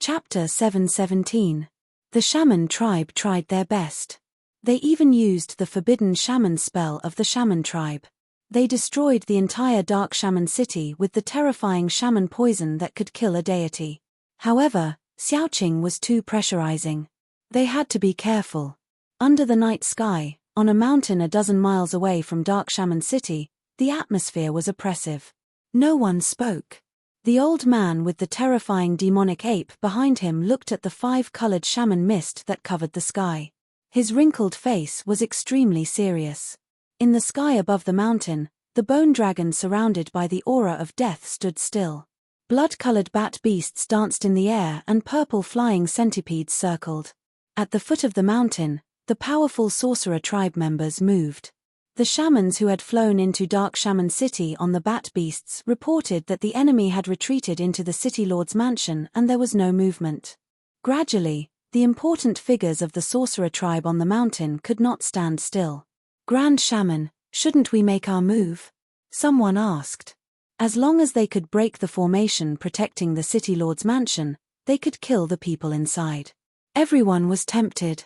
Chapter 717. The shaman tribe tried their best. They even used the forbidden shaman spell of the shaman tribe. They destroyed the entire dark shaman city with the terrifying shaman poison that could kill a deity. However, Xiaoqing was too pressurizing. They had to be careful. Under the night sky, on a mountain a dozen miles away from dark shaman city, the atmosphere was oppressive. No one spoke. The old man with the terrifying demonic ape behind him looked at the 5-colored shaman mist that covered the sky. His wrinkled face was extremely serious. In the sky above the mountain, the bone dragon surrounded by the aura of death stood still. Blood-colored bat beasts danced in the air and purple flying centipedes circled. At the foot of the mountain, the powerful sorcerer tribe members moved. The shamans who had flown into Dark Shaman City on the bat beasts reported that the enemy had retreated into the city lord's mansion and there was no movement. Gradually, the important figures of the sorcerer tribe on the mountain could not stand still. "Grand Shaman, shouldn't we make our move?" someone asked. As long as they could break the formation protecting the city lord's mansion, they could kill the people inside. Everyone was tempted.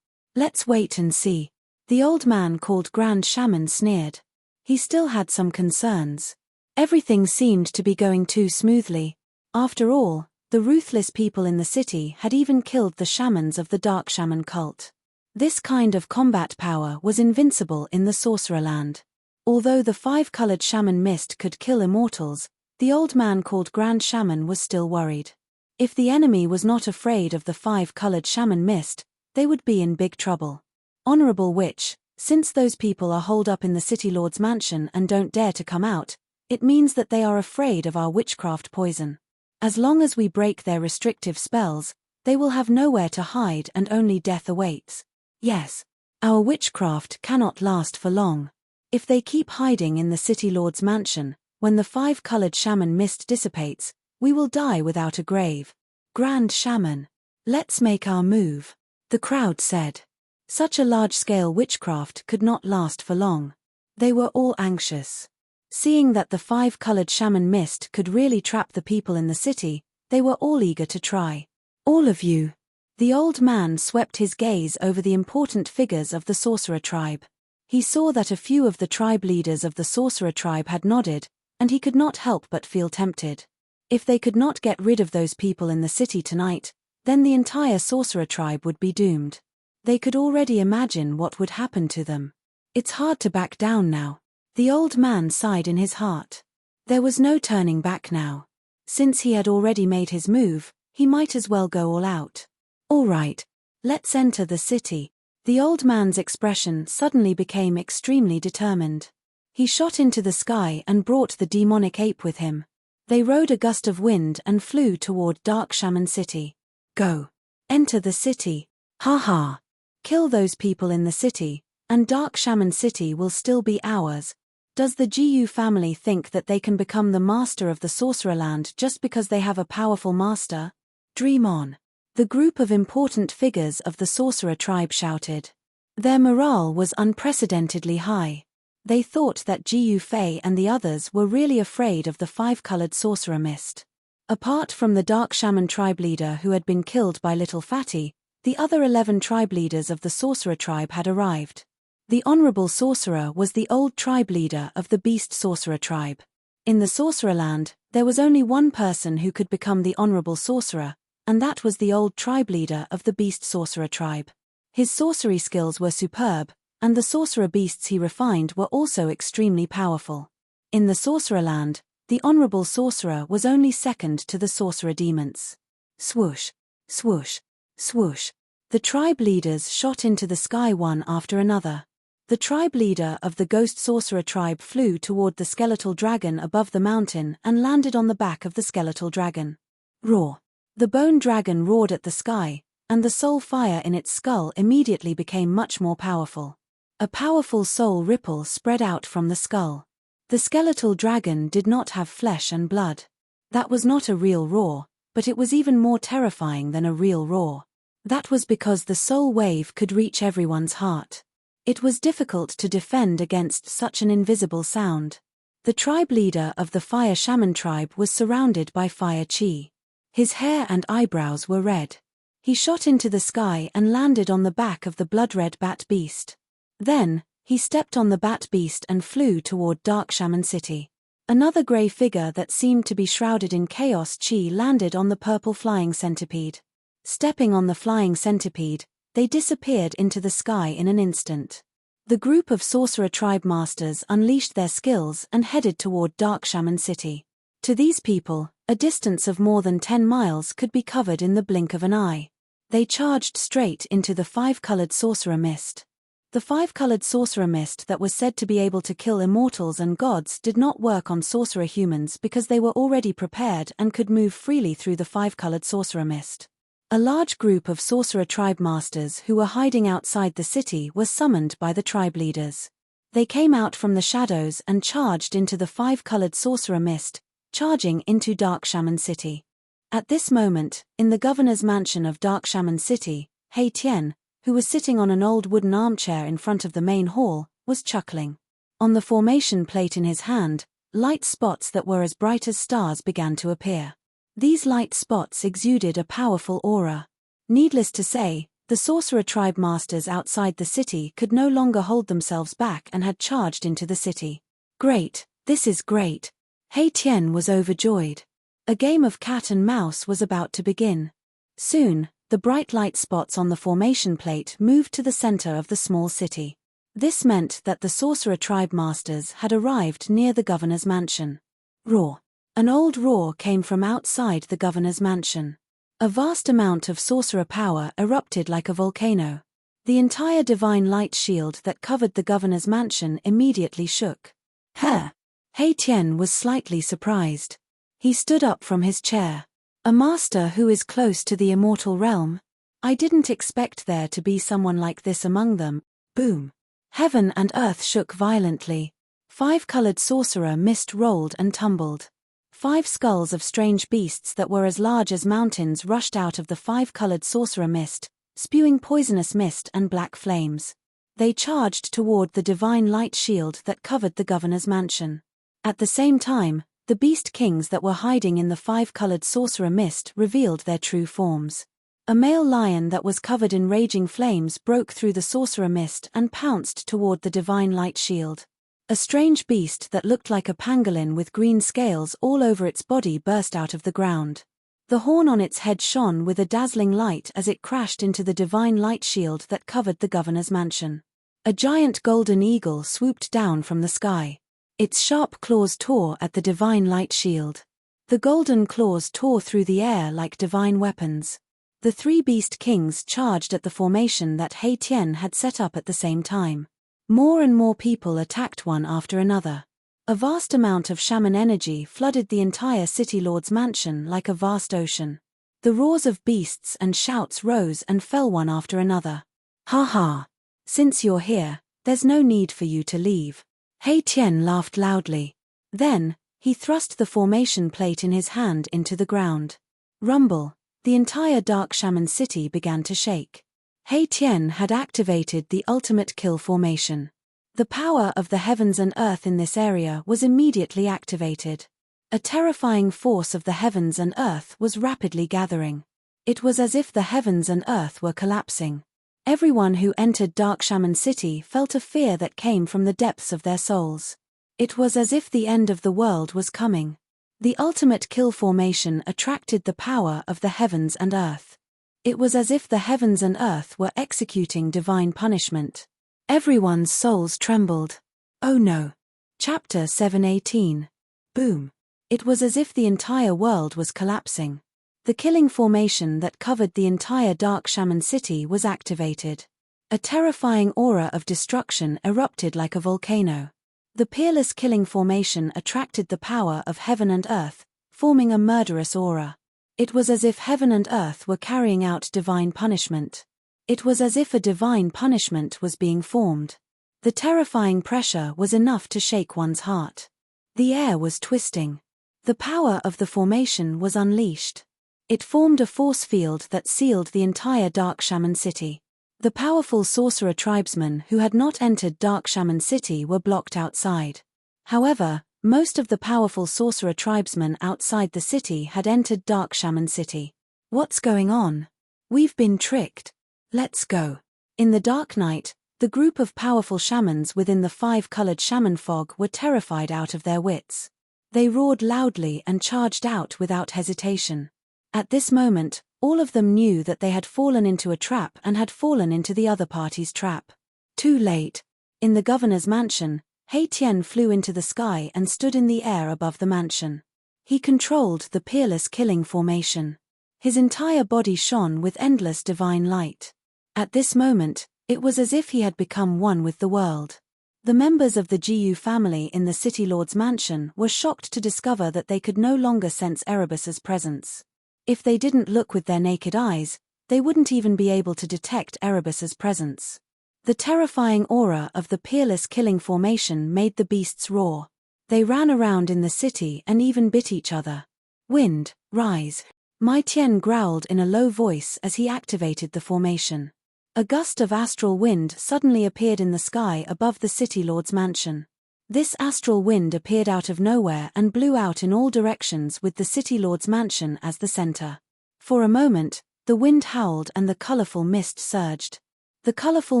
Let's wait and see. The old man called Grand Shaman sneered. He still had some concerns. Everything seemed to be going too smoothly. After all, the ruthless people in the city had even killed the shamans of the Dark Shaman cult. This kind of combat power was invincible in the Sorcerer Land. Although the 5-colored shaman mist could kill immortals, the old man called Grand Shaman was still worried. If the enemy was not afraid of the 5-colored shaman mist, they would be in big trouble. Honorable Witch, since those people are holed up in the city lord's mansion and don't dare to come out, it means that they are afraid of our witchcraft poison. As long as we break their restrictive spells, they will have nowhere to hide and only death awaits. Yes, our witchcraft cannot last for long. If they keep hiding in the city lord's mansion, when the 5-colored shaman mist dissipates, we will die without a grave. Grand Shaman, let's make our move, the crowd said. Such a large-scale witchcraft could not last for long. They were all anxious. Seeing that the 5-colored shaman mist could really trap the people in the city, they were all eager to try. All of you. The old man swept his gaze over the important figures of the sorcerer tribe. He saw that a few of the tribe leaders of the sorcerer tribe had nodded, and he could not help but feel tempted. If they could not get rid of those people in the city tonight, then the entire sorcerer tribe would be doomed. They could already imagine what would happen to them. It's hard to back down now. The old man sighed in his heart. There was no turning back now. Since he had already made his move, he might as well go all out. All right, let's enter the city. The old man's expression suddenly became extremely determined. He shot into the sky and brought the demonic ape with him. They rode a gust of wind and flew toward Dark Shaman City. Go. Enter the city. Ha ha. Kill those people in the city, and Dark Shaman City will still be ours. Does the Jiyu family think that they can become the master of the Sorcerer Land just because they have a powerful master? Dream on. The group of important figures of the sorcerer tribe shouted. Their morale was unprecedentedly high. They thought that Jiyu Fei and the others were really afraid of the 5-colored sorcerer mist. Apart from the Dark Shaman tribe leader who had been killed by Little Fatty, the other 11 tribe leaders of the sorcerer tribe had arrived. The honorable sorcerer was the old tribe leader of the beast sorcerer tribe. In the Sorcerer Land, there was only one person who could become the honorable sorcerer, and that was the old tribe leader of the beast sorcerer tribe. His sorcery skills were superb, and the sorcerer beasts he refined were also extremely powerful. In the Sorcerer Land, the honorable sorcerer was only second to the sorcerer demons. Swoosh, swoosh, swoosh. The tribe leaders shot into the sky one after another. The tribe leader of the ghost sorcerer tribe flew toward the skeletal dragon above the mountain and landed on the back of the skeletal dragon. Roar. The bone dragon roared at the sky, and the soul fire in its skull immediately became much more powerful. A powerful soul ripple spread out from the skull. The skeletal dragon did not have flesh and blood. That was not a real roar, but it was even more terrifying than a real roar. That was because the soul wave could reach everyone's heart. It was difficult to defend against such an invisible sound. The tribe leader of the fire shaman tribe was surrounded by fire chi. His hair and eyebrows were red. He shot into the sky and landed on the back of the blood-red bat beast. Then, he stepped on the bat beast and flew toward Dark Shaman City. Another gray figure that seemed to be shrouded in chaos chi landed on the purple flying centipede. Stepping on the flying centipede, they disappeared into the sky in an instant. The group of sorcerer tribe masters unleashed their skills and headed toward Dark Shaman City. To these people, a distance of more than 10 miles could be covered in the blink of an eye. They charged straight into the 5-colored sorcerer mist. The 5-colored sorcerer mist that was said to be able to kill immortals and gods did not work on sorcerer humans because they were already prepared and could move freely through the 5-colored sorcerer mist. A large group of sorcerer tribe masters who were hiding outside the city were summoned by the tribe leaders. They came out from the shadows and charged into the 5-colored sorcerer mist, charging into Dark Shaman City. At this moment, in the governor's mansion of Dark Shaman City, He Tian, who was sitting on an old wooden armchair in front of the main hall, was chuckling. On the formation plate in his hand, light spots that were as bright as stars began to appear. These light spots exuded a powerful aura. Needless to say, the sorcerer tribe masters outside the city could no longer hold themselves back and had charged into the city. Great, this is great. He Tian was overjoyed. A game of cat and mouse was about to begin. Soon, the bright light spots on the formation plate moved to the center of the small city. This meant that the sorcerer tribe masters had arrived near the governor's mansion. Roar. An old roar came from outside the governor's mansion. A vast amount of sorcerer power erupted like a volcano. The entire divine light shield that covered the governor's mansion immediately shook. Huh! He Tian was slightly surprised. He stood up from his chair. A master who is close to the immortal realm? I didn't expect there to be someone like this among them. Boom! Heaven and earth shook violently. 5-colored sorcerer mist rolled and tumbled. 5 skulls of strange beasts that were as large as mountains rushed out of the 5-colored sorcerer mist, spewing poisonous mist and black flames. They charged toward the divine light shield that covered the governor's mansion. At the same time, the beast kings that were hiding in the 5-colored sorcerer mist revealed their true forms. A male lion that was covered in raging flames broke through the sorcerer mist and pounced toward the divine light shield. A strange beast that looked like a pangolin with green scales all over its body burst out of the ground. The horn on its head shone with a dazzling light as it crashed into the divine light shield that covered the governor's mansion. A giant golden eagle swooped down from the sky. Its sharp claws tore at the divine light shield. The golden claws tore through the air like divine weapons. The 3 beast kings charged at the formation that He Tian had set up at the same time. More and more people attacked one after another. A vast amount of shaman energy flooded the entire city lord's mansion like a vast ocean. The roars of beasts and shouts rose and fell one after another. Ha ha! Since you're here, there's no need for you to leave. He Tian laughed loudly. Then, he thrust the formation plate in his hand into the ground. Rumble, the entire Dark Shaman City began to shake. He Tian had activated the ultimate kill formation. The power of the heavens and earth in this area was immediately activated. A terrifying force of the heavens and earth was rapidly gathering. It was as if the heavens and earth were collapsing. Everyone who entered Dark Shaman City felt a fear that came from the depths of their souls. It was as if the end of the world was coming. The ultimate kill formation attracted the power of the heavens and earth. It was as if the heavens and earth were executing divine punishment. Everyone's souls trembled. Oh no. Chapter 7:18. Boom. It was as if the entire world was collapsing. The killing formation that covered the entire Dark Shaman City was activated. A terrifying aura of destruction erupted like a volcano. The peerless killing formation attracted the power of heaven and earth, forming a murderous aura. It was as if heaven and earth were carrying out divine punishment. It was as if a divine punishment was being formed. The terrifying pressure was enough to shake one's heart. The air was twisting. The power of the formation was unleashed. It formed a force field that sealed the entire Dark Shaman City. The powerful sorcerer tribesmen who had not entered Dark Shaman City were blocked outside. However, Most of the powerful sorcerer tribesmen outside the city had entered Dark Shaman City. What's going on? We've been tricked. Let's go. In the dark night, the group of powerful shamans within the 5-colored shaman fog were terrified out of their wits. They roared loudly and charged out without hesitation. At this moment, all of them knew that they had fallen into a trap and had fallen into the other party's trap. Too late. In the governor's mansion, He Tian flew into the sky and stood in the air above the mansion. He controlled the peerless killing formation. His entire body shone with endless divine light. At this moment, it was as if he had become one with the world. The members of the Jiu family in the City Lord's mansion were shocked to discover that they could no longer sense Erebus's presence. If they didn't look with their naked eyes, they wouldn't even be able to detect Erebus's presence. The terrifying aura of the peerless killing formation made the beasts roar. They ran around in the city and even bit each other. Wind, rise. Mai Tian growled in a low voice as he activated the formation. A gust of astral wind suddenly appeared in the sky above the City Lord's mansion. This astral wind appeared out of nowhere and blew out in all directions with the City Lord's mansion as the center. For a moment, the wind howled and the colorful mist surged. The colorful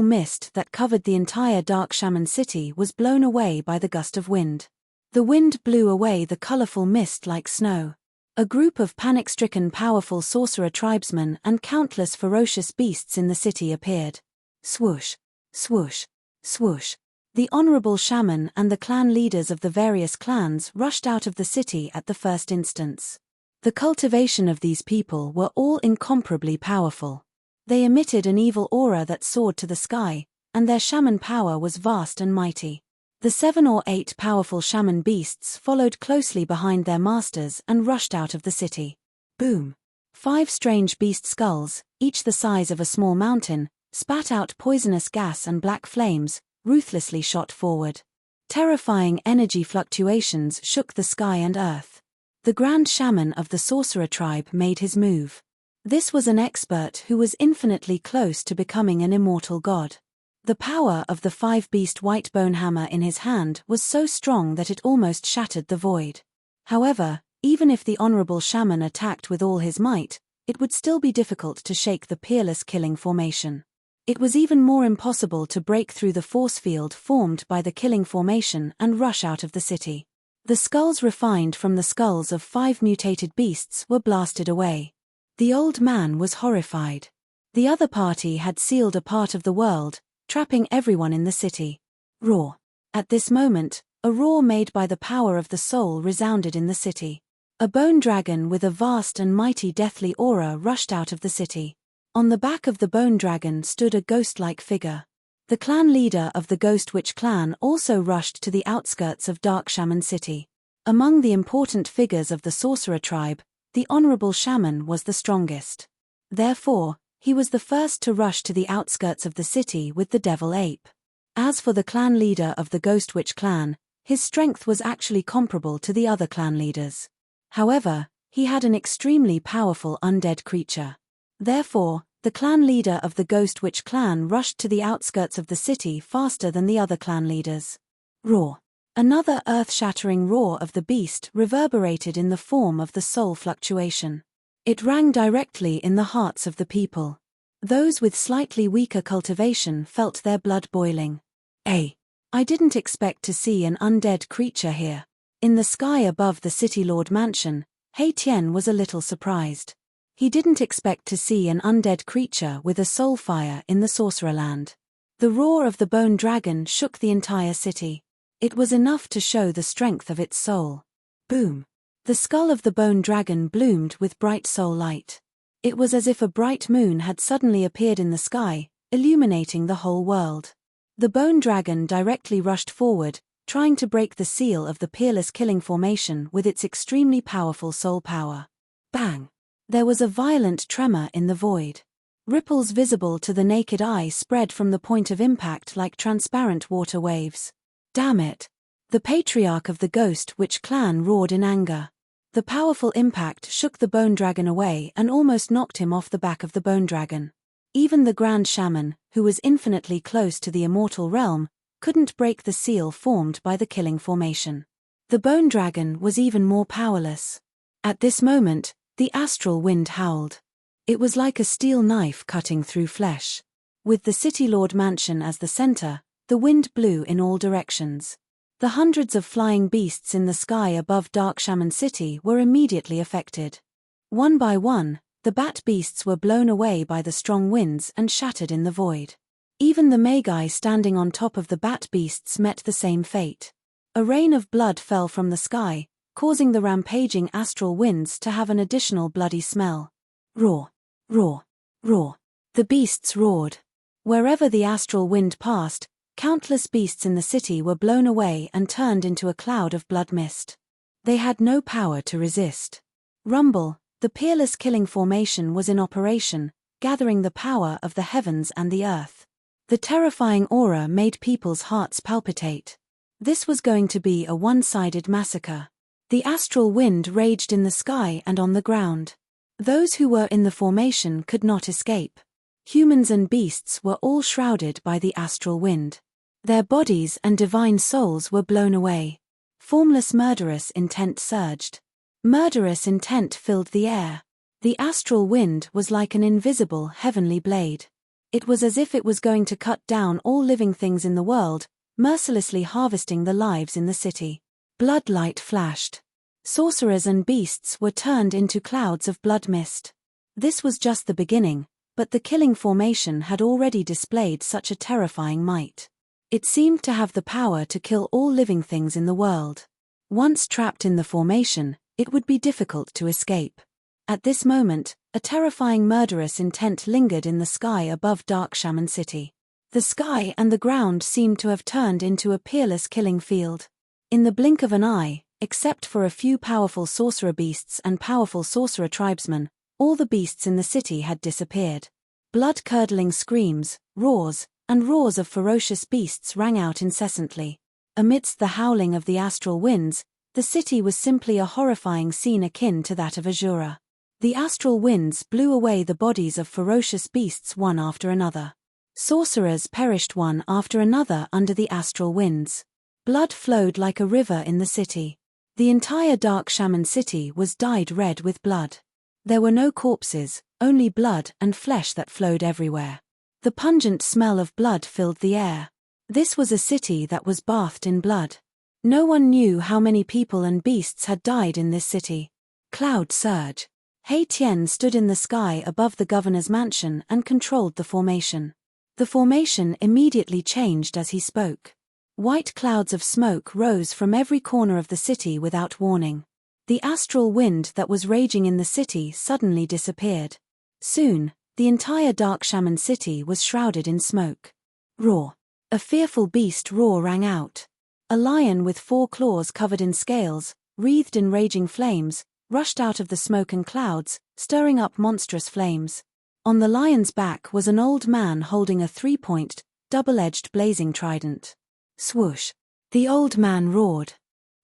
mist that covered the entire Dark Shaman City was blown away by the gust of wind. The wind blew away the colorful mist like snow. A group of panic-stricken powerful sorcerer tribesmen and countless ferocious beasts in the city appeared. Swoosh, swoosh, swoosh. The honorable shaman and the clan leaders of the various clans rushed out of the city at the first instance. The cultivation of these people were all incomparably powerful. They emitted an evil aura that soared to the sky, and their shaman power was vast and mighty. The 7 or 8 powerful shaman beasts followed closely behind their masters and rushed out of the city. Boom! 5 strange beast skulls, each the size of a small mountain, spat out poisonous gas and black flames, ruthlessly shot forward. Terrifying energy fluctuations shook the sky and earth. The grand shaman of the sorcerer tribe made his move. This was an expert who was infinitely close to becoming an immortal god. The power of the 5-beast white bone hammer in his hand was so strong that it almost shattered the void. However, even if the honorable shaman attacked with all his might, it would still be difficult to shake the peerless killing formation. It was even more impossible to break through the force field formed by the killing formation and rush out of the city. The skulls refined from the skulls of 5 mutated beasts were blasted away. The old man was horrified. The other party had sealed a part of the world, trapping everyone in the city. Roar. At this moment, a roar made by the power of the soul resounded in the city. A bone dragon with a vast and mighty deathly aura rushed out of the city. On the back of the bone dragon stood a ghost-like figure. The clan leader of the Ghost Witch clan also rushed to the outskirts of Dark Shaman City. Among the important figures of the sorcerer tribe, the honorable shaman was the strongest. Therefore, he was the first to rush to the outskirts of the city with the devil ape. As for the clan leader of the Ghost Witch clan, his strength was actually comparable to the other clan leaders. However, he had an extremely powerful undead creature. Therefore, the clan leader of the Ghost Witch clan rushed to the outskirts of the city faster than the other clan leaders. Roar. Another earth-shattering roar of the beast reverberated in the form of the soul fluctuation. It rang directly in the hearts of the people. Those with slightly weaker cultivation felt their blood boiling. I didn't expect to see an undead creature here. In the sky above the City Lord mansion, He Tian was a little surprised. He didn't expect to see an undead creature with a soul fire in the sorcerer land. The roar of the bone dragon shook the entire city. It was enough to show the strength of its soul. Boom! The skull of the bone dragon bloomed with bright soul light. It was as if a bright moon had suddenly appeared in the sky, illuminating the whole world. The bone dragon directly rushed forward, trying to break the seal of the peerless killing formation with its extremely powerful soul power. Bang! There was a violent tremor in the void. Ripples visible to the naked eye spread from the point of impact like transparent water waves. Damn it! The patriarch of the Ghost Witch clan roared in anger. The powerful impact shook the bone dragon away and almost knocked him off the back of the bone dragon. Even the grand shaman, who was infinitely close to the immortal realm, couldn't break the seal formed by the killing formation. The bone dragon was even more powerless. At this moment, the astral wind howled. It was like a steel knife cutting through flesh. With the City Lord Mansion as the center, the wind blew in all directions. The hundreds of flying beasts in the sky above Dark Shaman City were immediately affected. One by one, the bat beasts were blown away by the strong winds and shattered in the void. Even the Magi standing on top of the bat beasts met the same fate. A rain of blood fell from the sky, causing the rampaging astral winds to have an additional bloody smell. Roar, roar, roar. The beasts roared. Wherever the astral wind passed, countless beasts in the city were blown away and turned into a cloud of blood mist. They had no power to resist. Rumble, the peerless killing formation, was in operation, gathering the power of the heavens and the earth. The terrifying aura made people's hearts palpitate. This was going to be a one-sided massacre. The astral wind raged in the sky and on the ground. Those who were in the formation could not escape. Humans and beasts were all shrouded by the astral wind. Their bodies and divine souls were blown away. Formless murderous intent surged. Murderous intent filled the air. The astral wind was like an invisible heavenly blade. It was as if it was going to cut down all living things in the world, mercilessly harvesting the lives in the city. Bloodlight flashed. Sorcerers and beasts were turned into clouds of blood mist. This was just the beginning, but the killing formation had already displayed such a terrifying might. It seemed to have the power to kill all living things in the world. Once trapped in the formation, it would be difficult to escape. At this moment, a terrifying murderous intent lingered in the sky above Dark Shaman City. The sky and the ground seemed to have turned into a peerless killing field. In the blink of an eye, except for a few powerful sorcerer beasts and powerful sorcerer tribesmen, all the beasts in the city had disappeared. Blood-curdling screams, roars, and roars of ferocious beasts rang out incessantly. Amidst the howling of the astral winds, the city was simply a horrifying scene akin to that of Azura. The astral winds blew away the bodies of ferocious beasts one after another. Sorcerers perished one after another under the astral winds. Blood flowed like a river in the city. The entire Dark Shaman City was dyed red with blood. There were no corpses, only blood and flesh that flowed everywhere. The pungent smell of blood filled the air. This was a city that was bathed in blood. No one knew how many people and beasts had died in this city. Cloud surge. Hei Tian stood in the sky above the governor's mansion and controlled the formation. The formation immediately changed as he spoke. White clouds of smoke rose from every corner of the city without warning. The astral wind that was raging in the city suddenly disappeared. Soon, the entire Dark Shaman City was shrouded in smoke. Roar. A fearful beast roar rang out. A lion with 4 claws covered in scales, wreathed in raging flames, rushed out of the smoke and clouds, stirring up monstrous flames. On the lion's back was an old man holding a 3-pointed, double-edged blazing trident. Swoosh. The old man roared.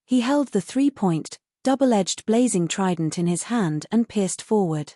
He held the 3-pointed, double-edged blazing trident in his hand and pierced forward.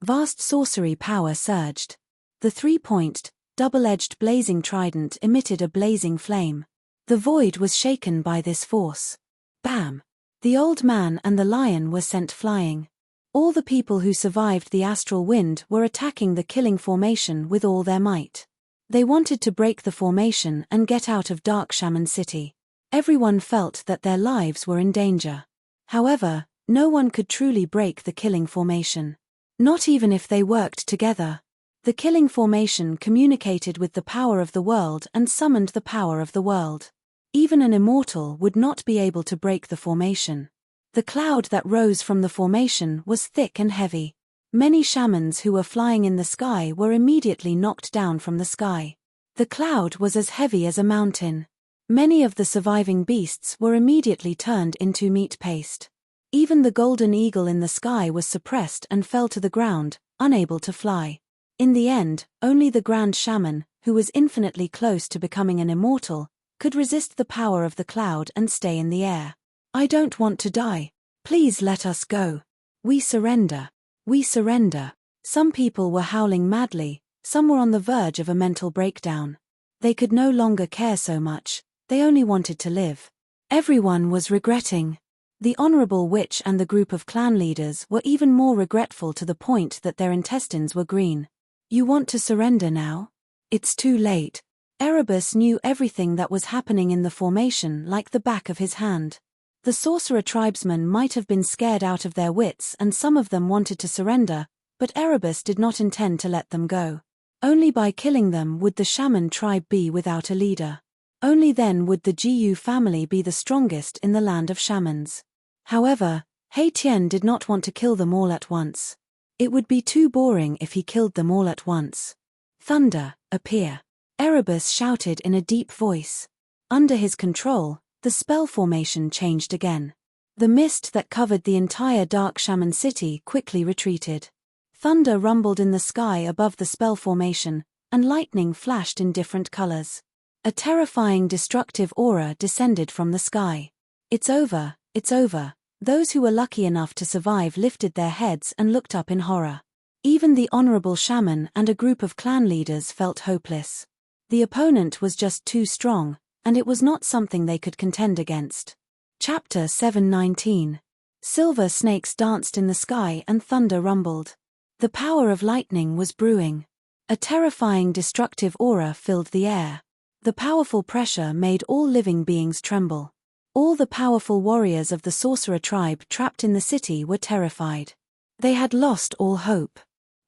Vast sorcery power surged. The 3-pointed, double-edged blazing trident emitted a blazing flame. The void was shaken by this force. Bam! The old man and the lion were sent flying. All the people who survived the astral wind were attacking the killing formation with all their might. They wanted to break the formation and get out of Dark Shaman City. Everyone felt that their lives were in danger. However, no one could truly break the killing formation. Not even if they worked together. The killing formation communicated with the power of the world and summoned the power of the world. Even an immortal would not be able to break the formation. The cloud that rose from the formation was thick and heavy. Many shamans who were flying in the sky were immediately knocked down from the sky. The cloud was as heavy as a mountain. Many of the surviving beasts were immediately turned into meat paste. Even the golden eagle in the sky was suppressed and fell to the ground, unable to fly. In the end, only the Grand Shaman, who was infinitely close to becoming an immortal, could resist the power of the cloud and stay in the air. I don't want to die. Please let us go. We surrender. We surrender. Some people were howling madly, some were on the verge of a mental breakdown. They could no longer care so much, they only wanted to live. Everyone was regretting. The honorable witch and the group of clan leaders were even more regretful, to the point that their intestines were green. You want to surrender now? It's too late. Erebus knew everything that was happening in the formation like the back of his hand. The sorcerer tribesmen might have been scared out of their wits, and some of them wanted to surrender, but Erebus did not intend to let them go. Only by killing them would the shaman tribe be without a leader. Only then would the Jiu family be the strongest in the land of shamans. However, Haitian did not want to kill them all at once. It would be too boring if he killed them all at once. Thunder, appear! Erebus shouted in a deep voice. Under his control, the spell formation changed again. The mist that covered the entire dark shaman city quickly retreated. Thunder rumbled in the sky above the spell formation, and lightning flashed in different colors. A terrifying destructive aura descended from the sky. It's over, it's over. Those who were lucky enough to survive lifted their heads and looked up in horror. Even the honorable shaman and a group of clan leaders felt hopeless. The opponent was just too strong, and it was not something they could contend against. Chapter 7:19. Silver snakes danced in the sky and thunder rumbled. The power of lightning was brewing. A terrifying destructive aura filled the air. The powerful pressure made all living beings tremble. All the powerful warriors of the sorcerer tribe trapped in the city were terrified. They had lost all hope.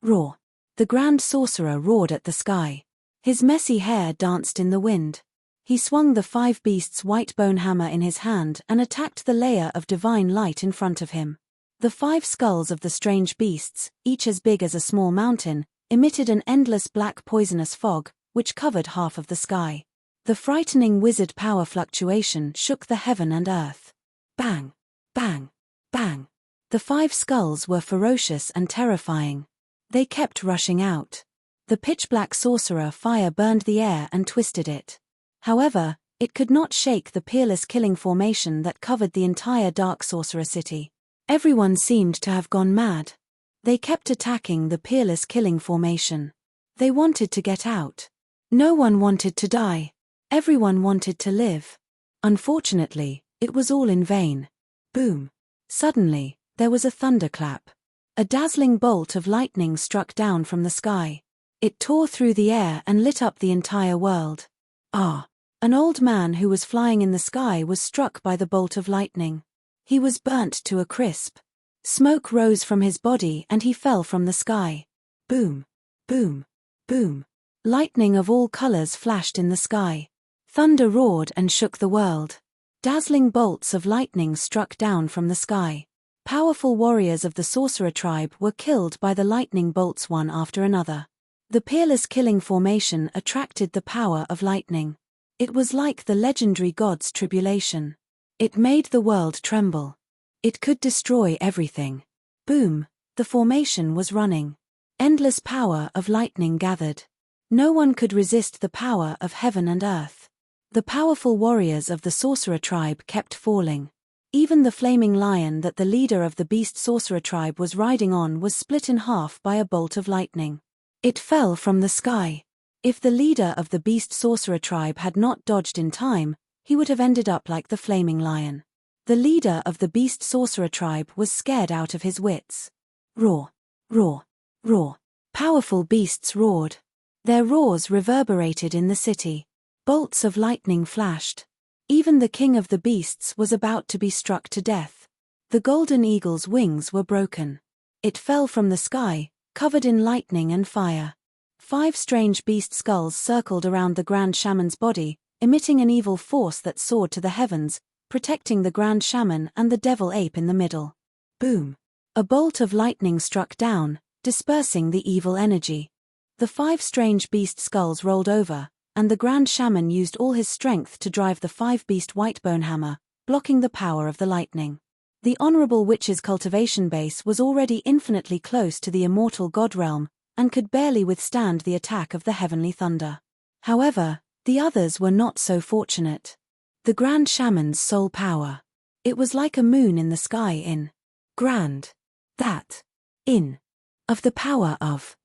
Roar! The grand sorcerer roared at the sky. His messy hair danced in the wind. He swung the 5 beasts' white bone hammer in his hand and attacked the layer of divine light in front of him. The 5 skulls of the strange beasts, each as big as a small mountain, emitted an endless black poisonous fog, which covered half of the sky. The frightening wizard power fluctuation shook the heaven and earth. Bang! Bang! Bang! The 5 skulls were ferocious and terrifying. They kept rushing out. The pitch-black sorcerer fire burned the air and twisted it. However, it could not shake the peerless killing formation that covered the entire dark sorcerer city. Everyone seemed to have gone mad. They kept attacking the peerless killing formation. They wanted to get out. No one wanted to die. Everyone wanted to live. Unfortunately, it was all in vain. Boom! Suddenly, there was a thunderclap. A dazzling bolt of lightning struck down from the sky. It tore through the air and lit up the entire world. Ah! An old man who was flying in the sky was struck by the bolt of lightning. He was burnt to a crisp. Smoke rose from his body and he fell from the sky. Boom! Boom! Boom! Lightning of all colors flashed in the sky. Thunder roared and shook the world. Dazzling bolts of lightning struck down from the sky. Powerful warriors of the sorcerer tribe were killed by the lightning bolts one after another. The peerless killing formation attracted the power of lightning. It was like the legendary god's tribulation. It made the world tremble. It could destroy everything. Boom! The formation was running. Endless power of lightning gathered. No one could resist the power of heaven and earth. The powerful warriors of the sorcerer tribe kept falling. Even the flaming lion that the leader of the beast sorcerer tribe was riding on was split in half by a bolt of lightning. It fell from the sky. If the leader of the beast sorcerer tribe had not dodged in time, he would have ended up like the flaming lion. The leader of the beast sorcerer tribe was scared out of his wits. Roar! Roar! Roar! Powerful beasts roared. Their roars reverberated in the city. Bolts of lightning flashed. Even the king of the beasts was about to be struck to death. The golden eagle's wings were broken. It fell from the sky, covered in lightning and fire. 5 strange beast skulls circled around the Grand Shaman's body, emitting an evil force that soared to the heavens, protecting the Grand Shaman and the devil ape in the middle. Boom! A bolt of lightning struck down, dispersing the evil energy. The 5 strange beast skulls rolled over, and the Grand Shaman used all his strength to drive the 5 beast whitebone hammer, blocking the power of the lightning. The Honorable Witch's cultivation base was already infinitely close to the immortal god realm, and could barely withstand the attack of the heavenly thunder. However, the others were not so fortunate. The Grand Shaman's soul power. It was like a moon in the sky in Grand. That. In. Of the power of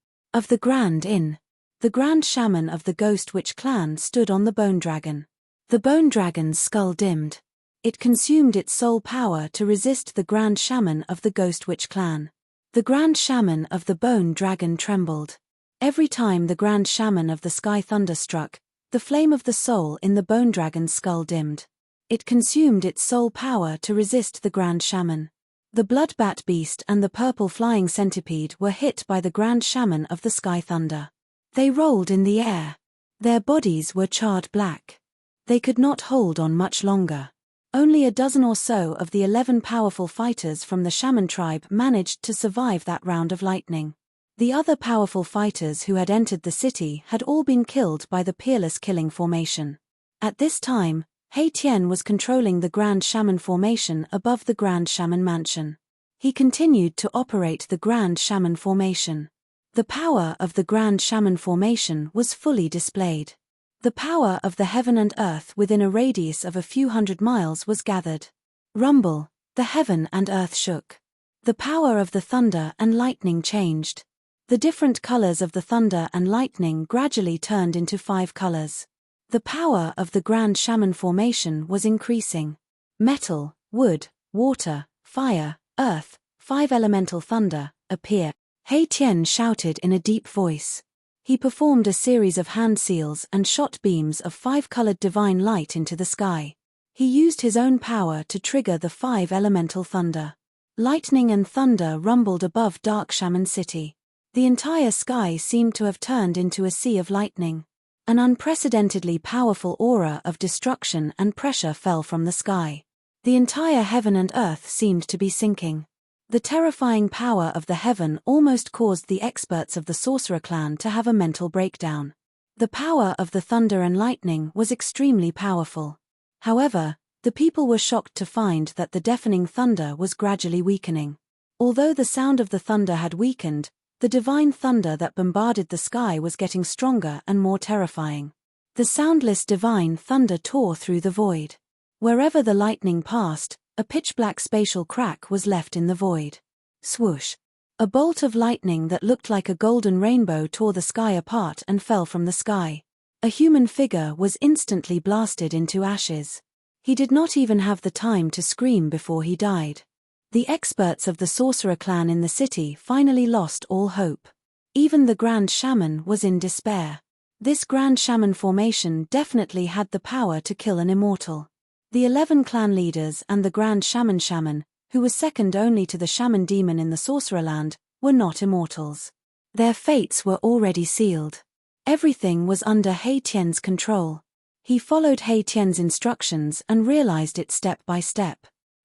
the Grand in. The Grand Shaman of the Ghost Witch clan stood on the Bone Dragon. The Bone Dragon's skull dimmed. It consumed its soul power to resist the Grand Shaman of the Ghost Witch clan. The Grand Shaman of the Bone Dragon trembled. Every time the Grand Shaman of the Sky Thunder struck, the flame of the soul in the Bone Dragon's skull dimmed. It consumed its soul power to resist the Grand Shaman. The Bloodbat Beast and the Purple Flying Centipede were hit by the Grand Shaman of the Sky Thunder. They rolled in the air. Their bodies were charred black. They could not hold on much longer. Only a dozen or so of the 11 powerful fighters from the Shaman tribe managed to survive that round of lightning. The other powerful fighters who had entered the city had all been killed by the Peerless Killing Formation. At this time, He Tian was controlling the Grand Shaman Formation above the Grand Shaman Mansion. He continued to operate the Grand Shaman Formation. The power of the Grand Shaman Formation was fully displayed. The power of the heaven and earth within a radius of a few hundred miles was gathered. Rumble, the heaven and earth shook. The power of the thunder and lightning changed. The different colors of the thunder and lightning gradually turned into 5 colors. The power of the Grand Shaman Formation was increasing. Metal, wood, water, fire, earth, 5 elemental thunder, appear. He Tian shouted in a deep voice. He performed a series of hand seals and shot beams of 5-colored divine light into the sky. He used his own power to trigger the 5 elemental thunder. Lightning and thunder rumbled above Dark Shaman City. The entire sky seemed to have turned into a sea of lightning. An unprecedentedly powerful aura of destruction and pressure fell from the sky. The entire heaven and earth seemed to be sinking. The terrifying power of the heaven almost caused the experts of the Sorcerer clan to have a mental breakdown. The power of the thunder and lightning was extremely powerful. However, the people were shocked to find that the deafening thunder was gradually weakening. Although the sound of the thunder had weakened, the divine thunder that bombarded the sky was getting stronger and more terrifying. The soundless divine thunder tore through the void. Wherever the lightning passed, a pitch-black spatial crack was left in the void. Swoosh! A bolt of lightning that looked like a golden rainbow tore the sky apart and fell from the sky. A human figure was instantly blasted into ashes. He did not even have the time to scream before he died. The experts of the Sorcerer clan in the city finally lost all hope. Even the Grand Shaman was in despair. This Grand Shaman formation definitely had the power to kill an immortal. The 11 clan leaders and the Grand Shaman, who was second only to the Shaman demon in the Sorcererland, were not immortals. Their fates were already sealed. Everything was under He Tian's control. He followed He Tian's instructions and realized it step by step.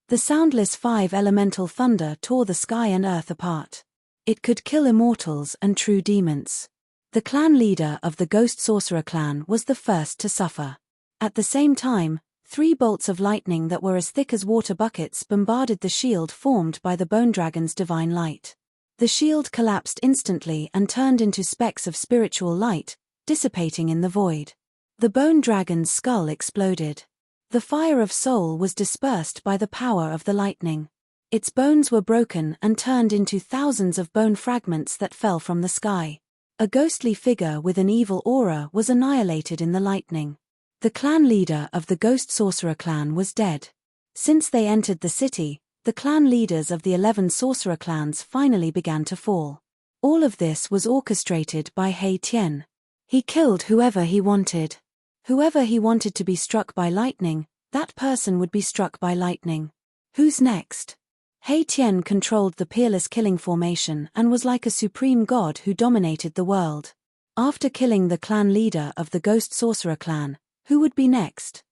The soundless 5 elemental thunder tore the sky and earth apart. It could kill immortals and true demons. The clan leader of the Ghost Sorcerer clan was the first to suffer. At the same time, 3 bolts of lightning that were as thick as water buckets bombarded the shield formed by the Bone Dragon's divine light. The shield collapsed instantly and turned into specks of spiritual light, dissipating in the void. The Bone Dragon's skull exploded. The fire of soul was dispersed by the power of the lightning. Its bones were broken and turned into thousands of bone fragments that fell from the sky. A ghostly figure with an evil aura was annihilated in the lightning. The clan leader of the Ghost Sorcerer clan was dead. Since they entered the city, the clan leaders of the 11 Sorcerer clans finally began to fall. All of this was orchestrated by He Tian. He killed whoever he wanted. Whoever he wanted to be struck by lightning, that person would be struck by lightning. Who's next? He Tian controlled the Peerless Killing Formation and was like a supreme god who dominated the world. After killing the clan leader of the Ghost Sorcerer clan, who would be next?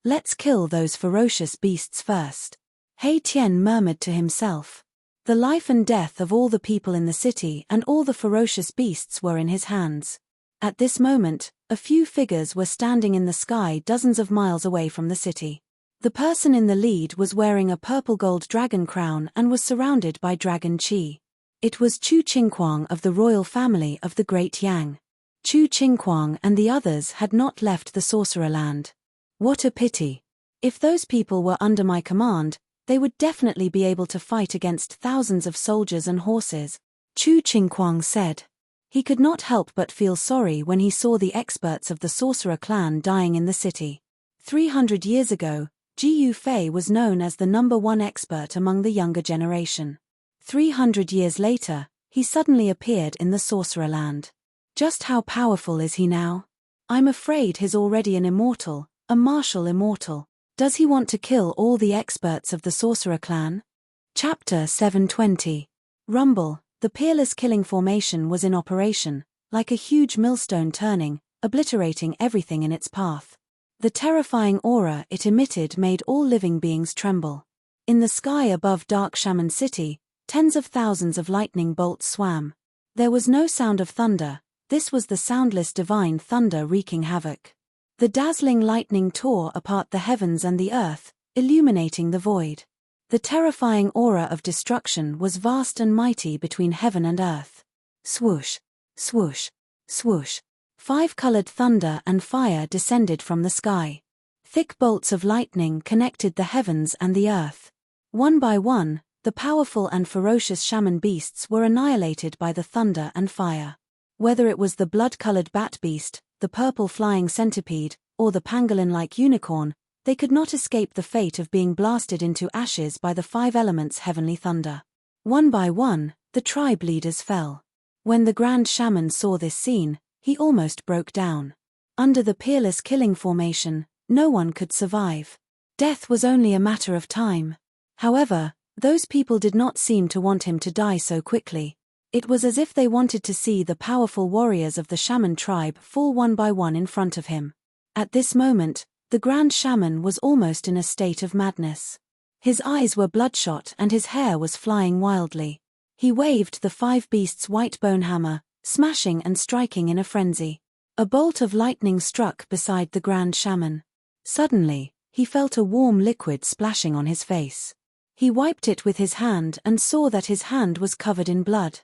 Let's kill those ferocious beasts first. He Tian murmured to himself. The life and death of all the people in the city and all the ferocious beasts were in his hands. At this moment, a few figures were standing in the sky dozens of miles away from the city. The person in the lead was wearing a purple gold dragon crown and was surrounded by dragon chi. It was Chu Qingquang of the royal family of the Great Yang. Chu Qingquang and the others had not left the Sorcerer land. What a pity. If those people were under my command, they would definitely be able to fight against thousands of soldiers and horses, Chu Qingquang said. He could not help but feel sorry when he saw the experts of the Sorcerer clan dying in the city. 300 years ago, Jiyu Fei was known as the #1 expert among the younger generation. 300 years later, he suddenly appeared in the Sorcerer Land. Just how powerful is he now? I'm afraid he's already an immortal, a martial immortal. Does he want to kill all the experts of the Sorcerer Clan? Chapter 720. Rumble. The peerless killing formation was in operation, like a huge millstone turning, obliterating everything in its path. The terrifying aura it emitted made all living beings tremble. In the sky above Dark Shaman City, tens of thousands of lightning bolts swam. There was no sound of thunder. This was the soundless divine thunder wreaking havoc. The dazzling lightning tore apart the heavens and the earth, illuminating the void. The terrifying aura of destruction was vast and mighty between heaven and earth. Swoosh, swoosh, swoosh. 5-colored thunder and fire descended from the sky. Thick bolts of lightning connected the heavens and the earth. One by one, the powerful and ferocious shaman beasts were annihilated by the thunder and fire. Whether it was the blood-colored bat beast, the purple flying centipede, or the pangolin-like unicorn, they could not escape the fate of being blasted into ashes by the 5 elements' heavenly thunder. One by one, the tribe leaders fell. When the Grand Shaman saw this scene, he almost broke down. Under the peerless killing formation, no one could survive. Death was only a matter of time. However, those people did not seem to want him to die so quickly. It was as if they wanted to see the powerful warriors of the shaman tribe fall one by one in front of him. At this moment, the Grand Shaman was almost in a state of madness. His eyes were bloodshot and his hair was flying wildly. He waved the 5 beasts' white bone hammer, smashing and striking in a frenzy. A bolt of lightning struck beside the Grand Shaman. Suddenly, he felt a warm liquid splashing on his face. He wiped it with his hand and saw that his hand was covered in blood.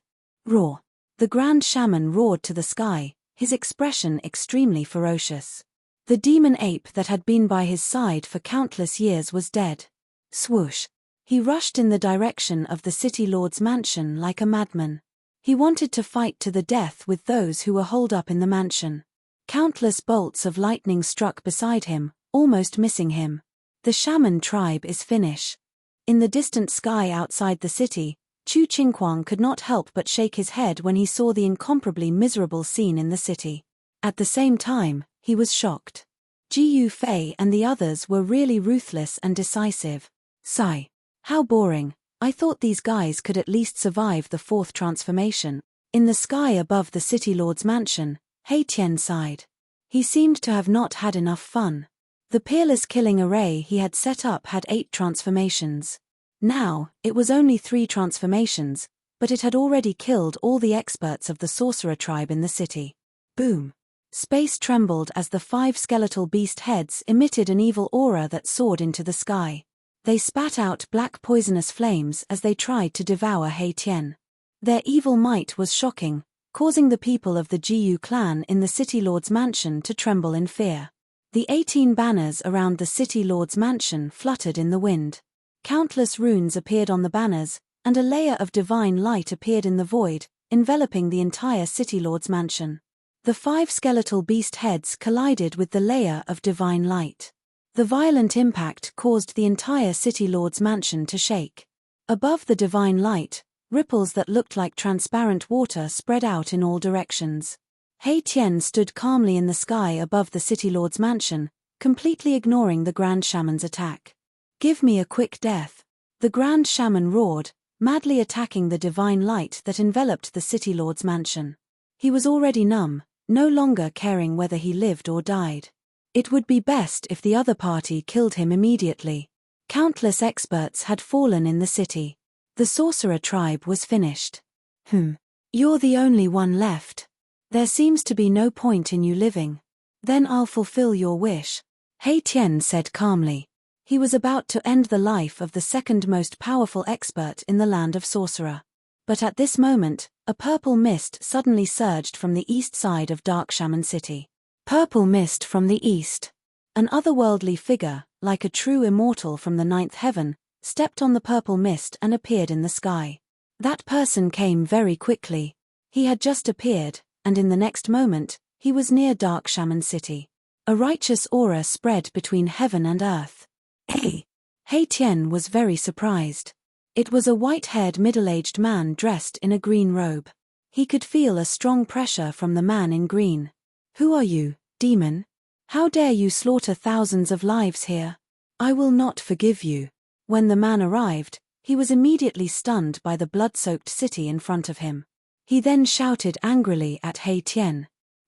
Roar! The Grand Shaman roared to the sky, his expression extremely ferocious. The demon ape that had been by his side for countless years was dead. Swoosh! He rushed in the direction of the city lord's mansion like a madman. He wanted to fight to the death with those who were holed up in the mansion. Countless bolts of lightning struck beside him, almost missing him. The shaman tribe is finished. In the distant sky outside the city, Chu Qingquang could not help but shake his head when he saw the incomparably miserable scene in the city. At the same time, he was shocked. Jiyu Fei and the others were really ruthless and decisive. Sigh. How boring. I thought these guys could at least survive the 4th transformation. In the sky above the city lord's mansion, He Tian sighed. He seemed to have not had enough fun. The peerless killing array he had set up had 8 transformations. Now, it was only 3 transformations, but it had already killed all the experts of the sorcerer tribe in the city. Boom! Space trembled as the 5 skeletal beast heads emitted an evil aura that soared into the sky. They spat out black poisonous flames as they tried to devour He Tian. Their evil might was shocking, causing the people of the Jiyu clan in the city lord's mansion to tremble in fear. The 18 banners around the city lord's mansion fluttered in the wind. Countless runes appeared on the banners, and a layer of divine light appeared in the void, enveloping the entire city lord's mansion. The 5 skeletal beast heads collided with the layer of divine light. The violent impact caused the entire city lord's mansion to shake. Above the divine light, ripples that looked like transparent water spread out in all directions. He Tian stood calmly in the sky above the city lord's mansion, completely ignoring the Grand Shaman's attack. Give me a quick death. The Grand Shaman roared, madly attacking the divine light that enveloped the city lord's mansion. He was already numb, no longer caring whether he lived or died. It would be best if the other party killed him immediately. Countless experts had fallen in the city. The sorcerer tribe was finished. You're the only one left. There seems to be no point in you living. Then I'll fulfill your wish. He Tian said calmly. He was about to end the life of the 2nd most powerful expert in the land of sorcerer. But at this moment, a purple mist suddenly surged from the east side of Dark Shaman City. Purple mist from the east. An otherworldly figure, like a true immortal from the 9th heaven, stepped on the purple mist and appeared in the sky. That person came very quickly. He had just appeared, and in the next moment, he was near Dark Shaman City. A righteous aura spread between heaven and earth. Hey! He Tian was very surprised. It was a white-haired middle-aged man dressed in a green robe. He could feel a strong pressure from the man in green. Who are you, demon? How dare you slaughter thousands of lives here? I will not forgive you. When the man arrived, he was immediately stunned by the blood-soaked city in front of him. He then shouted angrily at He Tian.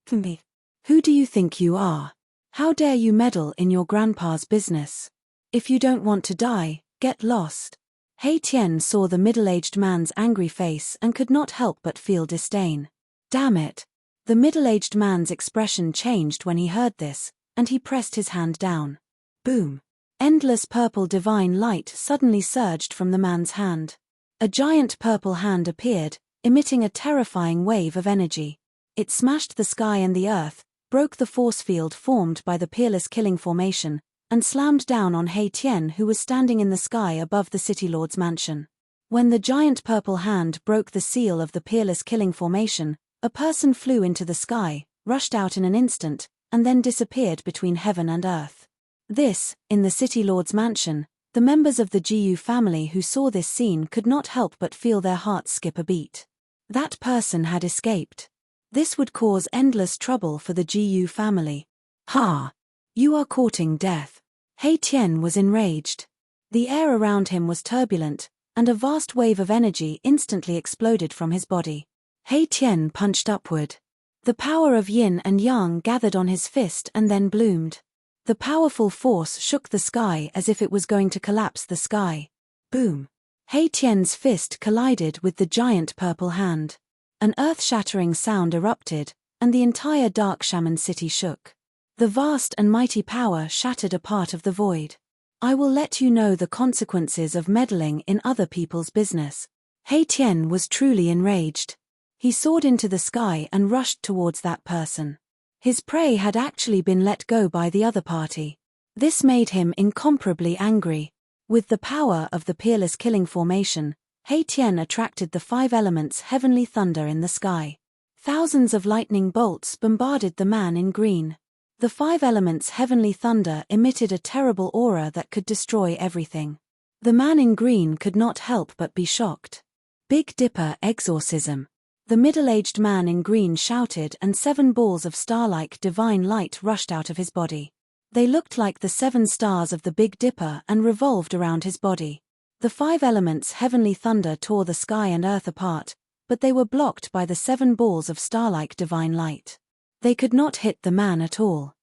Who do you think you are? How dare you meddle in your grandpa's business? If you don't want to die, get lost. He Tian saw the middle-aged man's angry face and could not help but feel disdain. Damn it! The middle-aged man's expression changed when he heard this, and he pressed his hand down. Boom! Endless purple divine light suddenly surged from the man's hand. A giant purple hand appeared, emitting a terrifying wave of energy. It smashed the sky and the earth, broke the force field formed by the Peerless Killing Formation, and slammed down on He Tian, who was standing in the sky above the City Lord's mansion. When the giant purple hand broke the seal of the Peerless Killing Formation, a person flew into the sky, rushed out in an instant, and then disappeared between heaven and earth. This, in the City Lord's mansion, the members of the GU family who saw this scene could not help but feel their hearts skip a beat. That person had escaped. This would cause endless trouble for the GU family. Ha! You are courting death. He Tian was enraged. The air around him was turbulent, and a vast wave of energy instantly exploded from his body. He Tian punched upward. The power of yin and yang gathered on his fist and then bloomed. The powerful force shook the sky as if it was going to collapse the sky. Boom! He Tian's fist collided with the giant purple hand. An earth-shattering sound erupted, and the entire Dark Shaman city shook. The vast and mighty power shattered a part of the void. I will let you know the consequences of meddling in other people's business. He Tian was truly enraged. He soared into the sky and rushed towards that person. His prey had actually been let go by the other party. This made him incomparably angry. With the power of the Peerless Killing Formation, He Tian attracted the 5 elements heavenly thunder in the sky. Thousands of lightning bolts bombarded the man in green. The 5 elements heavenly thunder emitted a terrible aura that could destroy everything. The man in green could not help but be shocked. Big Dipper exorcism. The middle-aged man in green shouted, and 7 balls of star-like divine light rushed out of his body. They looked like the 7 stars of the Big Dipper and revolved around his body. The 5 elements heavenly thunder tore the sky and earth apart, but they were blocked by the 7 balls of star-like divine light. They could not hit the man at all.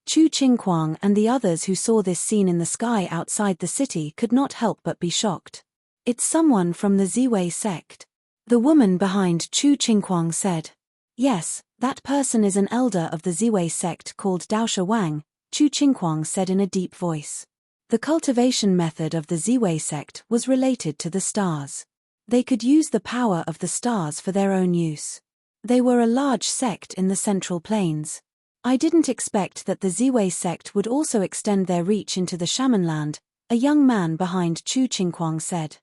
Chu Qingquang and the others who saw this scene in the sky outside the city could not help but be shocked. It's someone from the Ziwei sect. The woman behind Chu Qingquang said. Yes, that person is an elder of the Ziwei sect called Daosha Wang, Chu Qingquang said in a deep voice. The cultivation method of the Ziwei sect was related to the stars. They could use the power of the stars for their own use. They were a large sect in the Central Plains. I didn't expect that the Ziwei sect would also extend their reach into the Shamanland, a young man behind Chu Qingquang said.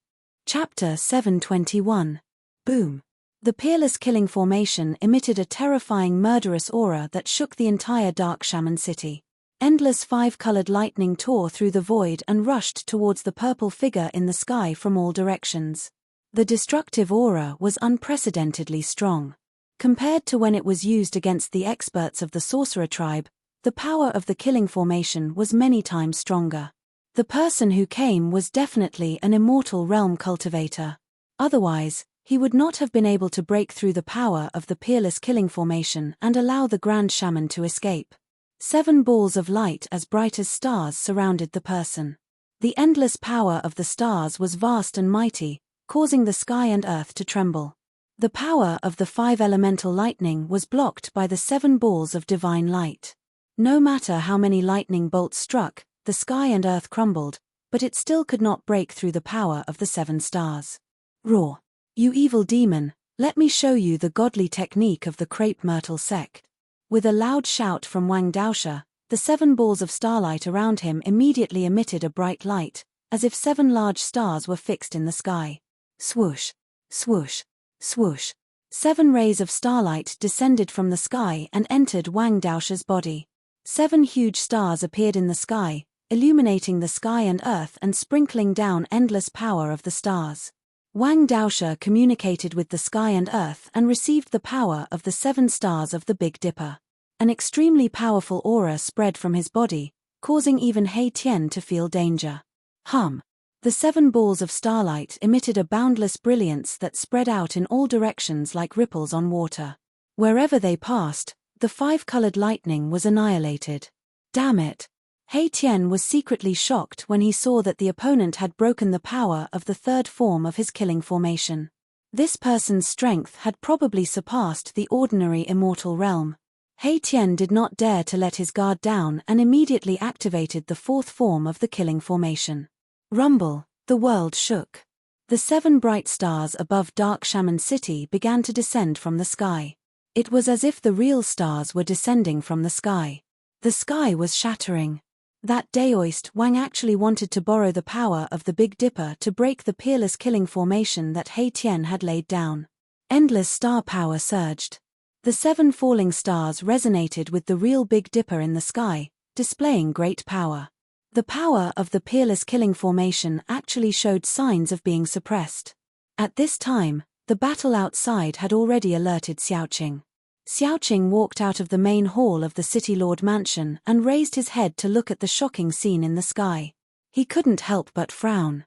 Chapter 721. Boom. The Peerless Killing Formation emitted a terrifying murderous aura that shook the entire Dark Shaman city. Endless 5-colored lightning tore through the void and rushed towards the purple figure in the sky from all directions. The destructive aura was unprecedentedly strong. Compared to when it was used against the experts of the Sorcerer tribe, the power of the Killing Formation was many times stronger. The person who came was definitely an immortal realm cultivator. Otherwise, he would not have been able to break through the power of the Peerless Killing Formation and allow the Grand Shaman to escape. 7 balls of light as bright as stars surrounded the person. The endless power of the stars was vast and mighty, causing the sky and earth to tremble. The power of the 5 elemental lightning was blocked by the 7 balls of divine light. No matter how many lightning bolts struck, the sky and earth crumbled, but it still could not break through the power of the 7 stars. Roar! You evil demon, let me show you the godly technique of the Crepe Myrtle sect. With a loud shout from Wang Daosha, the 7 balls of starlight around him immediately emitted a bright light, as if 7 large stars were fixed in the sky. Swoosh! Swoosh! Swoosh! 7 rays of starlight descended from the sky and entered Wang Daosha's body. 7 huge stars appeared in the sky, illuminating the sky and earth and sprinkling down endless power of the stars. Wang Daosha communicated with the sky and earth and received the power of the 7 stars of the Big Dipper. An extremely powerful aura spread from his body, causing even He Tian to feel danger. The 7 balls of starlight emitted a boundless brilliance that spread out in all directions like ripples on water. Wherever they passed, the 5-colored lightning was annihilated. Damn it! He Tian was secretly shocked when he saw that the opponent had broken the power of the 3rd form of his killing formation. This person's strength had probably surpassed the ordinary immortal realm. He Tian did not dare to let his guard down and immediately activated the 4th form of the killing formation. Rumble, the world shook. The 7 bright stars above Dark Shaman City began to descend from the sky. It was as if the real stars were descending from the sky. The sky was shattering. That Daoist Wang actually wanted to borrow the power of the Big Dipper to break the peerless killing formation that He Tian had laid down. Endless star power surged. The 7 falling stars resonated with the real Big Dipper in the sky, displaying great power. The power of the peerless killing formation actually showed signs of being suppressed. At this time, the battle outside had already alerted Xiaoqing. Xiaoqing walked out of the main hall of the City Lord Mansion and raised his head to look at the shocking scene in the sky. He couldn't help but frown.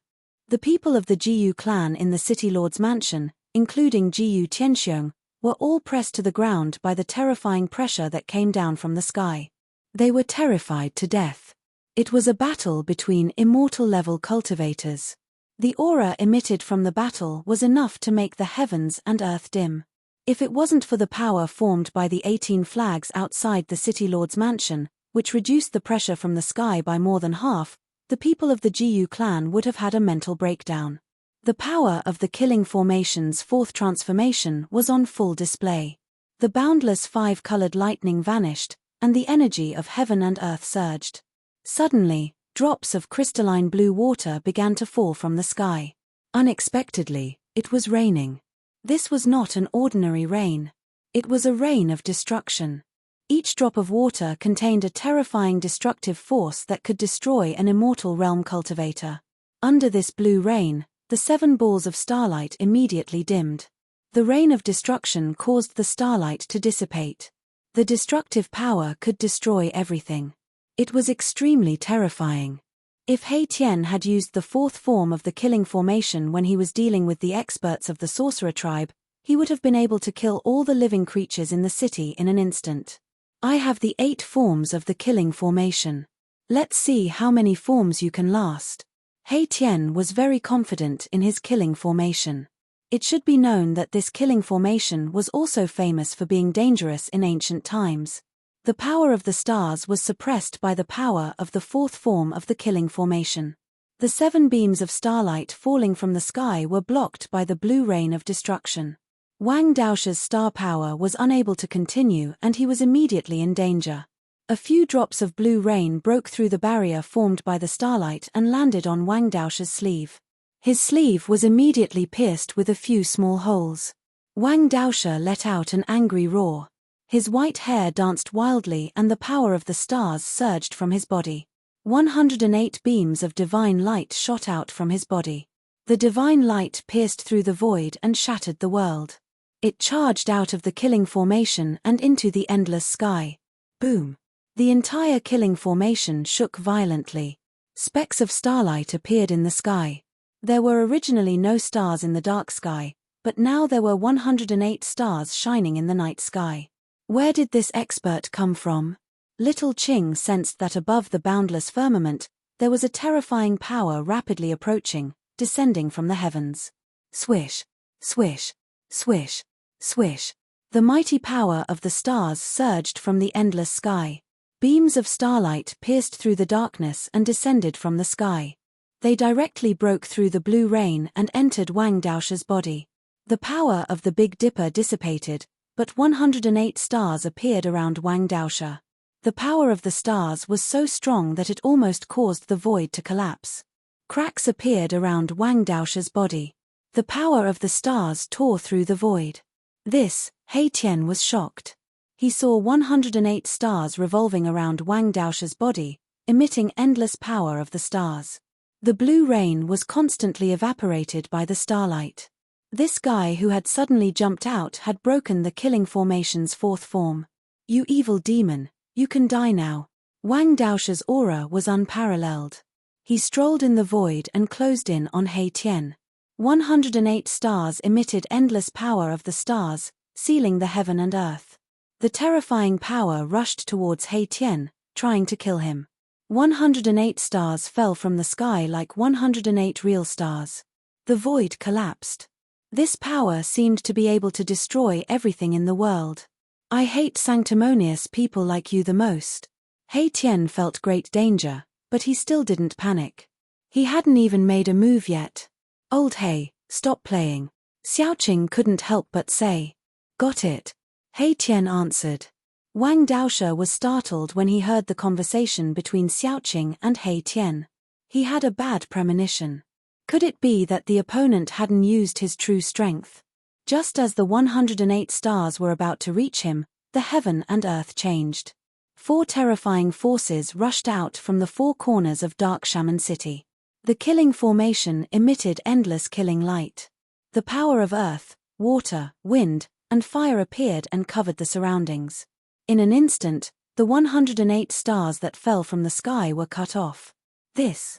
The people of the Jiyu clan in the City Lord's mansion, including Jiyu Tianxiong, were all pressed to the ground by the terrifying pressure that came down from the sky. They were terrified to death. It was a battle between immortal-level cultivators. The aura emitted from the battle was enough to make the heavens and earth dim. If it wasn't for the power formed by the 18 flags outside the City Lord's mansion, which reduced the pressure from the sky by more than half, the people of the Jiyu clan would have had a mental breakdown. The power of the killing formation's 4th transformation was on full display. The boundless 5-colored lightning vanished, and the energy of heaven and earth surged. Suddenly, drops of crystalline blue water began to fall from the sky. Unexpectedly, it was raining. This was not an ordinary rain. It was a rain of destruction. Each drop of water contained a terrifying destructive force that could destroy an immortal realm cultivator. Under this blue rain, the 7 balls of starlight immediately dimmed. The rain of destruction caused the starlight to dissipate. The destructive power could destroy everything. It was extremely terrifying. If He Tian had used the 4th form of the killing formation when he was dealing with the experts of the sorcerer tribe, he would have been able to kill all the living creatures in the city in an instant. I have the 8 forms of the killing formation. Let's see how many forms you can last. He Tian was very confident in his killing formation. It should be known that this killing formation was also famous for being dangerous in ancient times. The power of the stars was suppressed by the power of the 4th form of the killing formation. The 7 beams of starlight falling from the sky were blocked by the blue rain of destruction. Wang Daosha's star power was unable to continue and he was immediately in danger. A few drops of blue rain broke through the barrier formed by the starlight and landed on Wang Daosha's sleeve. His sleeve was immediately pierced with a few small holes. Wang Daosha let out an angry roar. His white hair danced wildly and the power of the stars surged from his body. 108 beams of divine light shot out from his body. The divine light pierced through the void and shattered the world. It charged out of the killing formation and into the endless sky. Boom! The entire killing formation shook violently. Specks of starlight appeared in the sky. There were originally no stars in the dark sky, but now there were 108 stars shining in the night sky. Where did this expert come from? Little Qing sensed that above the boundless firmament, there was a terrifying power rapidly approaching, descending from the heavens. Swish, swish, swish, swish. The mighty power of the stars surged from the endless sky. Beams of starlight pierced through the darkness and descended from the sky. They directly broke through the blue rain and entered Wang Daosha's body. The power of the Big Dipper dissipated, but 108 stars appeared around Wang Daosha. The power of the stars was so strong that it almost caused the void to collapse. Cracks appeared around Wang Daosha's body. The power of the stars tore through the void. This, He Tian was shocked. He saw 108 stars revolving around Wang Daosha's body, emitting endless power of the stars. The blue rain was constantly evaporated by the starlight. This guy who had suddenly jumped out had broken the killing formation's fourth form. "You evil demon, you can die now." Wang Daosha's aura was unparalleled. He strolled in the void and closed in on He Tian. 108 stars emitted endless power of the stars, sealing the heaven and earth. The terrifying power rushed towards He Tian, trying to kill him. 108 stars fell from the sky like 108 real stars. The void collapsed. This power seemed to be able to destroy everything in the world. "I hate sanctimonious people like you the most." He Tian felt great danger, but he still didn't panic. He hadn't even made a move yet. "Old He, stop playing." Xiaoqing couldn't help but say. "Got it." He Tian answered. Wang Daosha was startled when he heard the conversation between Xiaoqing and He Tian. He had a bad premonition. Could it be that the opponent hadn't used his true strength? Just as the 108 stars were about to reach him, the heaven and earth changed. 4 terrifying forces rushed out from the 4 corners of Dark Shaman City. The killing formation emitted endless killing light. The power of earth, water, wind, and fire appeared and covered the surroundings. In an instant, the 108 stars that fell from the sky were cut off. This.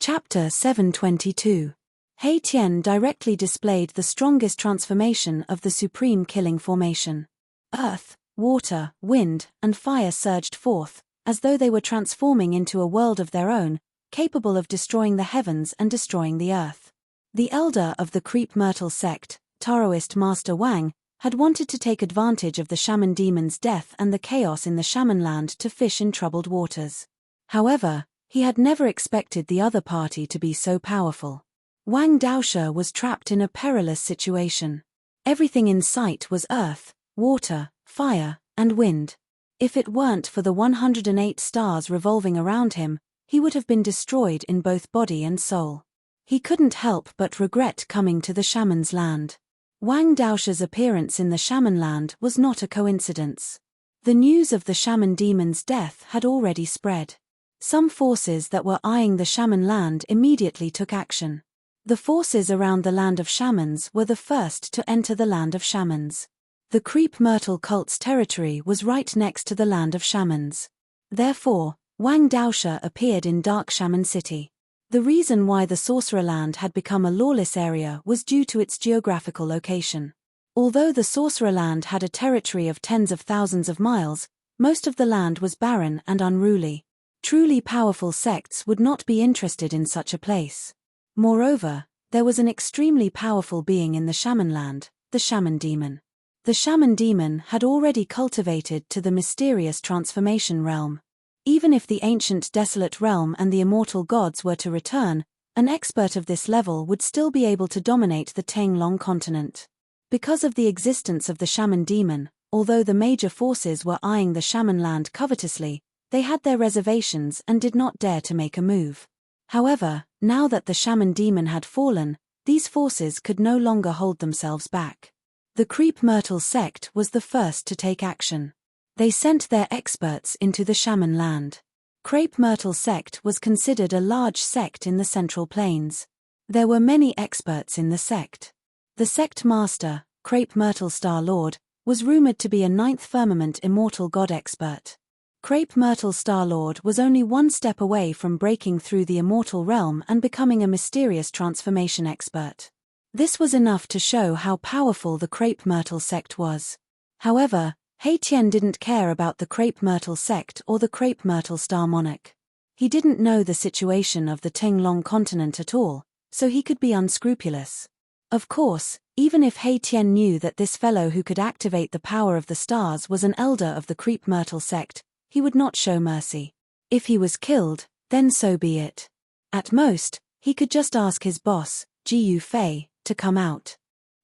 Chapter 722. He Tian directly displayed the strongest transformation of the supreme killing formation. Earth, water, wind, and fire surged forth, as though they were transforming into a world of their own, capable of destroying the heavens and destroying the earth. The elder of the Creep Myrtle sect, Taoist Master Wang, had wanted to take advantage of the shaman demon's death and the chaos in the shaman land to fish in troubled waters. However, he had never expected the other party to be so powerful. Wang Daosha was trapped in a perilous situation. Everything in sight was earth, water, fire, and wind. If it weren't for the 108 stars revolving around him, he would have been destroyed in both body and soul. He couldn't help but regret coming to the shaman's land. Wang Daosha's appearance in the shaman land was not a coincidence. The news of the shaman demon's death had already spread. Some forces that were eyeing the shaman land immediately took action. The forces around the land of shamans were the first to enter the land of shamans. The Creep Myrtle cult's territory was right next to the land of shamans. Therefore, Wang Daosha appeared in Dark Shaman City. The reason why the Sorcererland had become a lawless area was due to its geographical location. Although the Sorcererland had a territory of tens of thousands of miles, most of the land was barren and unruly. Truly powerful sects would not be interested in such a place. Moreover, there was an extremely powerful being in the shaman land, the shaman demon. The shaman demon had already cultivated to the mysterious transformation realm. Even if the ancient desolate realm and the immortal gods were to return, an expert of this level would still be able to dominate the Tenglong continent. Because of the existence of the shaman demon, although the major forces were eyeing the shaman land covetously, they had their reservations and did not dare to make a move. However, now that the shaman demon had fallen, these forces could no longer hold themselves back. The Creep Myrtle sect was the first to take action. They sent their experts into the shaman land. Crepe Myrtle sect was considered a large sect in the Central Plains. There were many experts in the sect. The sect master, Crepe Myrtle Star Lord, was rumored to be a 9th firmament immortal god expert. Crepe Myrtle Star Lord was only one step away from breaking through the immortal realm and becoming a mysterious transformation expert. This was enough to show how powerful the Crepe Myrtle sect was. However, He Tian didn't care about the Crepe Myrtle sect or the Crepe Myrtle Star Monarch. He didn't know the situation of the Tenglong continent at all, so he could be unscrupulous. Of course, even if He Tian knew that this fellow who could activate the power of the stars was an elder of the Crepe Myrtle sect, he would not show mercy. If he was killed, then so be it. At most, he could just ask his boss, Jiu Fei, to come out.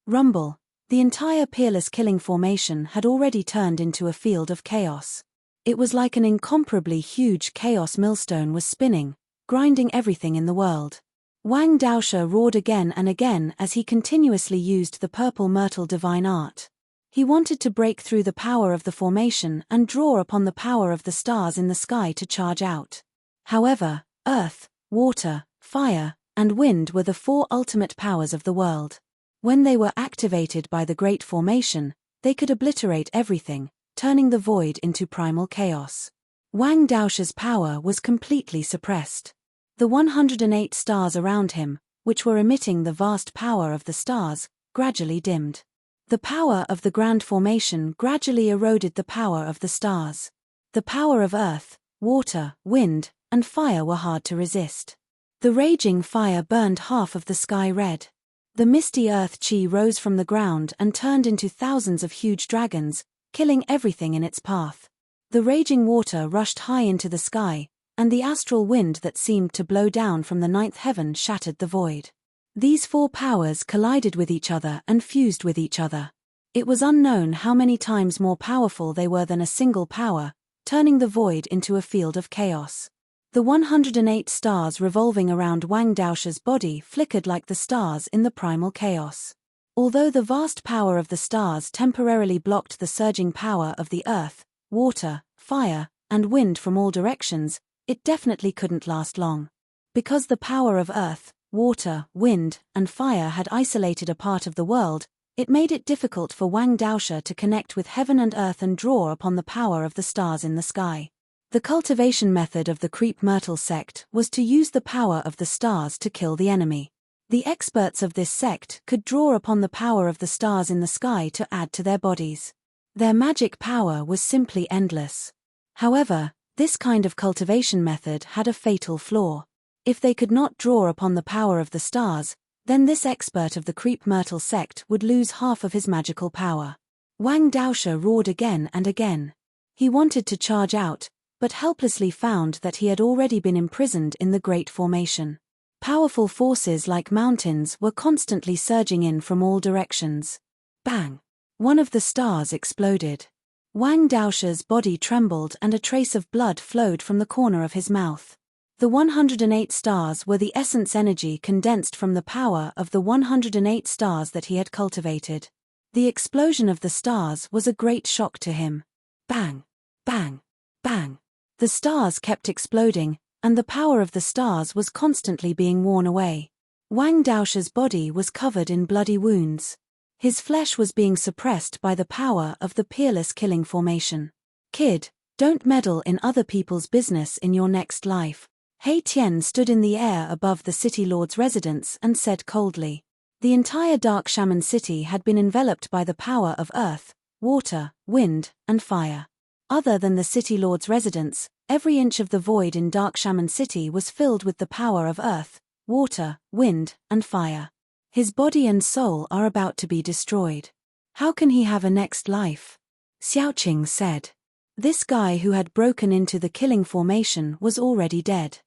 Rumble. The entire peerless killing formation had already turned into a field of chaos. It was like an incomparably huge chaos millstone was spinning, grinding everything in the world. Wang Daosha roared again and again as he continuously used the purple myrtle divine art. He wanted to break through the power of the formation and draw upon the power of the stars in the sky to charge out. However, earth, water, fire, and wind were the four ultimate powers of the world. When they were activated by the Great Formation, they could obliterate everything, turning the void into primal chaos. Wang Daosha's power was completely suppressed. The 108 stars around him, which were emitting the vast power of the stars, gradually dimmed. The power of the Grand Formation gradually eroded the power of the stars. The power of earth, water, wind, and fire were hard to resist. The raging fire burned half of the sky red. The misty earth chi rose from the ground and turned into thousands of huge dragons, killing everything in its path. The raging water rushed high into the sky, and the astral wind that seemed to blow down from the ninth heaven shattered the void. These four powers collided with each other and fused with each other. It was unknown how many times more powerful they were than a single power, turning the void into a field of chaos. The 108 stars revolving around Wang Daosha's body flickered like the stars in the primal chaos. Although the vast power of the stars temporarily blocked the surging power of the earth, water, fire, and wind from all directions, it definitely couldn't last long. Because the power of earth, water, wind, and fire had isolated a part of the world, it made it difficult for Wang Daosha to connect with heaven and earth and draw upon the power of the stars in the sky. The cultivation method of the Creep Myrtle sect was to use the power of the stars to kill the enemy. The experts of this sect could draw upon the power of the stars in the sky to add to their bodies. Their magic power was simply endless. However, this kind of cultivation method had a fatal flaw. If they could not draw upon the power of the stars, then this expert of the Creep Myrtle sect would lose half of his magical power. Wang Daosha roared again and again. He wanted to charge out, but helplessly found that he had already been imprisoned in the Great Formation. Powerful forces like mountains were constantly surging in from all directions. Bang! One of the stars exploded. Wang Daosha's body trembled and a trace of blood flowed from the corner of his mouth. The 108 stars were the essence energy condensed from the power of the 108 stars that he had cultivated. The explosion of the stars was a great shock to him. Bang! Bang! Bang! The stars kept exploding, and the power of the stars was constantly being worn away. Wang Daosha's body was covered in bloody wounds. His flesh was being suppressed by the power of the peerless killing formation. Kid, don't meddle in other people's business in your next life. Hei Tian stood in the air above the city lord's residence and said coldly. The entire Dark Shaman city had been enveloped by the power of earth, water, wind, and fire. Other than the city lord's residence, every inch of the void in Dark Shaman City was filled with the power of earth, water, wind, and fire. His body and soul are about to be destroyed. How can he have a next life? Xiaoqing said. This guy who had broken into the killing formation was already dead.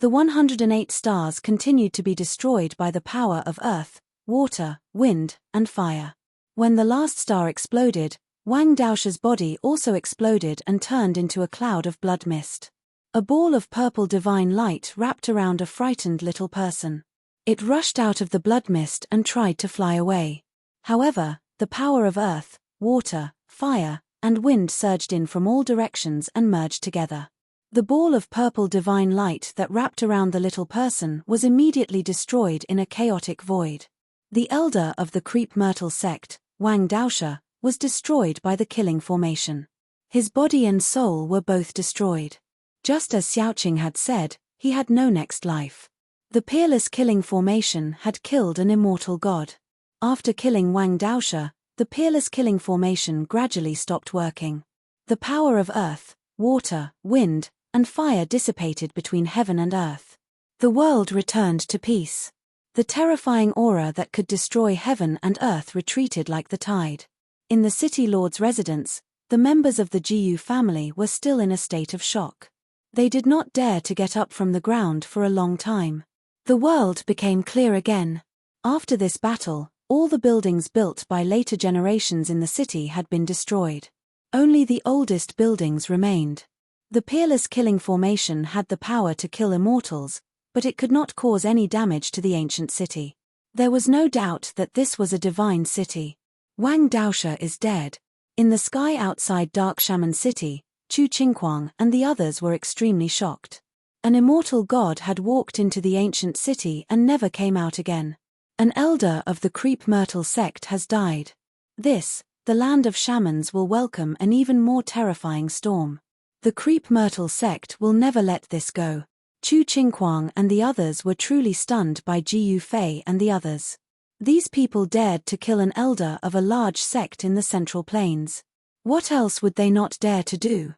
The 108 stars continued to be destroyed by the power of earth, water, wind, and fire. When the last star exploded, Wang Daosha's body also exploded and turned into a cloud of blood mist. A ball of purple divine light wrapped around a frightened little person. It rushed out of the blood mist and tried to fly away. However, the power of earth, water, fire, and wind surged in from all directions and merged together. The ball of purple divine light that wrapped around the little person was immediately destroyed in a chaotic void. The elder of the Creep Myrtle sect, Wang Daosha, was destroyed by the killing formation. His body and soul were both destroyed. Just as Xiaoqing had said, he had no next life. The peerless killing formation had killed an immortal god. After killing Wang Daosha, the peerless killing formation gradually stopped working. The power of earth, water, wind, and fire dissipated between heaven and earth. The world returned to peace. The terrifying aura that could destroy heaven and earth retreated like the tide. In the city lord's residence, the members of the Jiyu family were still in a state of shock. They did not dare to get up from the ground for a long time. The world became clear again. After this battle, all the buildings built by later generations in the city had been destroyed. Only the oldest buildings remained. The peerless killing formation had the power to kill immortals, but it could not cause any damage to the ancient city. There was no doubt that this was a divine city. Wang Daosha is dead. In the sky outside Dark Shaman City, Chu Qingquang and the others were extremely shocked. An immortal god had walked into the ancient city and never came out again. An elder of the Creep Myrtle sect has died. This, the land of shamans, will welcome an even more terrifying storm. The Creep Myrtle sect will never let this go. Chu Qingquang and the others were truly stunned by Ji Yufei and the others. These people dared to kill an elder of a large sect in the Central Plains. What else would they not dare to do?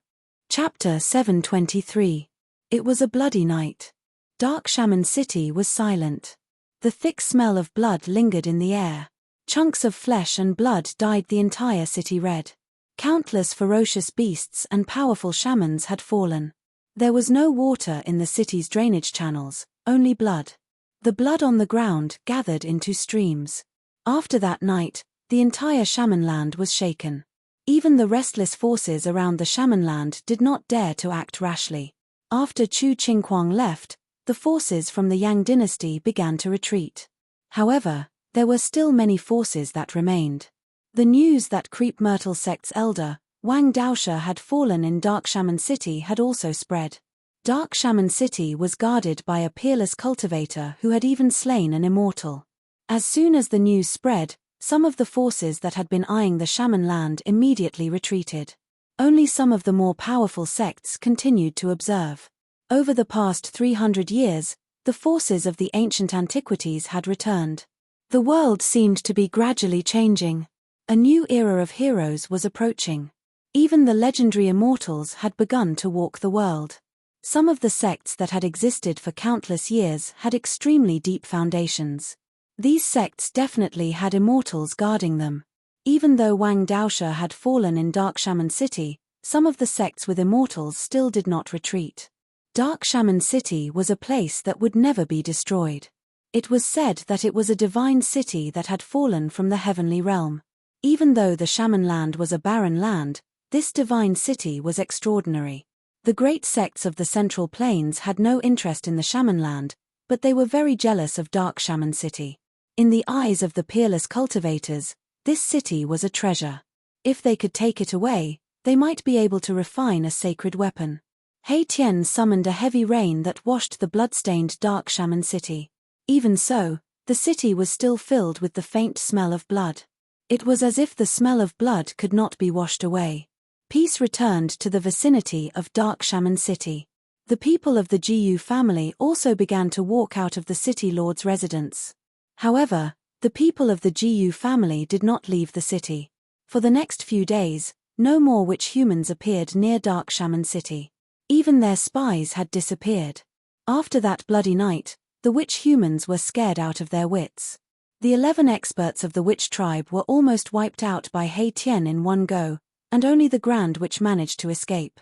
Chapter 723. It was a bloody night. Dark Shaman City was silent. The thick smell of blood lingered in the air. Chunks of flesh and blood dyed the entire city red. Countless ferocious beasts and powerful shamans had fallen. There was no water in the city's drainage channels, only blood. The blood on the ground gathered into streams. After that night, the entire shamanland was shaken. Even the restless forces around the shamanland did not dare to act rashly. After Chu Qingquang left, the forces from the Yang dynasty began to retreat. However, there were still many forces that remained. The news that Creep Myrtle sect's elder, Wang Daosha, had fallen in Dark Shaman City had also spread. Dark Shaman City was guarded by a peerless cultivator who had even slain an immortal. As soon as the news spread, some of the forces that had been eyeing the shaman land immediately retreated. Only some of the more powerful sects continued to observe. Over the past 300 years, the forces of the ancient antiquities had returned. The world seemed to be gradually changing. A new era of heroes was approaching. Even the legendary immortals had begun to walk the world. Some of the sects that had existed for countless years had extremely deep foundations. These sects definitely had immortals guarding them. Even though Wang Daosha had fallen in Dark Shaman City, some of the sects with immortals still did not retreat. Dark Shaman City was a place that would never be destroyed. It was said that it was a divine city that had fallen from the heavenly realm. Even though the shaman land was a barren land, this divine city was extraordinary. The great sects of the Central Plains had no interest in the shaman land, but they were very jealous of Dark Shaman City. In the eyes of the peerless cultivators, this city was a treasure. If they could take it away, they might be able to refine a sacred weapon. He Tian summoned a heavy rain that washed the blood-stained Dark Shaman City. Even so, the city was still filled with the faint smell of blood. It was as if the smell of blood could not be washed away. Peace returned to the vicinity of Dark Shaman City. The people of the Jiyu family also began to walk out of the city lord's residence. However, the people of the Jiyu family did not leave the city. For the next few days, no more witch humans appeared near Dark Shaman City. Even their spies had disappeared. After that bloody night, the witch humans were scared out of their wits. The 11 experts of the witch tribe were almost wiped out by He Tian in one go, and only the Grand Witch managed to escape.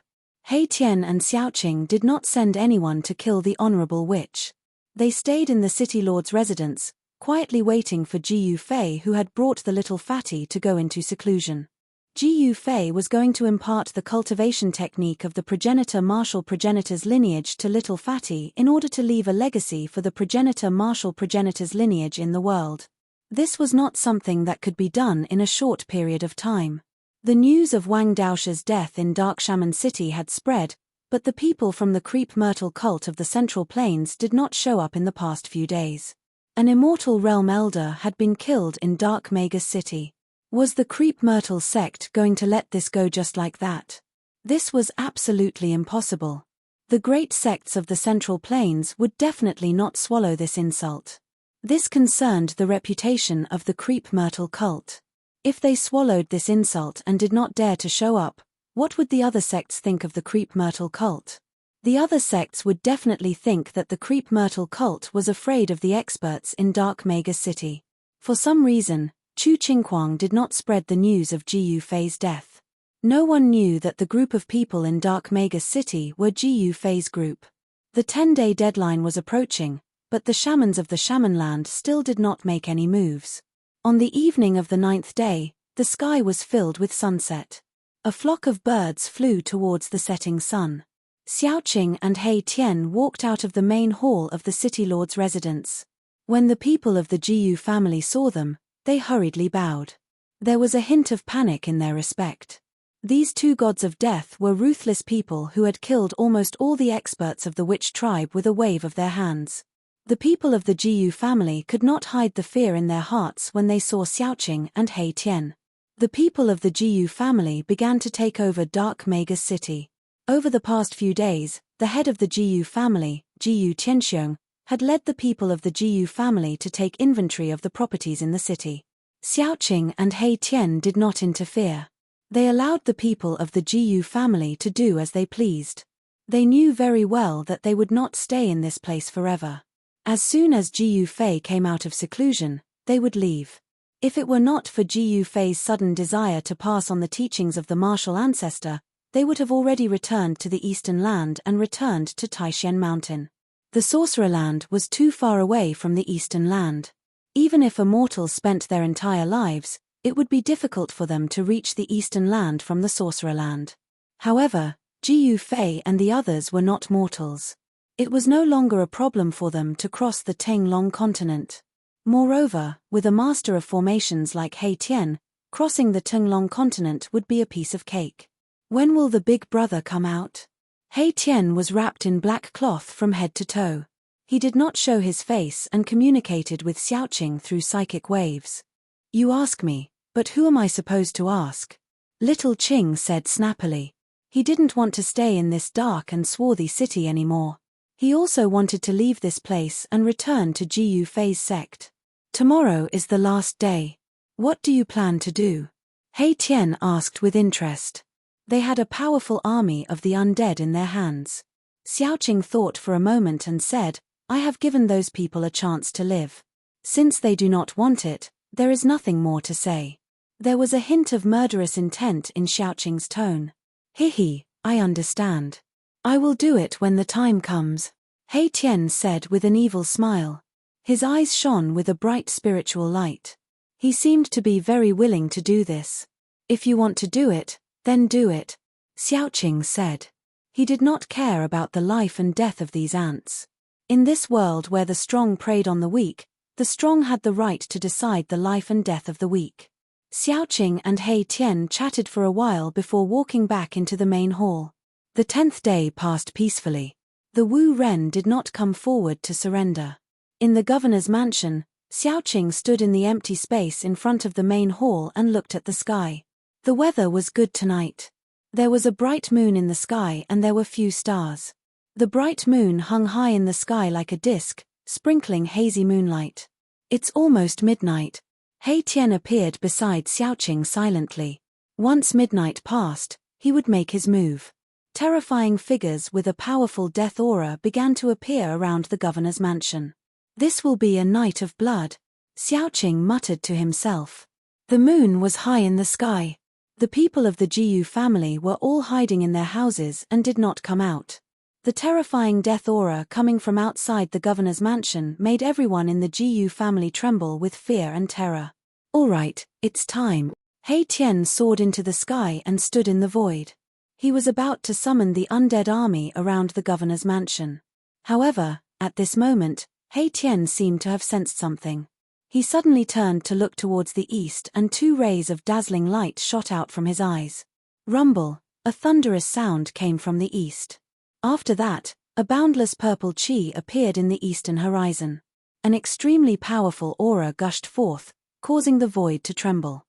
He Tian and Xiaoqing did not send anyone to kill the honorable witch. They stayed in the city lord's residence, quietly waiting for Ji Yufei, who had brought the little fatty, to go into seclusion. Ji Yufei was going to impart the cultivation technique of the progenitor martial progenitor's lineage to little fatty in order to leave a legacy for the progenitor martial progenitor's lineage in the world. This was not something that could be done in a short period of time. The news of Wang Daosha's death in Dark Shaman City had spread, but the people from the Creep Myrtle cult of the Central Plains did not show up in the past few days. An immortal realm elder had been killed in Dark Magus City. Was the Creep Myrtle sect going to let this go just like that? This was absolutely impossible. The great sects of the Central Plains would definitely not swallow this insult. This concerned the reputation of the Creep Myrtle cult. If they swallowed this insult and did not dare to show up, what would the other sects think of the Creep Myrtle cult? The other sects would definitely think that the Creep Myrtle cult was afraid of the experts in Dark Magus City. For some reason, Chu Qingquang did not spread the news of Ji Yufei's death. No one knew that the group of people in Dark Magus City were Ji Yufei's group. The 10-day deadline was approaching, but the shamans of the shaman land still did not make any moves. On the evening of the 9th day, the sky was filled with sunset. A flock of birds flew towards the setting sun. Xiaoqing and He Tian walked out of the main hall of the city lord's residence. When the people of the Jiyu family saw them, they hurriedly bowed. There was a hint of panic in their respect. These two gods of death were ruthless people who had killed almost all the experts of the witch tribe with a wave of their hands. The people of the Jiyu family could not hide the fear in their hearts when they saw Xiaoqing and He Tian. The people of the Jiyu family began to take over Dark Magus City. Over the past few days, the head of the Jiyu family, Jiyu Tianxiong, had led the people of the Jiyu family to take inventory of the properties in the city. Xiaoqing and He Tian did not interfere. They allowed the people of the Jiyu family to do as they pleased. They knew very well that they would not stay in this place forever. As soon as Jiyu Fei came out of seclusion, they would leave. If it were not for Jiyu Fei's sudden desire to pass on the teachings of the martial ancestor, they would have already returned to the Eastern Land and returned to Taishan Mountain. The Sorcerer Land was too far away from the Eastern Land. Even if a mortal spent their entire lives, it would be difficult for them to reach the Eastern Land from the Sorcerer Land. However, Jiyu Fei and the others were not mortals. It was no longer a problem for them to cross the Tenglong continent. Moreover, with a master of formations like He Tian, crossing the Tenglong continent would be a piece of cake. When will the big brother come out? He Tian was wrapped in black cloth from head to toe. He did not show his face and communicated with Xiaoqing through psychic waves. You ask me, but who am I supposed to ask? Little Qing said snappily. He didn't want to stay in this dark and swarthy city anymore. He also wanted to leave this place and return to Jiyu Fei's sect. Tomorrow is the last day. What do you plan to do? He Tian asked with interest. They had a powerful army of the undead in their hands. Xiaoqing thought for a moment and said, I have given those people a chance to live. Since they do not want it, there is nothing more to say. There was a hint of murderous intent in Xiaoqing's tone. Hihi, I understand. I will do it when the time comes, He Tian said with an evil smile. His eyes shone with a bright spiritual light. He seemed to be very willing to do this. If you want to do it, then do it, Xiaoqing said. He did not care about the life and death of these ants. In this world where the strong preyed on the weak, the strong had the right to decide the life and death of the weak. Xiaoqing and He Tian chatted for a while before walking back into the main hall. The 10th day passed peacefully. The Wu Ren did not come forward to surrender. In the governor's mansion, Xiaoqing stood in the empty space in front of the main hall and looked at the sky. The weather was good tonight. There was a bright moon in the sky and there were few stars. The bright moon hung high in the sky like a disk, sprinkling hazy moonlight. It's almost midnight. He Tian appeared beside Xiaoqing silently. Once midnight passed, he would make his move. Terrifying figures with a powerful death aura began to appear around the governor's mansion. This will be a night of blood, Xiaoqing muttered to himself. The moon was high in the sky. The people of the Jiyu family were all hiding in their houses and did not come out. The terrifying death aura coming from outside the governor's mansion made everyone in the Jiyu family tremble with fear and terror. All right, it's time. He Tian soared into the sky and stood in the void. He was about to summon the undead army around the governor's mansion. However, at this moment, He Tian seemed to have sensed something. He suddenly turned to look towards the east and two rays of dazzling light shot out from his eyes. Rumble, a thunderous sound came from the east. After that, a boundless purple chi appeared in the eastern horizon. An extremely powerful aura gushed forth, causing the void to tremble.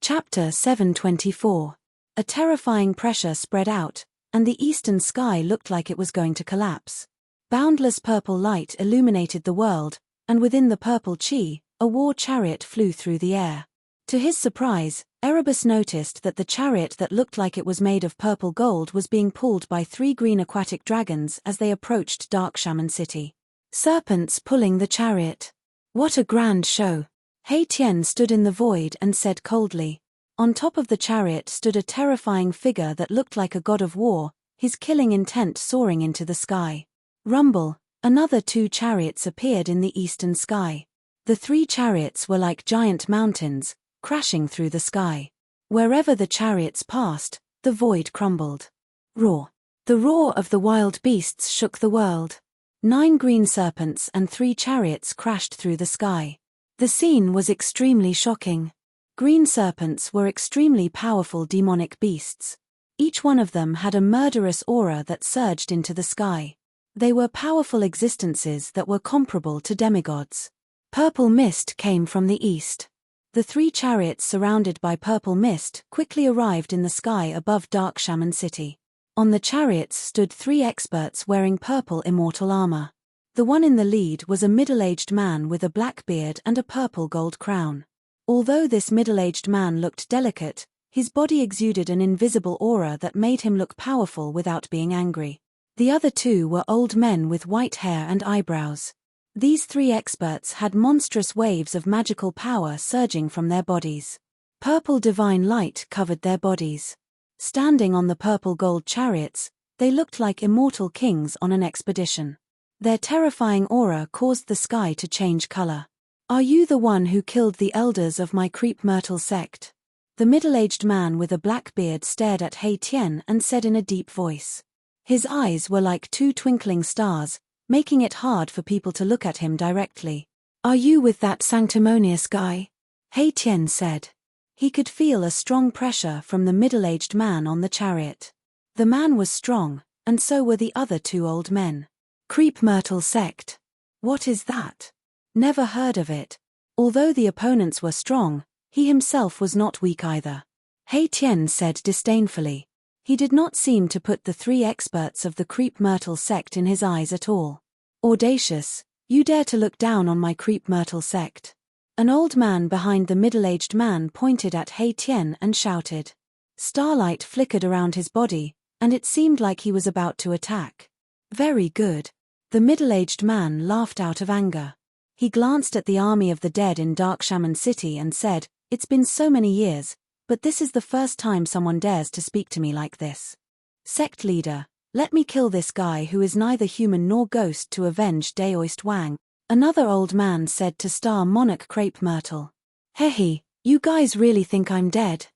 Chapter 724. A terrifying pressure spread out, and the eastern sky looked like it was going to collapse. Boundless purple light illuminated the world, and within the purple chi, a war chariot flew through the air. To his surprise, Erebus noticed that the chariot that looked like it was made of purple gold was being pulled by 3 green aquatic dragons as they approached Dark Shaman City. Serpents pulling the chariot. What a grand show! He Tian stood in the void and said coldly. On top of the chariot stood a terrifying figure that looked like a god of war, his killing intent soaring into the sky. Rumble, another 2 chariots appeared in the eastern sky. The 3 chariots were like giant mountains, crashing through the sky. Wherever the chariots passed, the void crumbled. Roar. The roar of the wild beasts shook the world. 9 green serpents and 3 chariots crashed through the sky. The scene was extremely shocking. Green serpents were extremely powerful demonic beasts. Each one of them had a murderous aura that surged into the sky. They were powerful existences that were comparable to demigods. Purple mist came from the east. The 3 chariots surrounded by purple mist quickly arrived in the sky above Dark Shaman City. On the chariots stood 3 experts wearing purple immortal armor. The one in the lead was a middle-aged man with a black beard and a purple gold crown. Although this middle-aged man looked delicate, his body exuded an invisible aura that made him look powerful without being angry. The other 2 were old men with white hair and eyebrows. These 3 experts had monstrous waves of magical power surging from their bodies. Purple divine light covered their bodies. Standing on the purple gold chariots, they looked like immortal kings on an expedition. Their terrifying aura caused the sky to change color. "Are you the one who killed the elders of my creep myrtle sect?" The middle-aged man with a black beard stared at He Tian and said in a deep voice. His eyes were like 2 twinkling stars, making it hard for people to look at him directly. "Are you with that sanctimonious guy?" He Tian said. He could feel a strong pressure from the middle-aged man on the chariot. The man was strong, and so were the other 2 old men. "Creep myrtle sect. What is that? Never heard of it." Although the opponents were strong, he himself was not weak either. He Tian said disdainfully. He did not seem to put the 3 experts of the creep myrtle sect in his eyes at all. "Audacious, you dare to look down on my creep myrtle sect?" An old man behind the middle-aged man pointed at He Tian and shouted. Starlight flickered around his body, and it seemed like he was about to attack. "Very good." The middle-aged man laughed out of anger. He glanced at the army of the dead in Dark Shaman City and said, "It's been so many years, but this is the first time someone dares to speak to me like this. Sect leader, let me kill this guy who is neither human nor ghost to avenge Daoist Wang," another old man said to Star Monarch Crepe Myrtle. "Hehe, you guys really think I'm dead?"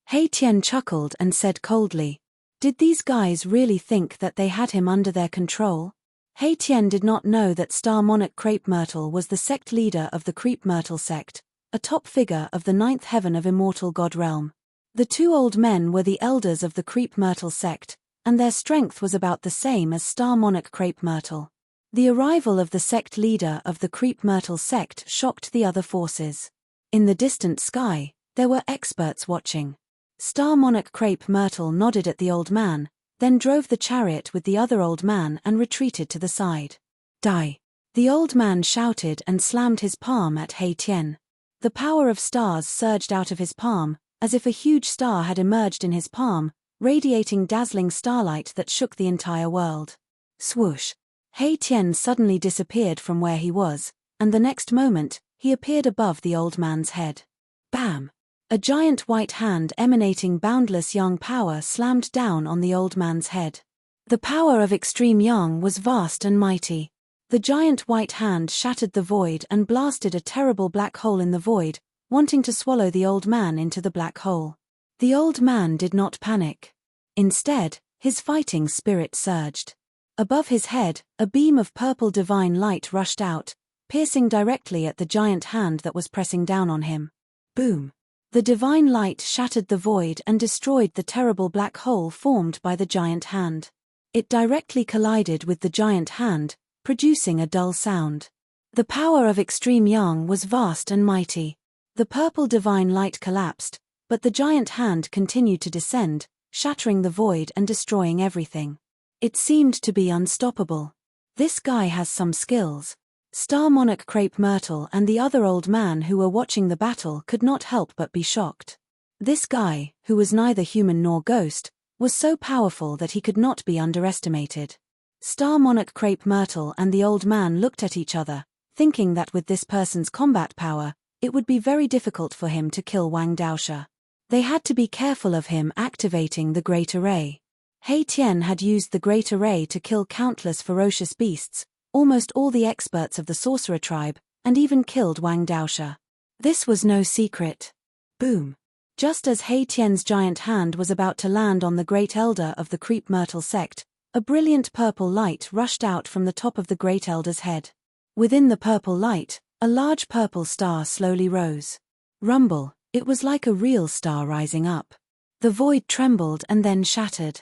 He Tian chuckled and said coldly. Did these guys really think that they had him under their control? He Tian did not know that Star Monarch Crepe Myrtle was the sect leader of the Creep Myrtle sect, a top figure of the 9th heaven of Immortal God Realm. The 2 old men were the elders of the Creep Myrtle sect, and their strength was about the same as Star Monarch Crepe Myrtle. The arrival of the sect leader of the Creep Myrtle sect shocked the other forces. In the distant sky, there were experts watching. Star Monarch Crepe Myrtle nodded at the old man, then drove the chariot with the other old man and retreated to the side. "Die!" The old man shouted and slammed his palm at He Tian. The power of stars surged out of his palm, as if a huge star had emerged in his palm, radiating dazzling starlight that shook the entire world. Swoosh! He Tian suddenly disappeared from where he was, and the next moment, he appeared above the old man's head. Bam! A giant white hand emanating boundless yang power slammed down on the old man's head. The power of extreme yang was vast and mighty. The giant white hand shattered the void and blasted a terrible black hole in the void, wanting to swallow the old man into the black hole. The old man did not panic. Instead, his fighting spirit surged. Above his head, a beam of purple divine light rushed out, piercing directly at the giant hand that was pressing down on him. Boom! The divine light shattered the void and destroyed the terrible black hole formed by the giant hand. It directly collided with the giant hand, producing a dull sound. The power of extreme yang was vast and mighty. The purple divine light collapsed, but the giant hand continued to descend, shattering the void and destroying everything. It seemed to be unstoppable. This guy has some skills. Star Monarch Crepe Myrtle and the other old man who were watching the battle could not help but be shocked. This guy, who was neither human nor ghost, was so powerful that he could not be underestimated. Star Monarch Crepe Myrtle and the old man looked at each other, thinking that with this person's combat power, it would be very difficult for him to kill Wang Daosha. They had to be careful of him activating the Great Array. He Tian had used the Great Array to kill countless ferocious beasts, almost all the experts of the sorcerer tribe, and even killed Wang Daosha. This was no secret. Boom! Just as He Tian's giant hand was about to land on the Great Elder of the Creep Myrtle sect, a brilliant purple light rushed out from the top of the Great Elder's head. Within the purple light, a large purple star slowly rose. Rumble! It was like a real star rising up. The void trembled and then shattered.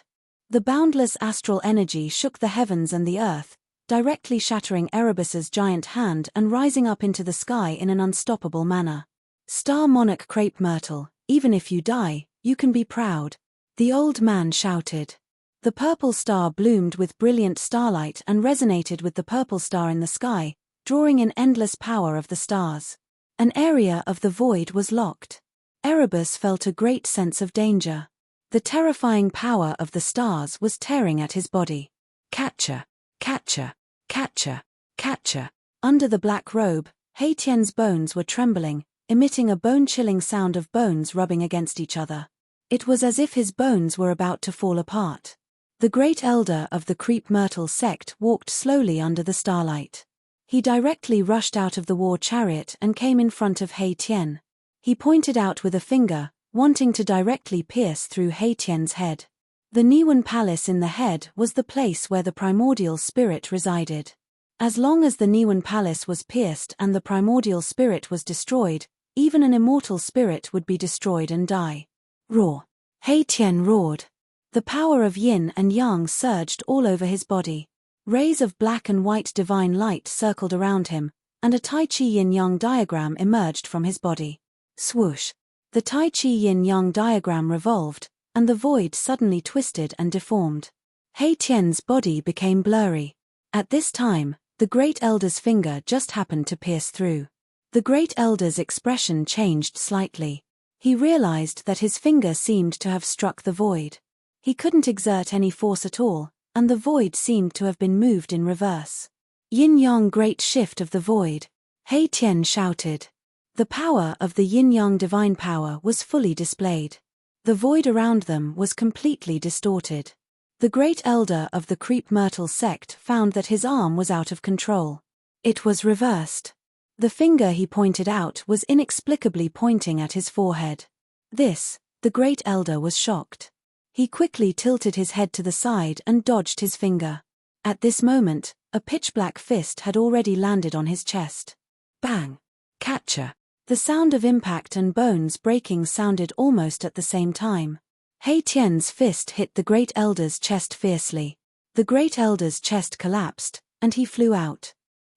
The boundless astral energy shook the heavens and the earth, directly shattering Erebus's giant hand and rising up into the sky in an unstoppable manner. Star monarch Crepe Myrtle, even if you die, you can be proud, the old man shouted. The purple star bloomed with brilliant starlight and resonated with the purple star in the sky, drawing in endless power of the stars. An area of the void was locked. Erebus felt a great sense of danger. The terrifying power of the stars was tearing at his body. Catcher, catcher, catcher, catcher. Under the black robe, Haitien's bones were trembling, emitting a bone-chilling sound of bones rubbing against each other. It was as if his bones were about to fall apart. The great elder of the Crepe Myrtle sect walked slowly under the starlight. He directly rushed out of the war chariot and came in front of Haitien. He pointed out with a finger, wanting to directly pierce through Haitien's head. The Niwen Palace in the head was the place where the primordial spirit resided. As long as the Niwen Palace was pierced and the primordial spirit was destroyed, even an immortal spirit would be destroyed and die. Roar! Haitien roared. The power of yin and yang surged all over his body. Rays of black and white divine light circled around him, and a Tai Chi yin-yang diagram emerged from his body. Swoosh! The Tai Chi yin-yang diagram revolved, and the void suddenly twisted and deformed. Haitien's body became blurry. At this time, the Great Elder's finger just happened to pierce through. The Great Elder's expression changed slightly. He realized that his finger seemed to have struck the void. He couldn't exert any force at all, and the void seemed to have been moved in reverse. Yin-yang great shift of the void, Haitien shouted. The power of the yin-yang divine power was fully displayed. The void around them was completely distorted. The great elder of the Crepe Myrtle sect found that his arm was out of control. It was reversed. The finger he pointed out was inexplicably pointing at his forehead. This, the great elder was shocked. He quickly tilted his head to the side and dodged his finger. At this moment, a pitch-black fist had already landed on his chest. Bang! Catcher! The sound of impact and bones breaking sounded almost at the same time. Haitien's fist hit the Great Elder's chest fiercely. The Great Elder's chest collapsed, and he flew out.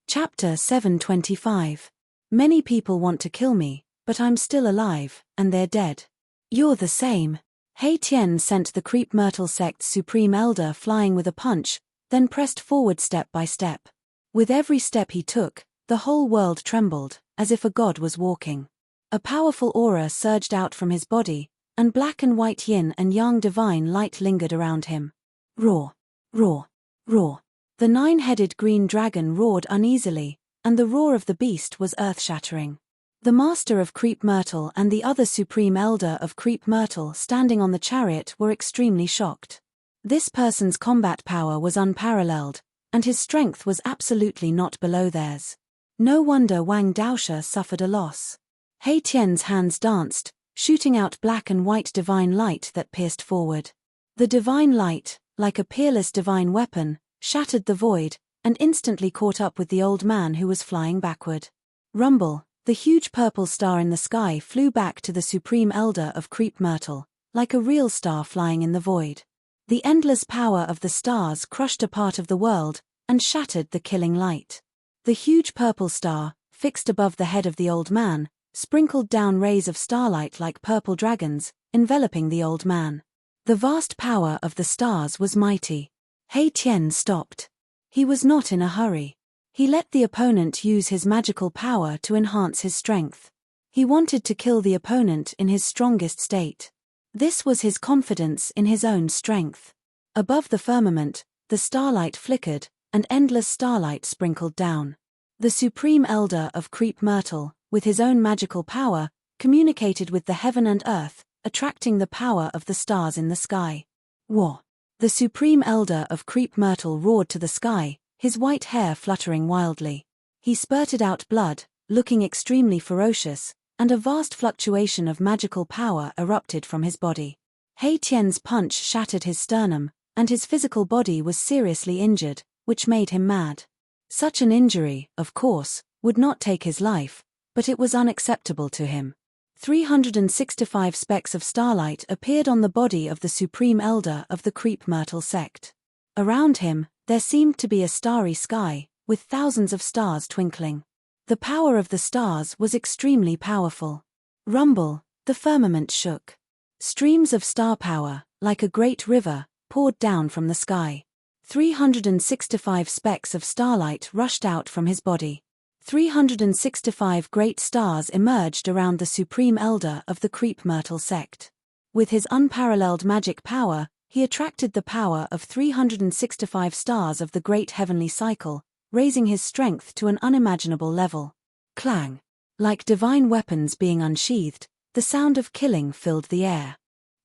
Chapter 725. Many people want to kill me, but I'm still alive, and they're dead. You're the same. Haitien sent the Crepe Myrtle sect's supreme elder flying with a punch, then pressed forward step by step. With every step he took, the whole world trembled, as if a god was walking. A powerful aura surged out from his body, and black and white yin and yang divine light lingered around him. Roar! Roar! Roar! The nine-headed green dragon roared uneasily, and the roar of the beast was earth-shattering. The master of Crepe Myrtle and the other supreme elder of Crepe Myrtle standing on the chariot were extremely shocked. This person's combat power was unparalleled, and his strength was absolutely not below theirs. No wonder Wang Daosha suffered a loss. Haitien's hands danced, shooting out black and white divine light that pierced forward. The divine light, like a peerless divine weapon, shattered the void, and instantly caught up with the old man who was flying backward. Rumble! The huge purple star in the sky flew back to the supreme elder of Crepe Myrtle, like a real star flying in the void. The endless power of the stars crushed a part of the world, and shattered the killing light. The huge purple star, fixed above the head of the old man, sprinkled down rays of starlight like purple dragons, enveloping the old man. The vast power of the stars was mighty. Haitien stopped. He was not in a hurry. He let the opponent use his magical power to enhance his strength. He wanted to kill the opponent in his strongest state. This was his confidence in his own strength. Above the firmament, the starlight flickered, and endless starlight sprinkled down. The supreme elder of Crepe Myrtle, with his own magical power, communicated with the heaven and earth, attracting the power of the stars in the sky. War! The supreme elder of Crepe Myrtle roared to the sky, his white hair fluttering wildly. He spurted out blood, looking extremely ferocious, and a vast fluctuation of magical power erupted from his body. Haitien's punch shattered his sternum, and his physical body was seriously injured, which made him mad. Such an injury, of course, would not take his life, but it was unacceptable to him. 365 specks of starlight appeared on the body of the supreme elder of the creep myrtle sect. Around him, there seemed to be a starry sky, with thousands of stars twinkling. The power of the stars was extremely powerful. Rumble, the firmament shook. Streams of star power, like a great river, poured down from the sky. 365 specks of starlight rushed out from his body. 365 great stars emerged around the supreme elder of the creep myrtle sect. With his unparalleled magic power, he attracted the power of 365 stars of the great heavenly cycle, raising his strength to an unimaginable level. Clang! Like divine weapons being unsheathed, the sound of killing filled the air.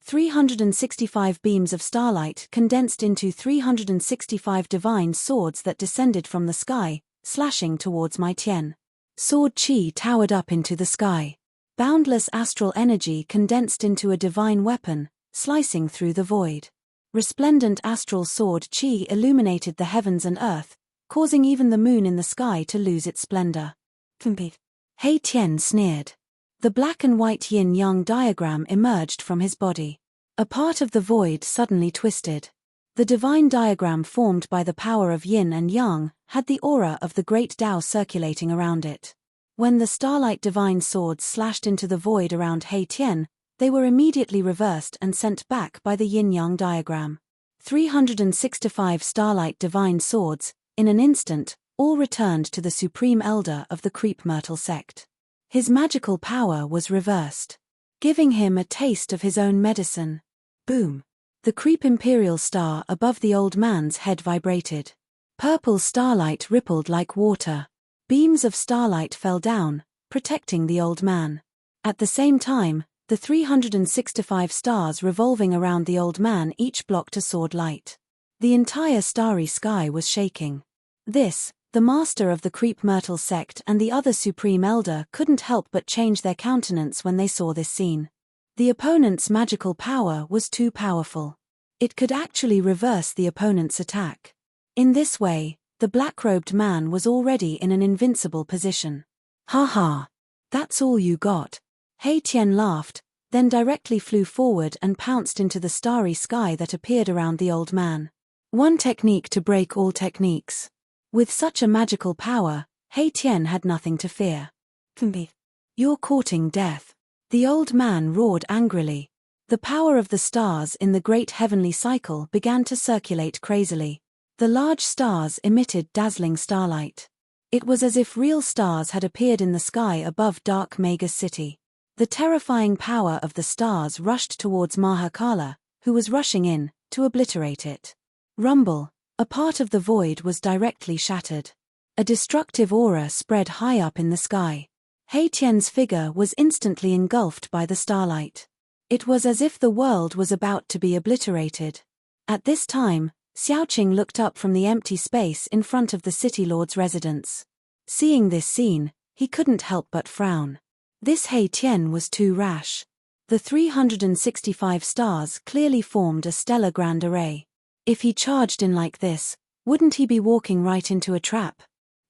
365 beams of starlight condensed into 365 divine swords that descended from the sky, slashing towards Mai Tian. Sword Qi towered up into the sky. Boundless astral energy condensed into a divine weapon, slicing through the void. Resplendent astral sword Qi illuminated the heavens and earth, causing even the moon in the sky to lose its splendor. He Tian sneered. The black and white yin-yang diagram emerged from his body. A part of the void suddenly twisted. The divine diagram formed by the power of yin and yang had the aura of the great Tao circulating around it. When the starlight divine swords slashed into the void around He Tian, they were immediately reversed and sent back by the yin-yang diagram. 365 starlight divine swords, in an instant, all returned to the supreme elder of the creep myrtle sect. His magical power was reversed, giving him a taste of his own medicine. Boom! The creep imperial star above the old man's head vibrated. Purple starlight rippled like water. Beams of starlight fell down, protecting the old man. At the same time, the 365 stars revolving around the old man each blocked a sword light. The entire starry sky was shaking. This, the master of the creep myrtle sect and the other supreme elder couldn't help but change their countenance when they saw this scene. The opponent's magical power was too powerful. It could actually reverse the opponent's attack. In this way, the black-robed man was already in an invincible position. Ha ha! That's all you got. He Tian laughed, then directly flew forward and pounced into the starry sky that appeared around the old man. One technique to break all techniques. With such a magical power, He Tian had nothing to fear. You're courting death. The old man roared angrily. The power of the stars in the great heavenly cycle began to circulate crazily. The large stars emitted dazzling starlight. It was as if real stars had appeared in the sky above dark Magus City. The terrifying power of the stars rushed towards Mahakala, who was rushing in, to obliterate it. Rumble! A part of the void was directly shattered. A destructive aura spread high up in the sky. He Tian's figure was instantly engulfed by the starlight. It was as if the world was about to be obliterated. At this time, Xiaoqing looked up from the empty space in front of the city lord's residence. Seeing this scene, he couldn't help but frown. This He Tian was too rash. The 365 stars clearly formed a stellar grand array. If he charged in like this, wouldn't he be walking right into a trap?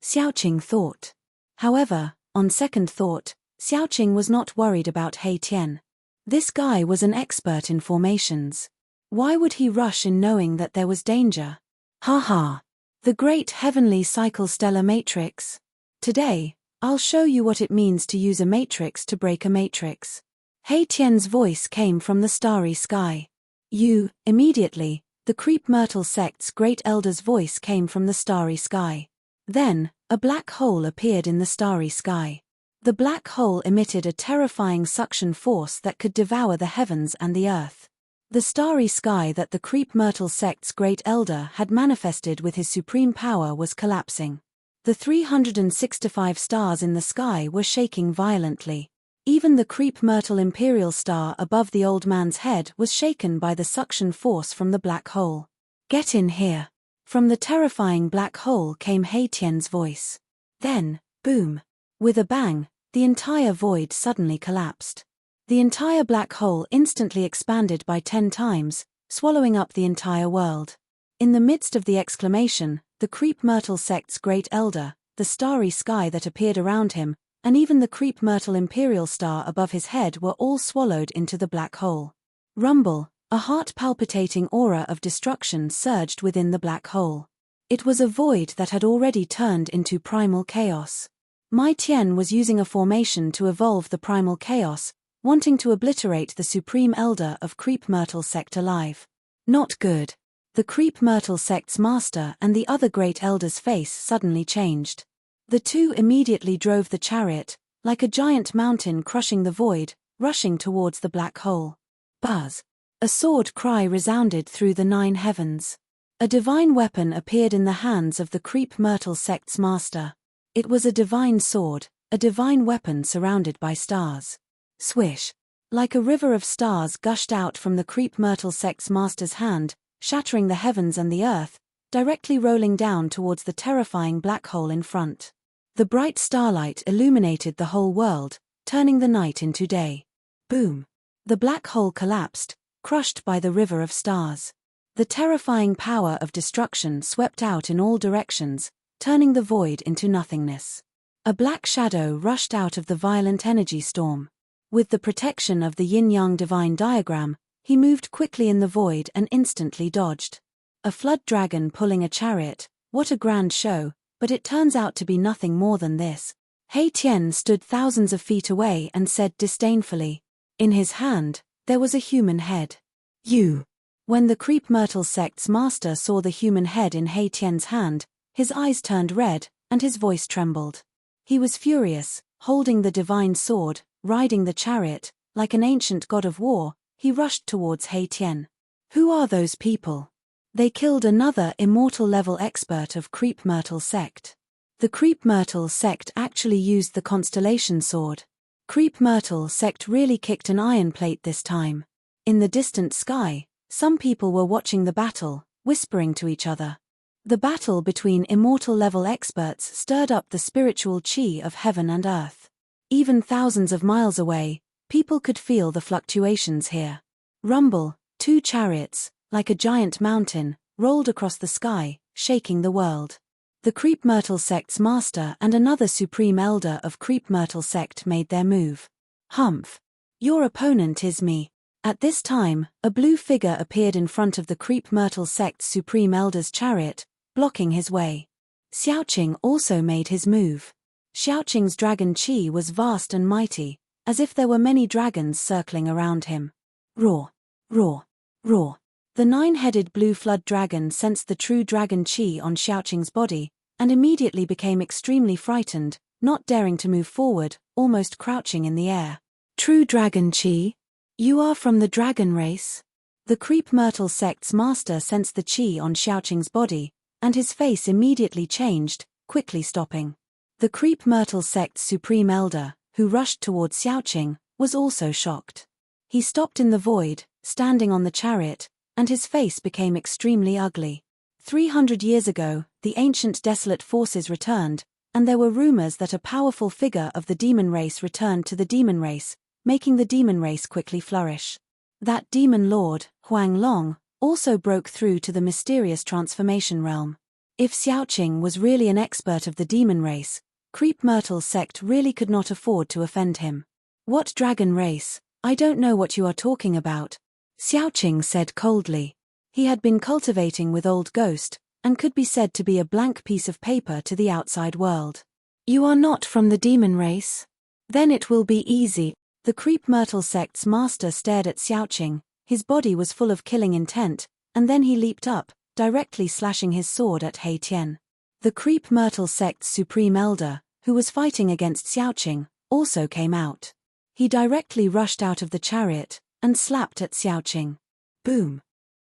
Xiaoqing thought. However, on second thought, Xiaoqing was not worried about He Tian. This guy was an expert in formations. Why would he rush in knowing that there was danger? Ha ha! The great heavenly cycle stellar matrix. Today, I'll show you what it means to use a matrix to break a matrix. He Tian's voice came from the starry sky. Immediately, the creep myrtle sect's great elder's voice came from the starry sky. Then, a black hole appeared in the starry sky. The black hole emitted a terrifying suction force that could devour the heavens and the earth. The starry sky that the creep myrtle sect's great elder had manifested with his supreme power was collapsing. The 365 stars in the sky were shaking violently. Even the creep myrtle imperial star above the old man's head was shaken by the suction force from the black hole. Get in here. From the terrifying black hole came He Tian's voice. Then, boom. With a bang, the entire void suddenly collapsed. The entire black hole instantly expanded by 10 times, swallowing up the entire world. In the midst of the exclamation, the creep myrtle sect's great elder, the starry sky that appeared around him, and even the creep myrtle imperial star above his head were all swallowed into the black hole. Rumble, a heart-palpitating aura of destruction surged within the black hole. It was a void that had already turned into primal chaos. Mai Tian was using a formation to evolve the primal chaos, wanting to obliterate the supreme elder of Creep Myrtle sect alive. Not good. The Creep Myrtle sect's master and the other great elder's face suddenly changed. The two immediately drove the chariot, like a giant mountain crushing the void, rushing towards the black hole. Buzz! A sword cry resounded through the 9 heavens. A divine weapon appeared in the hands of the Creep Myrtle sect's master. It was a divine sword, a divine weapon surrounded by stars. Swish! Like a river of stars gushed out from the Creep Myrtle sect's master's hand, shattering the heavens and the earth, directly rolling down towards the terrifying black hole in front. The bright starlight illuminated the whole world, turning the night into day. Boom! The black hole collapsed, crushed by the river of stars. The terrifying power of destruction swept out in all directions, turning the void into nothingness. A black shadow rushed out of the violent energy storm. With the protection of the yin-yang divine diagram, he moved quickly in the void and instantly dodged. A flood dragon pulling a chariot, what a grand show, but it turns out to be nothing more than this. He Tian stood thousands of feet away and said disdainfully. In his hand, there was a human head. You! When the Creep Myrtle sect's master saw the human head in He Tian's hand, his eyes turned red, and his voice trembled. He was furious, holding the divine sword, riding the chariot, like an ancient god of war, he rushed towards He Tian. Who are those people? They killed another immortal-level expert of Creep Myrtle sect. The Creep Myrtle sect actually used the constellation sword. Creep Myrtle sect really kicked an iron plate this time. In the distant sky, some people were watching the battle, whispering to each other. The battle between immortal-level experts stirred up the spiritual chi of heaven and earth. Even thousands of miles away, people could feel the fluctuations here. Rumble, 2 chariots, like a giant mountain, rolled across the sky, shaking the world. The Creep Myrtle sect's master and another supreme elder of Creep Myrtle sect made their move. Humph! Your opponent is me. At this time, a blue figure appeared in front of the Creep Myrtle sect's supreme elder's chariot, blocking his way. Xiaoqing also made his move. Xiaoqing's dragon chi was vast and mighty, as if there were many dragons circling around him. Roar! Roar! Roar! The 9-headed blue flood dragon sensed the true dragon chi on Xiaoqing's body, and immediately became extremely frightened, not daring to move forward, almost crouching in the air. True dragon chi? You are from the dragon race? The Creep Myrtle sect's master sensed the chi on Xiaoqing's body, and his face immediately changed, quickly stopping. The Creep Myrtle sect's supreme elder, who rushed towards Xiaoqing, was also shocked. He stopped in the void, standing on the chariot, and his face became extremely ugly. 300 years ago, the ancient desolate forces returned, and there were rumors that a powerful figure of the demon race returned to the demon race, making the demon race quickly flourish. That demon lord, Huang Long, also broke through to the mysterious transformation realm. If Xiaoqing was really an expert of the demon race, Creep Myrtle sect really could not afford to offend him. What dragon race? I don't know what you are talking about, Xiaoqing said coldly. He had been cultivating with Old Ghost, and could be said to be a blank piece of paper to the outside world. You are not from the demon race? Then it will be easy. The Creep Myrtle sect's master stared at Xiaoqing, his body was full of killing intent, and then he leaped up, directly slashing his sword at He Tian. The Creep Myrtle sect's supreme elder, who was fighting against Xiaoqing, also came out. He directly rushed out of the chariot, and slapped at Xiaoqing. Boom!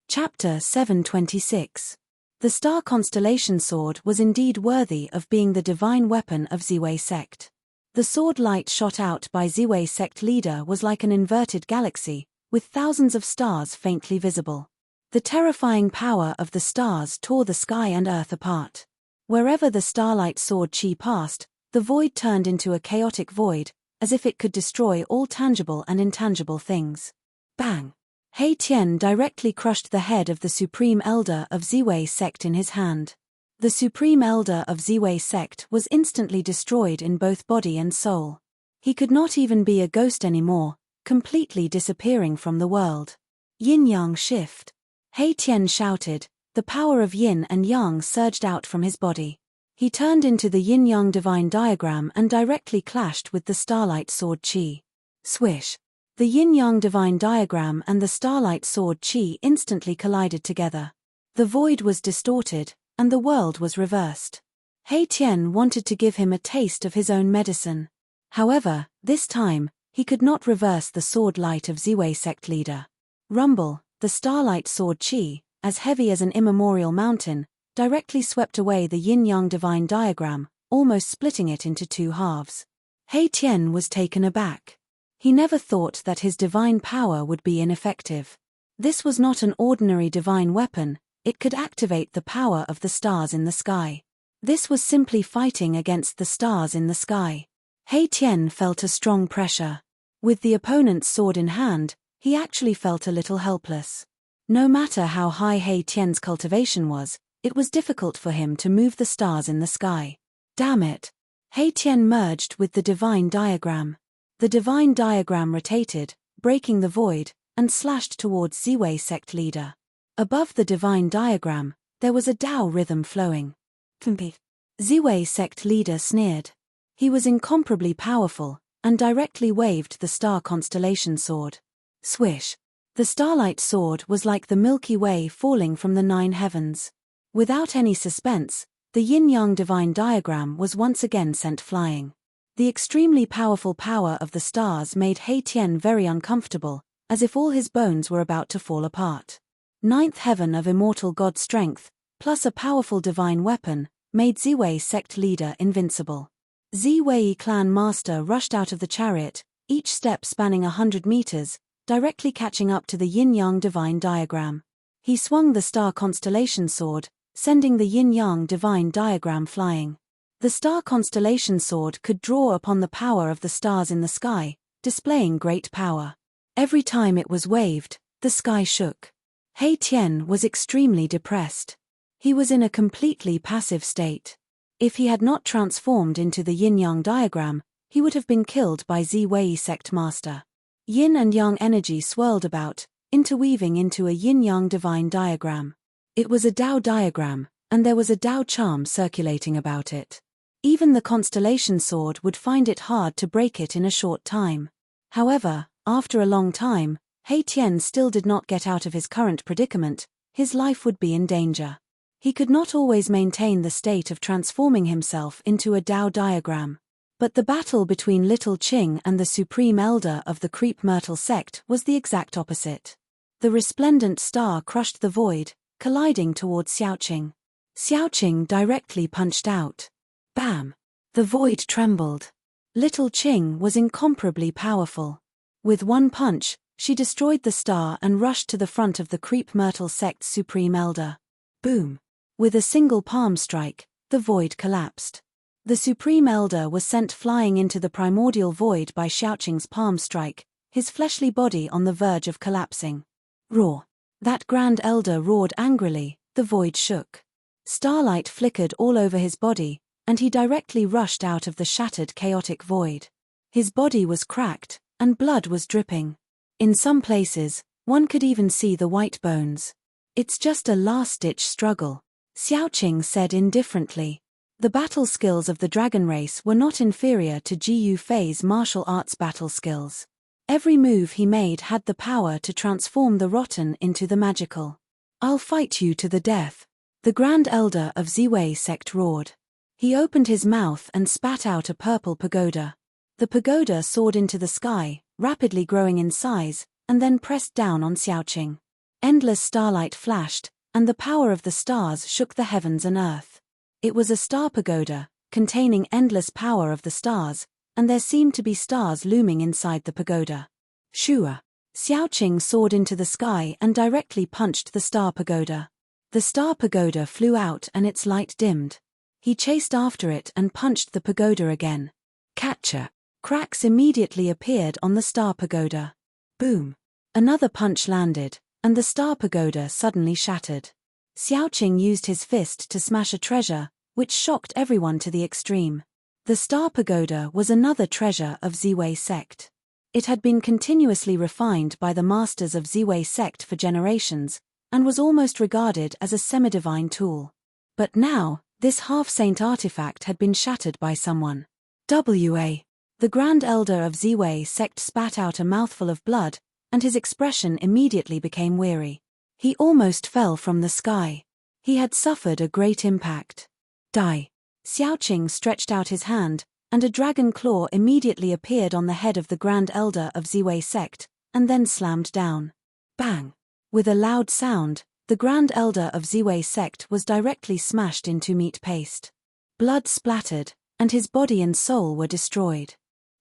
Chapter 726. The star constellation sword was indeed worthy of being the divine weapon of Ziwei sect. The sword light shot out by Ziwei sect leader was like an inverted galaxy, with thousands of stars faintly visible. The terrifying power of the stars tore the sky and earth apart. Wherever the starlight sword chi passed, the void turned into a chaotic void, as if it could destroy all tangible and intangible things. Bang! He Tian directly crushed the head of the supreme elder of Ziwei sect in his hand. The supreme elder of Ziwei sect was instantly destroyed in both body and soul. He could not even be a ghost anymore, completely disappearing from the world. Yin-yang shift. He Tian shouted. The power of yin and yang surged out from his body. He turned into the yin-yang divine diagram and directly clashed with the starlight sword qi. Swish. The yin-yang divine diagram and the starlight sword qi instantly collided together. The void was distorted, and the world was reversed. He Tian wanted to give him a taste of his own medicine. However, this time, he could not reverse the sword light of Ziwei sect leader. Rumble, the starlight sword qi, as heavy as an immemorial mountain, directly swept away the yin-yang divine diagram, almost splitting it into two halves. He Tian was taken aback. He never thought that his divine power would be ineffective. This was not an ordinary divine weapon, it could activate the power of the stars in the sky. This was simply fighting against the stars in the sky. He Tian felt a strong pressure. With the opponent's sword in hand, he actually felt a little helpless. No matter how high He Tian's cultivation was, it was difficult for him to move the stars in the sky. Damn it! He Tian merged with the divine diagram. The divine diagram rotated, breaking the void, and slashed towards Ziwei sect leader. Above the divine diagram, there was a Dao rhythm flowing. Ziwei sect leader sneered. He was incomparably powerful, and directly waved the star constellation sword. Swish! The starlight sword was like the Milky Way falling from the 9 heavens. Without any suspense, the yin-yang divine diagram was once again sent flying. The extremely powerful power of the stars made He Tian very uncomfortable, as if all his bones were about to fall apart. 9th heaven of immortal god strength, plus a powerful divine weapon, made Ziwei sect leader invincible. Ziwei clan master rushed out of the chariot, each step spanning 100 meters, directly catching up to the yin-yang divine diagram. He swung the star constellation sword, sending the yin-yang divine diagram flying. The star constellation sword could draw upon the power of the stars in the sky, displaying great power. Every time it was waved, the sky shook. He Tian was extremely depressed. He was in a completely passive state. If he had not transformed into the yin-yang diagram, he would have been killed by Ziwei sect master. Yin and yang energy swirled about, interweaving into a yin-yang divine diagram. It was a Dao diagram, and there was a Dao charm circulating about it. Even the constellation sword would find it hard to break it in a short time. However, after a long time, He Tian still did not get out of his current predicament. His life would be in danger. He could not always maintain the state of transforming himself into a Dao diagram. But the battle between Little Qing and the supreme elder of the Creep Myrtle sect was the exact opposite. The resplendent star crushed the void, colliding towards Xiaoqing. Xiaoqing directly punched out. Bam! The void trembled. Little Qing was incomparably powerful. With one punch, she destroyed the star and rushed to the front of the Creep Myrtle sect's supreme elder. Boom! With a single palm strike, the void collapsed. The supreme elder was sent flying into the primordial void by Xiaoqing's palm strike, his fleshly body on the verge of collapsing. Roar! That grand elder roared angrily, the void shook. Starlight flickered all over his body, and he directly rushed out of the shattered chaotic void. His body was cracked, and blood was dripping. In some places, one could even see the white bones. It's just a last-ditch struggle, Xiaoqing said indifferently. The battle skills of the dragon race were not inferior to Ji Yufei's martial arts battle skills. Every move he made had the power to transform the rotten into the magical. I'll fight you to the death, the Grand Elder of Ziwei sect roared. He opened his mouth and spat out a purple pagoda. The pagoda soared into the sky, rapidly growing in size, and then pressed down on Xiaoqing. Endless starlight flashed, and the power of the stars shook the heavens and earth. It was a star pagoda, containing endless power of the stars, and there seemed to be stars looming inside the pagoda. Shua! Xiaoqing soared into the sky and directly punched the star pagoda. The star pagoda flew out and its light dimmed. He chased after it and punched the pagoda again. Catcher! Cracks immediately appeared on the star pagoda. Boom! Another punch landed, and the star pagoda suddenly shattered. Xiaoqing used his fist to smash a treasure, which shocked everyone to the extreme. The Star Pagoda was another treasure of Ziwei sect. It had been continuously refined by the masters of Ziwei sect for generations, and was almost regarded as a semi-divine tool. But now, this half-saint artifact had been shattered by someone. The Grand Elder of Ziwei sect spat out a mouthful of blood, and his expression immediately became weary. He almost fell from the sky. He had suffered a great impact. Die. Xiaoqing stretched out his hand, and a dragon claw immediately appeared on the head of the Grand Elder of Ziwei sect, and then slammed down. Bang! With a loud sound, the Grand Elder of Ziwei sect was directly smashed into meat paste. Blood splattered, and his body and soul were destroyed.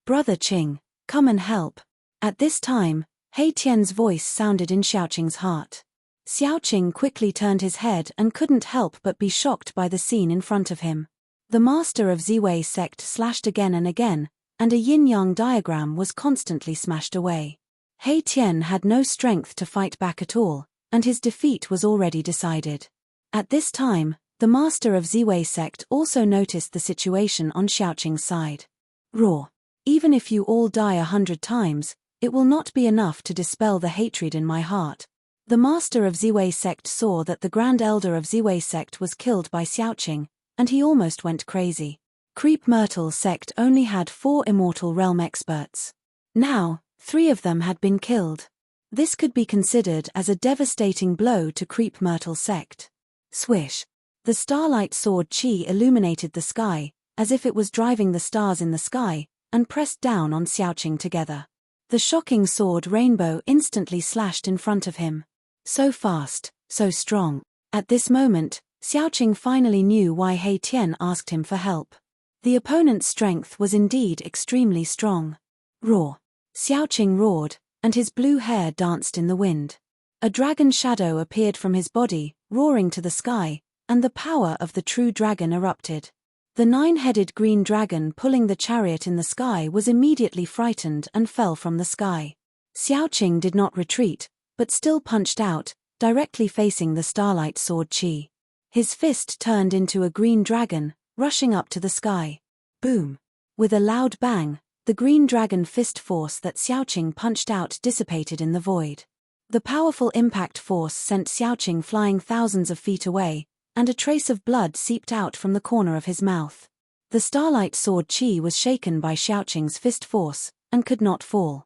Brother Qing, come and help. At this time, He Tian's voice sounded in Xiaoqing's heart. Xiaoqing quickly turned his head and couldn't help but be shocked by the scene in front of him. The master of Ziwei sect slashed again and again, and a yin-yang diagram was constantly smashed away. He Tian had no strength to fight back at all, and his defeat was already decided. At this time, the master of Ziwei sect also noticed the situation on Xiaoqing's side. Roar! Even if you all die 100 times, it will not be enough to dispel the hatred in my heart. The master of Ziwei sect saw that the Grand Elder of Ziwei sect was killed by Xiaoqing, and he almost went crazy. Creep Myrtle sect only had 4 immortal realm experts. Now, 3 of them had been killed. This could be considered as a devastating blow to Creep Myrtle sect. Swish! The starlight sword Qi illuminated the sky, as if it was driving the stars in the sky, and pressed down on Xiaoqing together. The shocking sword rainbow instantly slashed in front of him. So fast, so strong. At this moment, Xiaoqing finally knew why He Tian asked him for help. The opponent's strength was indeed extremely strong. Roar! Xiaoqing roared, and his blue hair danced in the wind. A dragon shadow appeared from his body, roaring to the sky, and the power of the true dragon erupted. The 9-headed green dragon pulling the chariot in the sky was immediately frightened and fell from the sky. Xiaoqing did not retreat, but still punched out, directly facing the starlight sword Qi. His fist turned into a green dragon, rushing up to the sky. Boom! With a loud bang, the green dragon fist force that Xiaoqing punched out dissipated in the void. The powerful impact force sent Xiaoqing flying thousands of feet away, and a trace of blood seeped out from the corner of his mouth. The starlight sword Qi was shaken by Xiaoqing's fist force, and could not fall.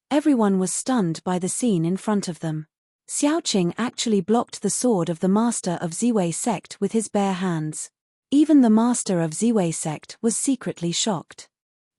Everyone was stunned by the scene in front of them. Xiaoqing actually blocked the sword of the master of Ziwei sect with his bare hands. Even the master of Ziwei sect was secretly shocked.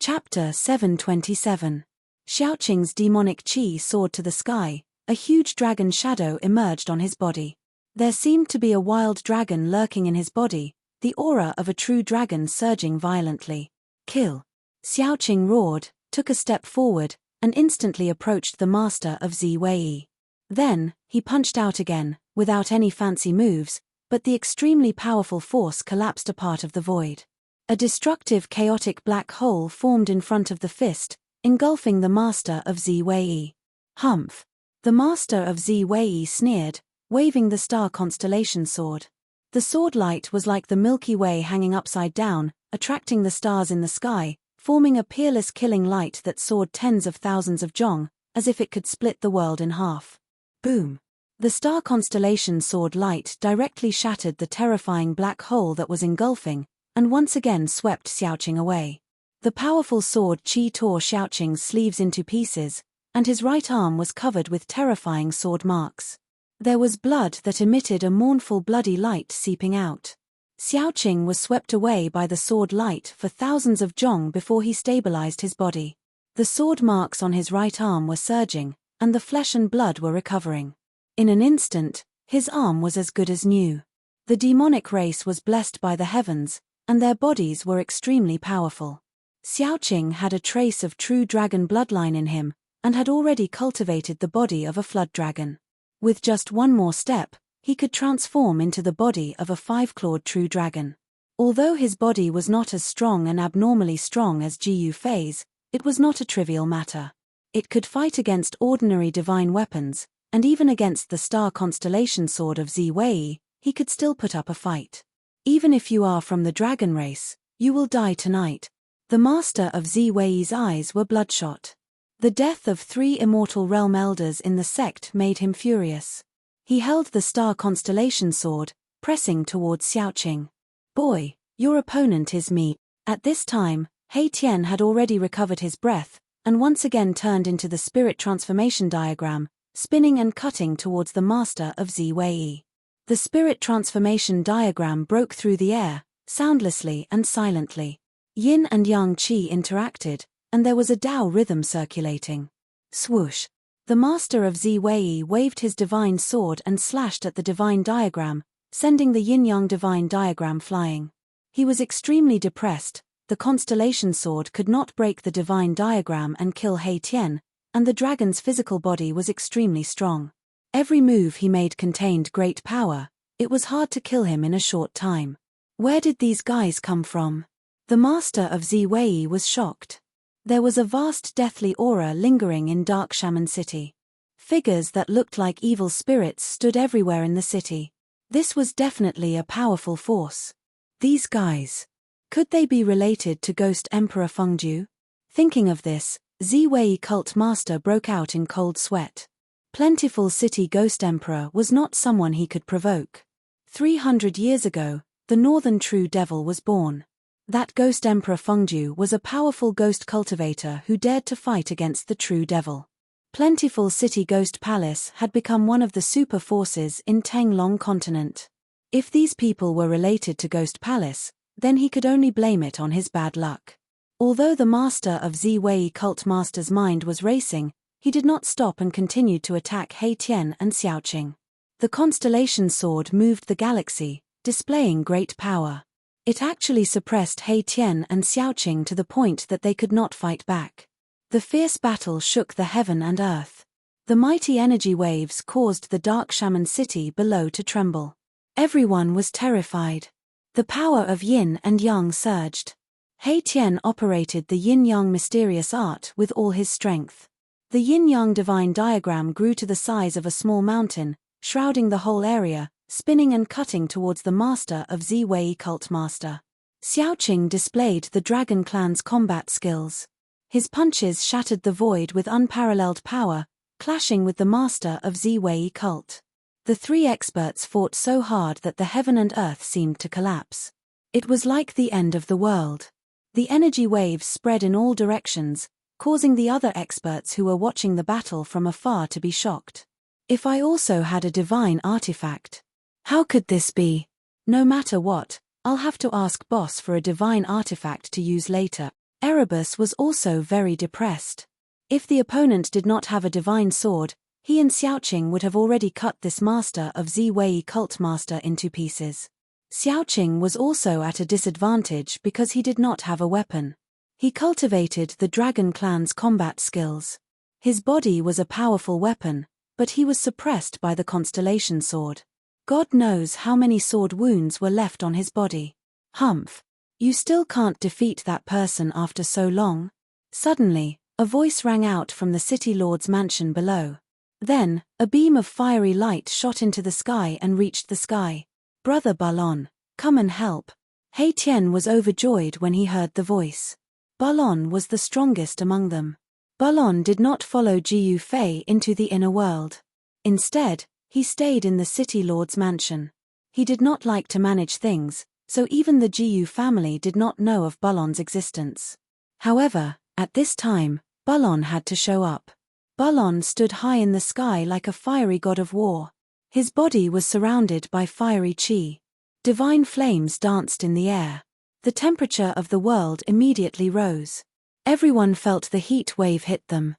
Chapter 727. Xiaoqing's demonic Qi soared to the sky, a huge dragon shadow emerged on his body. There seemed to be a wild dragon lurking in his body, the aura of a true dragon surging violently. Kill! Xiaoqing roared, took a step forward, and instantly approached the master of Ziwei. Then, he punched out again, without any fancy moves, but the extremely powerful force collapsed a part of the void. A destructive chaotic black hole formed in front of the fist, engulfing the master of Ziwei. Humph! The master of Ziwei sneered, waving the star constellation sword. The sword light was like the Milky Way hanging upside down, attracting the stars in the sky, forming a peerless killing light that soared tens of thousands of zhong, as if it could split the world in half. Boom! The star constellation sword light directly shattered the terrifying black hole that was engulfing, and once again swept Xiaoqing away. The powerful sword Qi tore Xiaoqing's sleeves into pieces, and his right arm was covered with terrifying sword marks. There was blood that emitted a mournful bloody light seeping out. Xiaoqing was swept away by the sword light for thousands of zhong before he stabilized his body. The sword marks on his right arm were surging, and the flesh and blood were recovering. In an instant, his arm was as good as new. The demonic race was blessed by the heavens, and their bodies were extremely powerful. Xiaoqing had a trace of true dragon bloodline in him, and had already cultivated the body of a flood dragon. With just one more step, he could transform into the body of a 5-clawed true dragon. Although his body was not as strong and abnormally strong as Jiyu Fei's, it was not a trivial matter. It could fight against ordinary divine weapons, and even against the star constellation sword of Ziwei, he could still put up a fight. Even if you are from the dragon race, you will die tonight. The master of Ziwei's eyes were bloodshot. The death of 3 immortal realm elders in the sect made him furious. He held the star constellation sword, pressing towards Xiaoqing. Boy, your opponent is me. At this time, He Tian had already recovered his breath, and once again turned into the spirit transformation diagram, spinning and cutting towards the master of Ziwei. The spirit transformation diagram broke through the air, soundlessly and silently. Yin and Yang Qi interacted, and there was a Tao rhythm circulating. Swoosh! The master of Ziwei waved his divine sword and slashed at the divine diagram, sending the yin-yang divine diagram flying. He was extremely depressed. The constellation sword could not break the divine diagram and kill He Tian, and the dragon's physical body was extremely strong. Every move he made contained great power. It was hard to kill him in a short time. Where did these guys come from? The master of Ziwei was shocked. There was a vast deathly aura lingering in Dark Shaman City. Figures that looked like evil spirits stood everywhere in the city. This was definitely a powerful force. These guys. Could they be related to Ghost Emperor Fengju? Thinking of this, Ziwei cult master broke out in cold sweat. Plentiful City Ghost Emperor was not someone he could provoke. 300 years ago, the Northern True Devil was born. That Ghost Emperor Fengju was a powerful ghost cultivator who dared to fight against the True Devil. Plentiful City Ghost Palace had become one of the super forces in Tenglong continent. If these people were related to Ghost Palace, then he could only blame it on his bad luck. Although the master of Ziwei cult master's mind was racing, he did not stop and continued to attack He Tian and Xiaoqing. The constellation sword moved the galaxy, displaying great power. It actually suppressed He Tian and Xiaoqing to the point that they could not fight back. The fierce battle shook the heaven and earth. The mighty energy waves caused the Dark Shaman City below to tremble. Everyone was terrified. The power of yin and yang surged. He Tian operated the yin-yang mysterious art with all his strength. The yin-yang divine diagram grew to the size of a small mountain, shrouding the whole area, spinning and cutting towards the master of Ziwei cult master. Xiaoqing displayed the Dragon Clan's combat skills. His punches shattered the void with unparalleled power, clashing with the master of Ziwei cult. The 3 experts fought so hard that the heaven and earth seemed to collapse. It was like the end of the world. The energy waves spread in all directions, causing the other experts who were watching the battle from afar to be shocked. If I also had a divine artifact. How could this be? No matter what, I'll have to ask boss for a divine artifact to use later. Erebus was also very depressed. If the opponent did not have a divine sword, he and Xiaoqing would have already cut this master of Ziwei cult master into pieces. Xiaoqing was also at a disadvantage because he did not have a weapon. He cultivated the Dragon Clan's combat skills. His body was a powerful weapon, but he was suppressed by the constellation sword. God knows how many sword wounds were left on his body. Humph. You still can't defeat that person after so long? Suddenly, a voice rang out from the city lord's mansion below. Then, a beam of fiery light shot into the sky and reached the sky. Brother Balon, come and help. He Tian was overjoyed when he heard the voice. Balon was the strongest among them. Balon did not follow Jiu Fei into the inner world. Instead, he stayed in the city lord's mansion. He did not like to manage things, so even the Jiu family did not know of Balon's existence. However, at this time, Balon had to show up. Balon stood high in the sky like a fiery god of war. His body was surrounded by fiery qi. Divine flames danced in the air. The temperature of the world immediately rose. Everyone felt the heat wave hit them.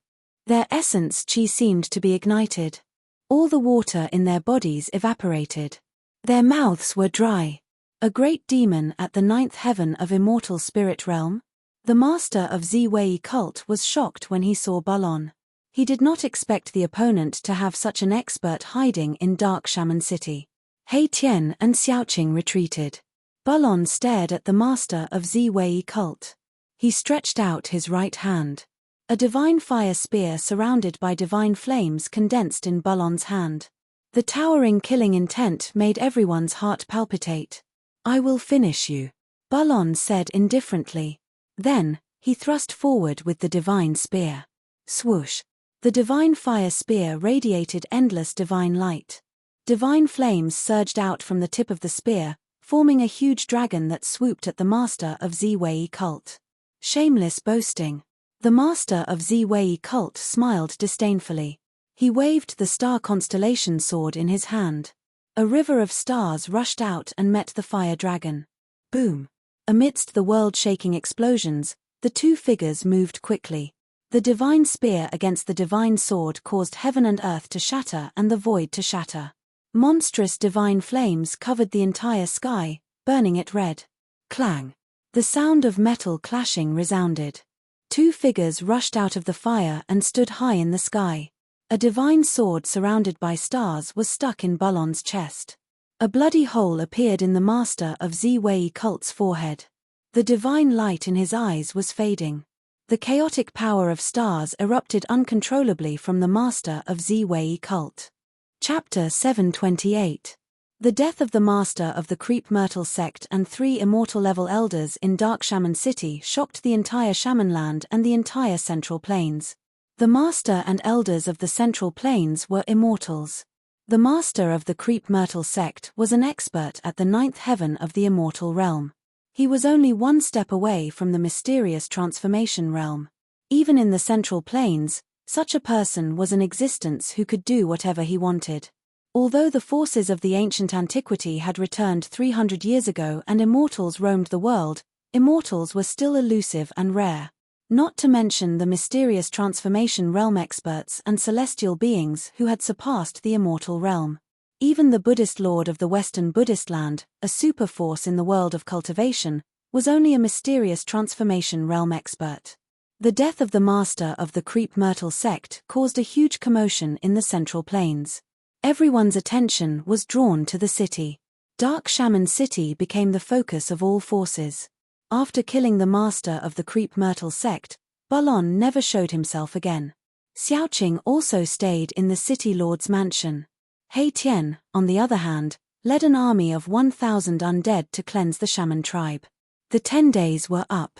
Their essence qi seemed to be ignited. All the water in their bodies evaporated. Their mouths were dry. A great demon at the 9th heaven of immortal spirit realm? The master of Ziwei cult was shocked when he saw Balon. He did not expect the opponent to have such an expert hiding in Dark Shaman City. He Tian and Xiaoqing retreated. Balon stared at the master of Ziwei cult. He stretched out his right hand. A divine fire spear surrounded by divine flames condensed in Bulon's hand. The towering killing intent made everyone's heart palpitate. "I will finish you," Bulon said indifferently. Then, he thrust forward with the divine spear. Swoosh! The divine fire spear radiated endless divine light. Divine flames surged out from the tip of the spear, forming a huge dragon that swooped at the master of Ziwei cult. Shameless boasting. The master of Ziwei cult smiled disdainfully. He waved the star constellation sword in his hand. A river of stars rushed out and met the fire dragon. Boom! Amidst the world-shaking explosions, the two figures moved quickly. The divine spear against the divine sword caused heaven and earth to shatter and the void to shatter. Monstrous divine flames covered the entire sky, burning it red. Clang! The sound of metal clashing resounded. Two figures rushed out of the fire and stood high in the sky. A divine sword surrounded by stars was stuck in Bulon's chest. A bloody hole appeared in the master of Ziwei cult's forehead. The divine light in his eyes was fading. The chaotic power of stars erupted uncontrollably from the master of Ziwei cult. Chapter 728. The death of the master of the Creep Myrtle sect and 3 immortal-level elders in Dark Shaman City shocked the entire Shamanland and the entire Central Plains. The master and elders of the Central Plains were immortals. The master of the Creep Myrtle sect was an expert at the 9th heaven of the immortal realm. He was only one step away from the mysterious transformation realm. Even in the Central Plains, such a person was in existence who could do whatever he wanted. Although the forces of the ancient antiquity had returned 300 years ago and immortals roamed the world, immortals were still elusive and rare. Not to mention the mysterious transformation realm experts and celestial beings who had surpassed the immortal realm. Even the Buddhist lord of the Western Buddhist land, a super force in the world of cultivation, was only a mysterious transformation realm expert. The death of the master of the Creep Myrtle sect caused a huge commotion in the Central Plains. Everyone's attention was drawn to the city. Dark Shaman City became the focus of all forces. After killing the master of the Creep Myrtle sect, Bulon never showed himself again. Xiaoqing also stayed in the city lord's mansion. He Tian, on the other hand, led an army of 1,000 undead to cleanse the shaman tribe. The 10 days were up.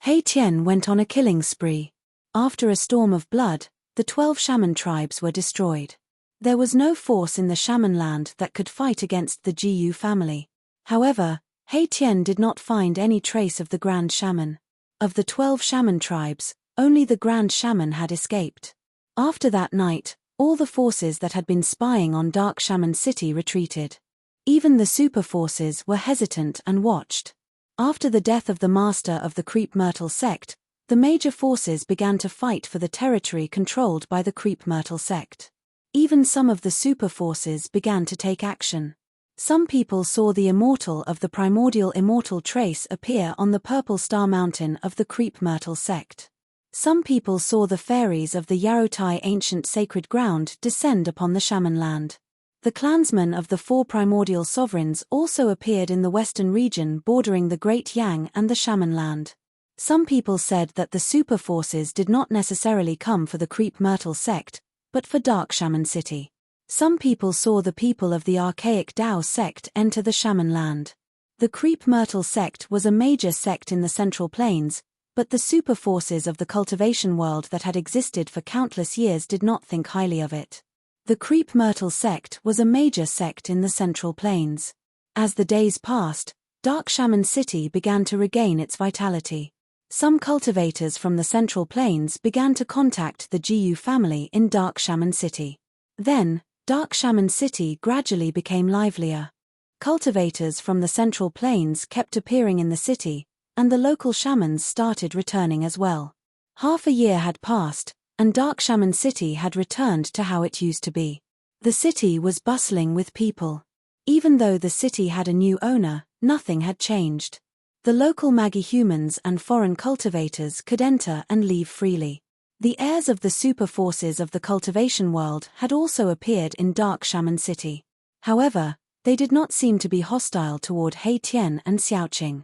He Tian went on a killing spree. After a storm of blood, the 12 shaman tribes were destroyed. There was no force in the Shamanland that could fight against the Jiyu family. However, He Tian did not find any trace of the Grand Shaman. Of the 12 shaman tribes, only the Grand Shaman had escaped. After that night, all the forces that had been spying on Dark Shaman City retreated. Even the super forces were hesitant and watched. After the death of the master of the Creep Myrtle sect, the major forces began to fight for the territory controlled by the Creep Myrtle sect. Even some of the super forces began to take action. Some people saw the immortal of the primordial immortal trace appear on the purple star mountain of the Creep Myrtle sect. Some people saw the fairies of the Yarotai ancient sacred ground descend upon the Shamanland. The clansmen of the 4 primordial sovereigns also appeared in the western region bordering the Great Yang and the Shamanland. Some people said that the super forces did not necessarily come for the Creep Myrtle sect, but for Dark Shaman City. Some people saw the people of the archaic Dao sect enter the Shamanland. The Creep Myrtle sect was a major sect in the Central Plains, but the super forces of the cultivation world that had existed for countless years did not think highly of it. The Creep Myrtle sect was a major sect in the Central Plains. As the days passed, Dark Shaman City began to regain its vitality. Some cultivators from the Central Plains began to contact the Jiyu family in Dark Shaman City. Then, Dark Shaman City gradually became livelier. Cultivators from the Central Plains kept appearing in the city, and the local shamans started returning as well. Half a year had passed, and Dark Shaman City had returned to how it used to be. The city was bustling with people. Even though the city had a new owner, nothing had changed. The local Magi humans and foreign cultivators could enter and leave freely. The heirs of the super forces of the cultivation world had also appeared in Dark Shaman City. However, they did not seem to be hostile toward He Tian and Xiaoqing.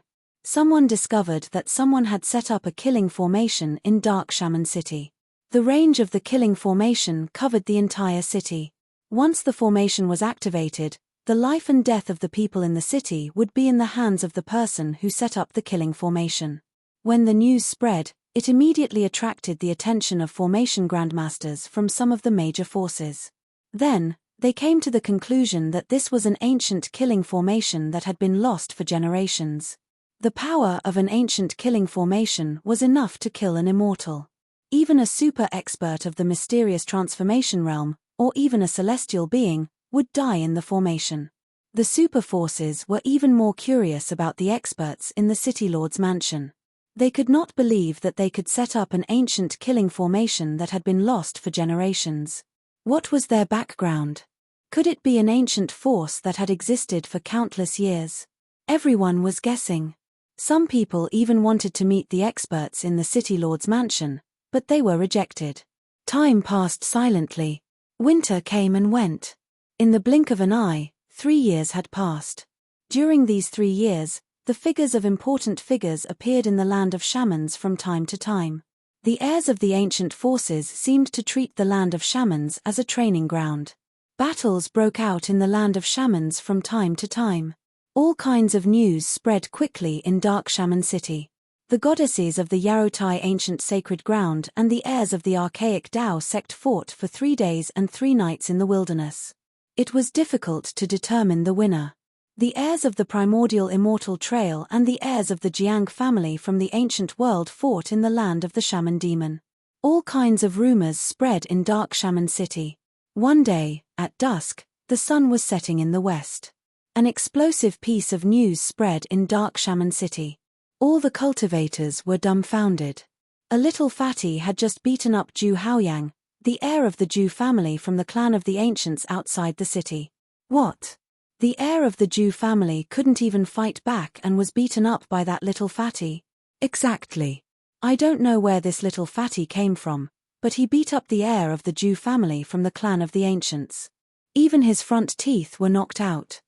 Someone discovered that someone had set up a killing formation in Dark Shaman City. The range of the killing formation covered the entire city. Once the formation was activated, the life and death of the people in the city would be in the hands of the person who set up the killing formation. When the news spread, it immediately attracted the attention of formation grandmasters from some of the major forces. Then, they came to the conclusion that this was an ancient killing formation that had been lost for generations. The power of an ancient killing formation was enough to kill an immortal. Even a super expert of the mysterious transformation realm, or even a celestial being, would die in the formation. The super forces were even more curious about the experts in the City Lord's mansion. They could not believe that they could set up an ancient killing formation that had been lost for generations. What was their background? Could it be an ancient force that had existed for countless years? Everyone was guessing. Some people even wanted to meet the experts in the City Lord's mansion, but they were rejected. Time passed silently. Winter came and went. In the blink of an eye, 3 years had passed. During these 3 years, the figures of important figures appeared in the land of shamans from time to time. The heirs of the ancient forces seemed to treat the land of shamans as a training ground. Battles broke out in the land of shamans from time to time. All kinds of news spread quickly in Dark Shaman City. The goddesses of the Yarotai ancient sacred ground and the heirs of the archaic Tao sect fought for 3 days and 3 nights in the wilderness. It was difficult to determine the winner. The heirs of the primordial immortal trail and the heirs of the Jiang family from the ancient world fought in the land of the shaman demon. All kinds of rumors spread in Dark Shaman City. One day, at dusk, the sun was setting in the west. An explosive piece of news spread in Dark Shaman City. All the cultivators were dumbfounded. A little fatty had just beaten up Zhu Haoyang, the heir of the Zhu family from the clan of the ancients outside the city. What? The heir of the Zhu family couldn't even fight back and was beaten up by that little fatty? Exactly. I don't know where this little fatty came from, but he beat up the heir of the Zhu family from the clan of the ancients. Even his front teeth were knocked out.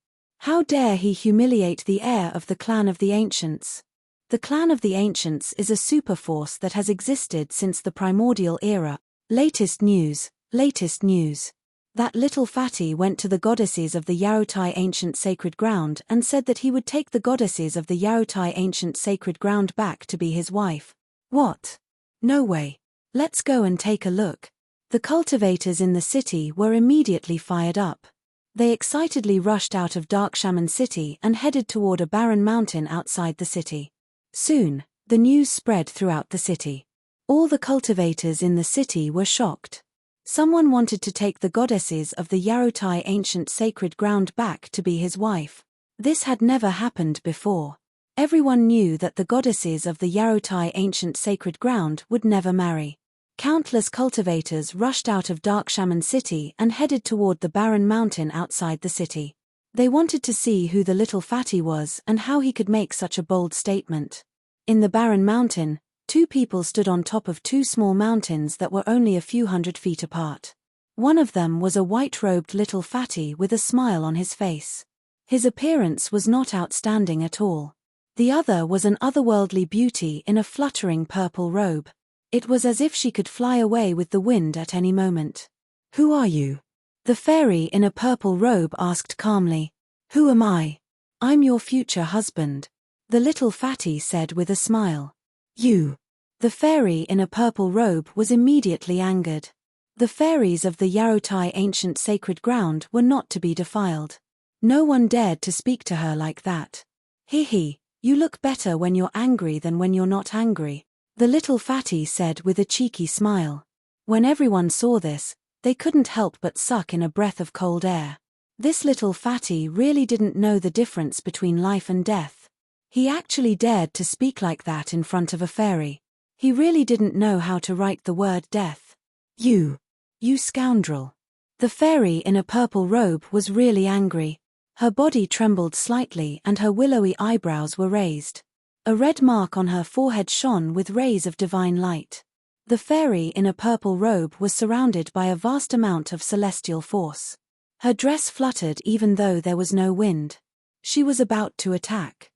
How dare he humiliate the heir of the clan of the ancients? The clan of the ancients is a super force that has existed since the primordial era. Latest news, latest news. That little fatty went to the goddesses of the Yarotai ancient sacred ground and said that he would take the goddesses of the Yarotai ancient sacred ground back to be his wife. What? No way. Let's go and take a look. The cultivators in the city were immediately fired up. They excitedly rushed out of Dark Shaman City and headed toward a barren mountain outside the city. Soon, the news spread throughout the city. All the cultivators in the city were shocked. Someone wanted to take the goddesses of the Yarotai ancient sacred ground back to be his wife. This had never happened before. Everyone knew that the goddesses of the Yarotai ancient sacred ground would never marry. Countless cultivators rushed out of Dark Shaman City and headed toward the barren mountain outside the city. They wanted to see who the little fatty was and how he could make such a bold statement. In the barren mountain, 2 people stood on top of 2 small mountains that were only a few hundred feet apart. One of them was a white-robed little fatty with a smile on his face. His appearance was not outstanding at all. The other was an otherworldly beauty in a fluttering purple robe. It was as if she could fly away with the wind at any moment. Who are you? The fairy in a purple robe asked calmly. Who am I? I'm your future husband. The little fatty said with a smile. You. The fairy in a purple robe was immediately angered. The fairies of the Yarotai ancient sacred ground were not to be defiled. No one dared to speak to her like that. Hee, you look better when you're angry than when you're not angry, the little fatty said with a cheeky smile. When everyone saw this, they couldn't help but suck in a breath of cold air. This little fatty really didn't know the difference between life and death. He actually dared to speak like that in front of a fairy. He really didn't know how to write the word death. You scoundrel. The fairy in a purple robe was really angry. Her body trembled slightly and her willowy eyebrows were raised. A red mark on her forehead shone with rays of divine light. The fairy in a purple robe was surrounded by a vast amount of celestial force. Her dress fluttered even though there was no wind. She was about to attack.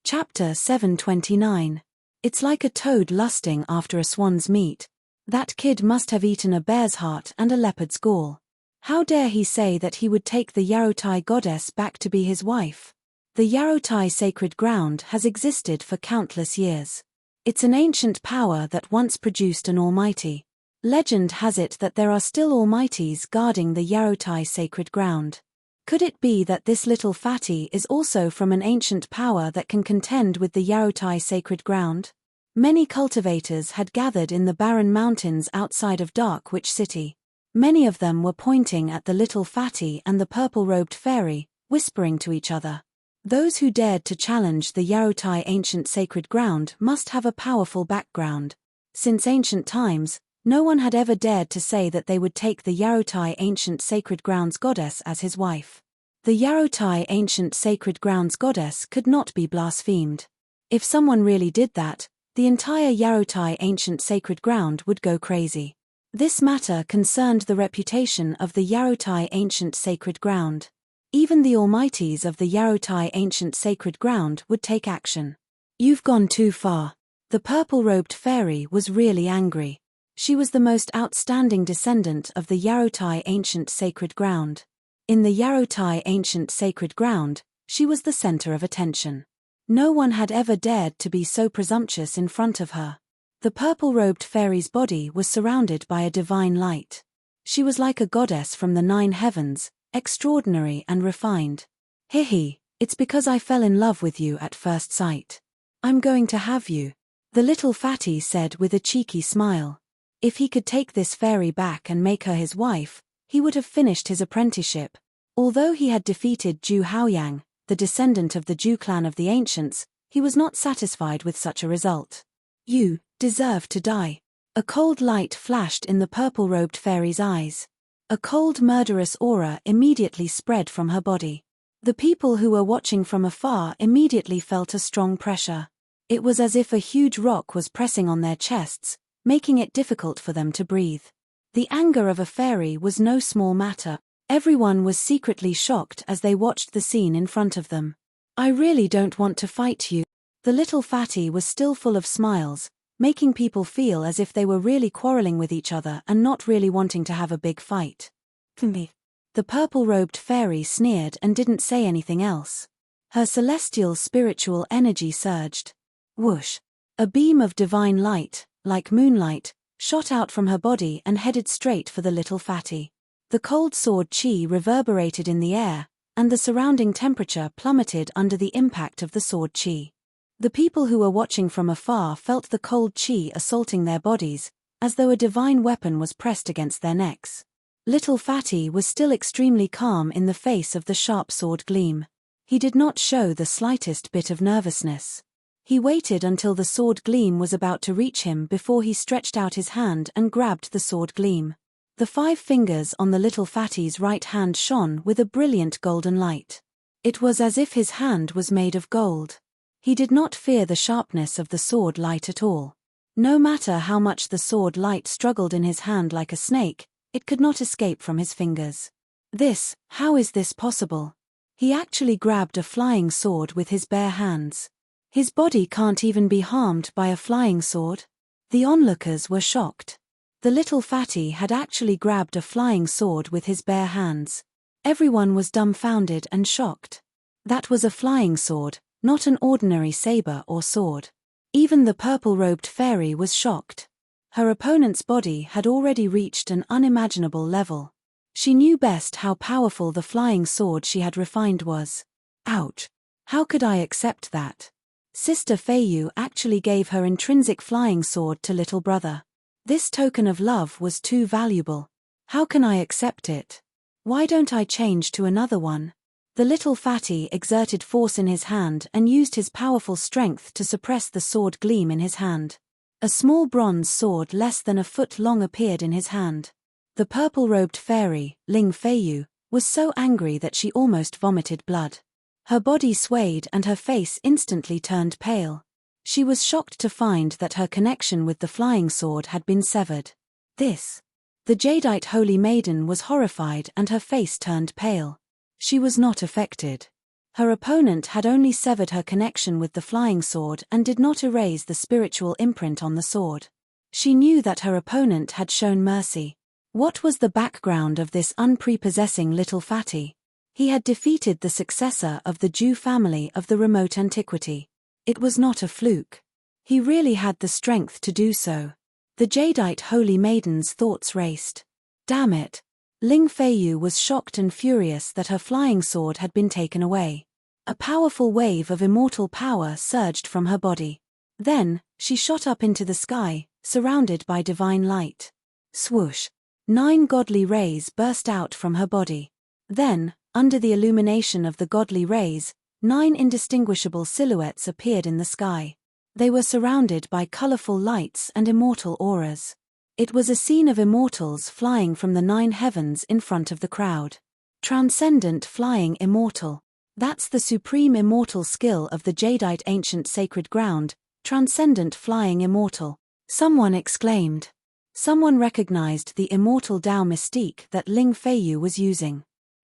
Chapter 729. It's like a toad lusting after a swan's meat. That kid must have eaten a bear's heart and a leopard's gall. How dare he say that he would take the Yarotai goddess back to be his wife? The Yarotai sacred ground has existed for countless years. It's an ancient power that once produced an almighty. Legend has it that there are still almighties guarding the Yarotai sacred ground. Could it be that this little fatty is also from an ancient power that can contend with the Yarotai sacred ground? Many cultivators had gathered in the barren mountains outside of Dark Witch City. Many of them were pointing at the little fatty and the purple-robed fairy, whispering to each other. Those who dared to challenge the Yarotai ancient sacred ground must have a powerful background. Since ancient times, no one had ever dared to say that they would take the Yarotai ancient sacred grounds goddess as his wife. The Yarotai ancient sacred grounds goddess could not be blasphemed. If someone really did that, the entire Yarotai ancient sacred ground would go crazy. This matter concerned the reputation of the Yarotai ancient sacred ground. Even the almighties of the Yarotai ancient sacred ground would take action. You've gone too far. The purple-robed fairy was really angry. She was the most outstanding descendant of the Yarotai ancient sacred ground. In the Yarotai ancient sacred ground, she was the center of attention. No one had ever dared to be so presumptuous in front of her. The purple-robed fairy's body was surrounded by a divine light. She was like a goddess from the 9 heavens, extraordinary and refined. Hihi, it's because I fell in love with you at first sight. I'm going to have you, the little fatty said with a cheeky smile. If he could take this fairy back and make her his wife, he would have finished his apprenticeship. Although he had defeated Zhu Haoyang, the descendant of the Zhu clan of the ancients, he was not satisfied with such a result. You deserve to die. A cold light flashed in the purple-robed fairy's eyes. A cold murderous aura immediately spread from her body. The people who were watching from afar immediately felt a strong pressure. It was as if a huge rock was pressing on their chests, making it difficult for them to breathe. The anger of a fairy was no small matter. Everyone was secretly shocked as they watched the scene in front of them. I really don't want to fight you. The little fatty was still full of smiles, making people feel as if they were really quarreling with each other and not really wanting to have a big fight. Me. The purple-robed fairy sneered and didn't say anything else. Her celestial spiritual energy surged. Whoosh! A beam of divine light, like moonlight, shot out from her body and headed straight for the little fatty. The cold sword chi reverberated in the air, and the surrounding temperature plummeted under the impact of the sword chi. The people who were watching from afar felt the cold chi assaulting their bodies, as though a divine weapon was pressed against their necks. Little fatty was still extremely calm in the face of the sharp sword gleam. He did not show the slightest bit of nervousness. He waited until the sword gleam was about to reach him before he stretched out his hand and grabbed the sword gleam. The 5 fingers on the little fatty's right hand shone with a brilliant golden light. It was as if his hand was made of gold. He did not fear the sharpness of the sword light at all. No matter how much the sword light struggled in his hand like a snake, it could not escape from his fingers. How is this possible? He actually grabbed a flying sword with his bare hands. His body can't even be harmed by a flying sword. The onlookers were shocked. The little fatty had actually grabbed a flying sword with his bare hands. Everyone was dumbfounded and shocked. That was a flying sword, not an ordinary saber or sword. Even the purple-robed fairy was shocked. Her opponent's body had already reached an unimaginable level. She knew best how powerful the flying sword she had refined was. Ouch! How could I accept that? Sister Feiyu actually gave her intrinsic flying sword to little brother. This token of love was too valuable. How can I accept it? Why don't I change to another one? The little fatty exerted force in his hand and used his powerful strength to suppress the sword gleam in his hand. A small bronze sword less than a foot long appeared in his hand. The purple-robed fairy, Ling Feiyu, was so angry that she almost vomited blood. Her body swayed and her face instantly turned pale. She was shocked to find that her connection with the flying sword had been severed. The jadeite holy maiden was horrified and her face turned pale. She was not affected. Her opponent had only severed her connection with the flying sword and did not erase the spiritual imprint on the sword. She knew that her opponent had shown mercy. What was the background of this unprepossessing little fatty? He had defeated the successor of the Jew family of the remote antiquity. It was not a fluke. He really had the strength to do so. The Jadeite holy maiden's thoughts raced. Damn it. Ling Feiyu was shocked and furious that her flying sword had been taken away. A powerful wave of immortal power surged from her body. Then, she shot up into the sky, surrounded by divine light. Swoosh! 9 godly rays burst out from her body. Then, under the illumination of the godly rays, 9 indistinguishable silhouettes appeared in the sky. They were surrounded by colorful lights and immortal auras. It was a scene of immortals flying from the 9 heavens in front of the crowd. Transcendent flying immortal. That's the supreme immortal skill of the Jadeite ancient sacred ground, transcendent flying immortal. Someone exclaimed. Someone recognized the immortal Tao mystique that Ling Feiyu was using.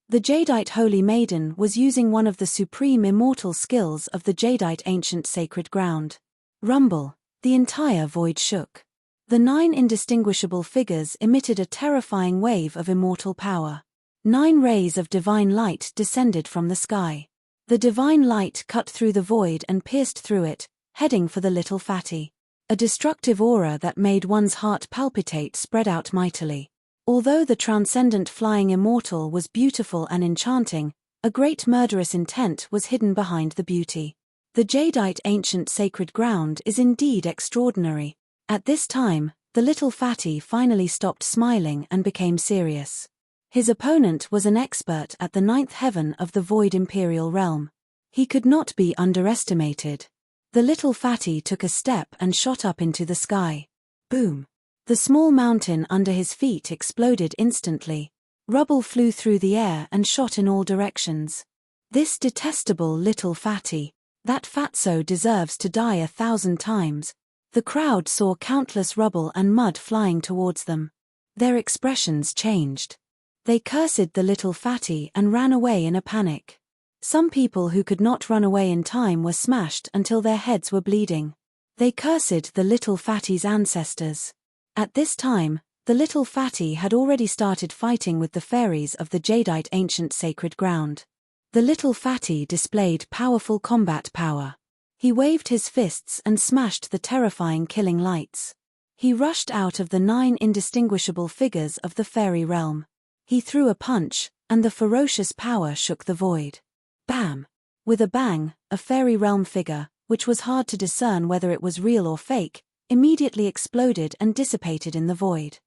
The Jadeite holy maiden was using one of the supreme immortal skills of the Jadeite ancient sacred ground. Rumble. The entire void shook. The 9 indistinguishable figures emitted a terrifying wave of immortal power. 9 rays of divine light descended from the sky. The divine light cut through the void and pierced through it, heading for the little fatty. A destructive aura that made one's heart palpitate spread out mightily. Although the transcendent flying immortal was beautiful and enchanting, a great murderous intent was hidden behind the beauty. The Jadeite ancient sacred ground is indeed extraordinary. At this time, the little fatty finally stopped smiling and became serious. His opponent was an expert at the 9th heaven of the void imperial realm. He could not be underestimated. The little fatty took a step and shot up into the sky. Boom! The small mountain under his feet exploded instantly. Rubble flew through the air and shot in all directions. This detestable little fatty. That fatso deserves to die 1,000 times. The crowd saw countless rubble and mud flying towards them. Their expressions changed. They cursed the little fatty and ran away in a panic. Some people who could not run away in time were smashed until their heads were bleeding. They cursed the little fatty's ancestors. At this time, the little fatty had already started fighting with the fairies of the Jadeite ancient sacred ground. The little fatty displayed powerful combat power. He waved his fists and smashed the terrifying killing lights. He rushed out of the 9 indistinguishable figures of the fairy realm. He threw a punch, and the ferocious power shook the void. Bam! With a bang, a fairy realm figure, which was hard to discern whether it was real or fake, immediately exploded and dissipated in the void.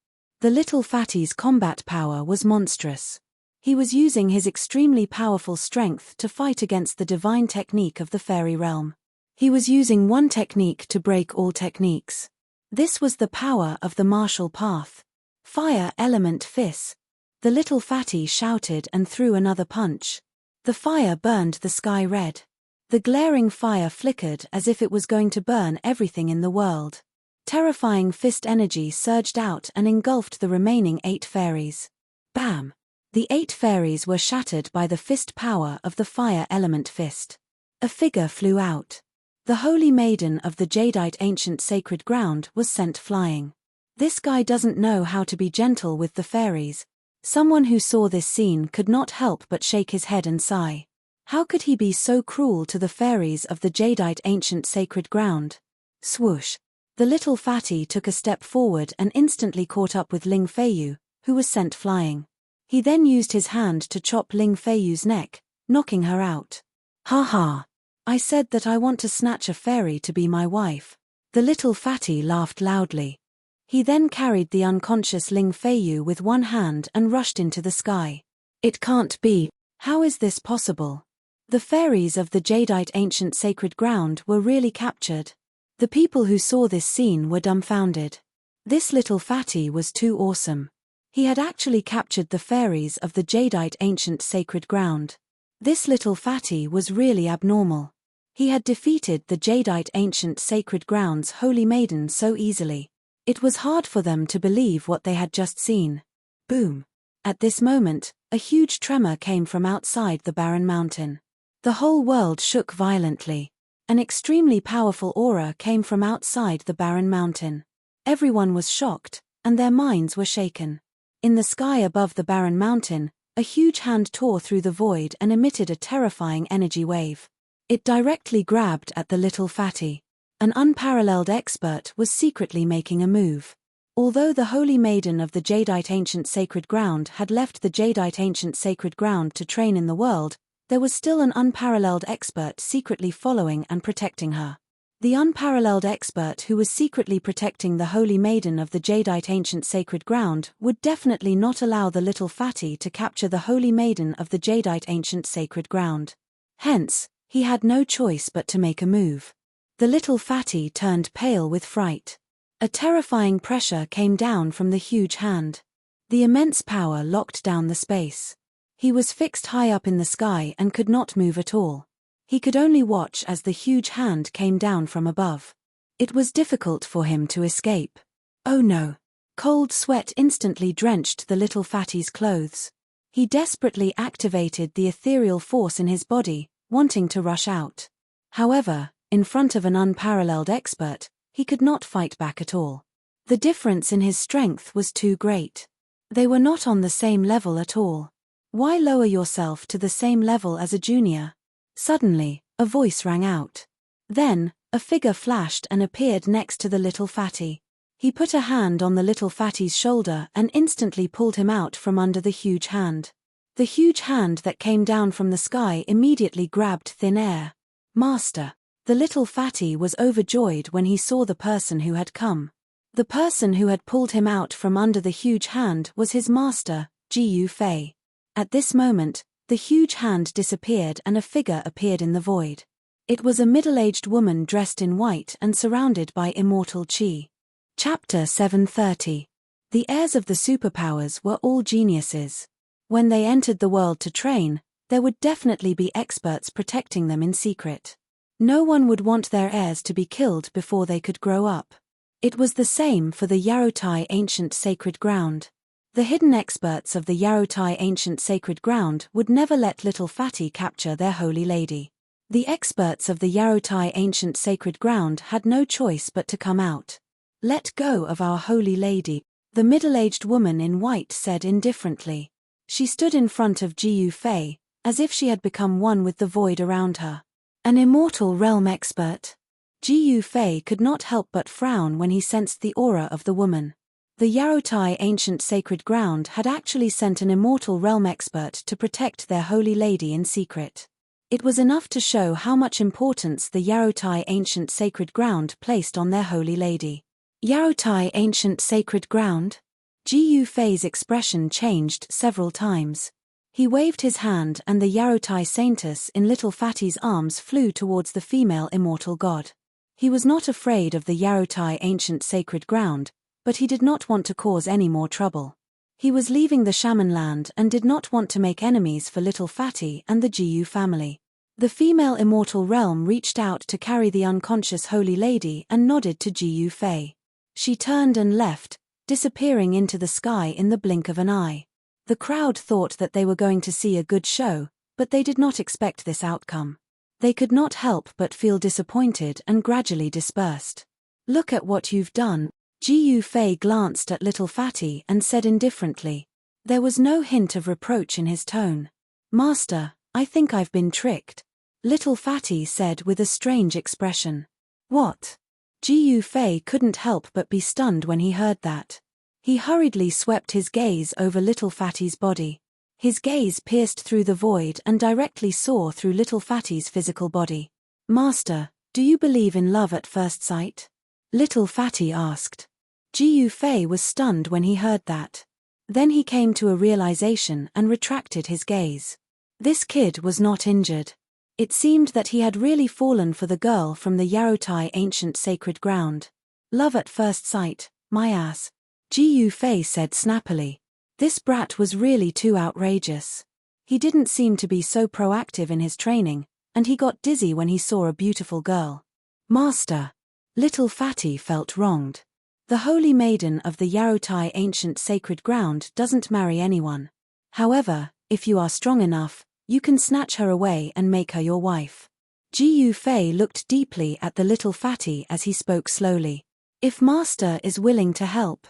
The little fatty's combat power was monstrous. He was using his extremely powerful strength to fight against the divine technique of the fairy realm. He was using one technique to break all techniques. This was the power of the martial path. Fire element fist. The little fatty shouted and threw another punch. The fire burned the sky red. The glaring fire flickered as if it was going to burn everything in the world. Terrifying fist energy surged out and engulfed the remaining 8 fairies. Bam! The 8 fairies were shattered by the fist power of the fire element fist. A figure flew out. The holy maiden of the Jadeite ancient sacred ground was sent flying. This guy doesn't know how to be gentle with the fairies. Someone who saw this scene could not help but shake his head and sigh. How could he be so cruel to the fairies of the Jadeite ancient sacred ground? Swoosh! The little fatty took a step forward and instantly caught up with Ling Feiyu, who was sent flying. He then used his hand to chop Ling Feiyu's neck, knocking her out. Ha ha! I said that I want to snatch a fairy to be my wife. The little fatty laughed loudly. He then carried the unconscious Ling Feiyu with one hand and rushed into the sky. It can't be. How is this possible? The fairies of the Jadeite ancient sacred ground were really captured. The people who saw this scene were dumbfounded. This little fatty was too awesome. He had actually captured the fairies of the Jadeite ancient sacred ground. This little fatty was really abnormal. He had defeated the Jadeite ancient sacred ground's holy maiden so easily. It was hard for them to believe what they had just seen. Boom! At this moment, a huge tremor came from outside the barren mountain. The whole world shook violently. An extremely powerful aura came from outside the barren mountain. Everyone was shocked, and their minds were shaken. In the sky above the barren mountain, a huge hand tore through the void and emitted a terrifying energy wave. It directly grabbed at the little fatty. An unparalleled expert was secretly making a move. Although the Holy Maiden of the Jadeite Ancient Sacred Ground had left the Jadeite Ancient Sacred Ground to train in the world, there was still an unparalleled expert secretly following and protecting her. The unparalleled expert who was secretly protecting the Holy Maiden of the Jadeite Ancient Sacred Ground would definitely not allow the little fatty to capture the Holy Maiden of the Jadeite Ancient Sacred Ground. Hence, he had no choice but to make a move. The little fatty turned pale with fright. A terrifying pressure came down from the huge hand. The immense power locked down the space. He was fixed high up in the sky and could not move at all. He could only watch as the huge hand came down from above. It was difficult for him to escape. Oh no! Cold sweat instantly drenched the little fatty's clothes. He desperately activated the ethereal force in his body, wanting to rush out. However, in front of an unparalleled expert, he could not fight back at all. The difference in his strength was too great. They were not on the same level at all. Why lower yourself to the same level as a junior? Suddenly, a voice rang out. Then, a figure flashed and appeared next to the little fatty. He put a hand on the little fatty's shoulder and instantly pulled him out from under the huge hand. The huge hand that came down from the sky immediately grabbed thin air. Master! The little fatty was overjoyed when he saw the person who had come. The person who had pulled him out from under the huge hand was his master, Jiu Fei. At this moment, the huge hand disappeared and a figure appeared in the void. It was a middle-aged woman dressed in white and surrounded by immortal qi. Chapter 730. The heirs of the superpowers were all geniuses. When they entered the world to train, there would definitely be experts protecting them in secret. No one would want their heirs to be killed before they could grow up. It was the same for the Yarotai Ancient Sacred Ground. The hidden experts of the Yarotai Ancient Sacred Ground would never let little fatty capture their holy lady. The experts of the Yarotai Ancient Sacred Ground had no choice but to come out. "Let go of our holy lady," the middle-aged woman in white said indifferently. She stood in front of Jiu Fei, as if she had become one with the void around her. An immortal realm expert? Jiu Fei could not help but frown when he sensed the aura of the woman. The Yarotai Ancient Sacred Ground had actually sent an immortal realm expert to protect their holy lady in secret. It was enough to show how much importance the Yarotai Ancient Sacred Ground placed on their holy lady. Yarotai Ancient Sacred Ground? Jiu Fei's expression changed several times. He waved his hand and the Yarotai Saintess in little fatty's arms flew towards the female immortal god. He was not afraid of the Yarotai Ancient Sacred Ground, but he did not want to cause any more trouble. He was leaving the shaman land and did not want to make enemies for little fatty and the Jiu family. The female immortal realm reached out to carry the unconscious holy lady and nodded to Jiu Fei. She turned and left, disappearing into the sky in the blink of an eye. The crowd thought that they were going to see a good show, but they did not expect this outcome. They could not help but feel disappointed and gradually dispersed. "Look at what you've done." Jiu Fei glanced at little fatty and said indifferently. There was no hint of reproach in his tone. "Master, I think I've been tricked," little fatty said with a strange expression. "What?" Jiu Fei couldn't help but be stunned when he heard that. He hurriedly swept his gaze over little fatty's body. His gaze pierced through the void and directly saw through little fatty's physical body. "Master, do you believe in love at first sight?" little fatty asked. Jiu Fei was stunned when he heard that. Then he came to a realization and retracted his gaze. This kid was not injured. It seemed that he had really fallen for the girl from the Yarotai Ancient Sacred Ground. "Love at first sight, my ass," Jiu Fei said snappily. This brat was really too outrageous. He didn't seem to be so proactive in his training, and he got dizzy when he saw a beautiful girl. "Master," little fatty felt wronged. The Holy Maiden of the Yarotai Ancient Sacred Ground doesn't marry anyone. However, if you are strong enough, You can snatch her away and make her your wife. Ji Fei looked deeply at the little fatty as he spoke slowly. If master is willing to help.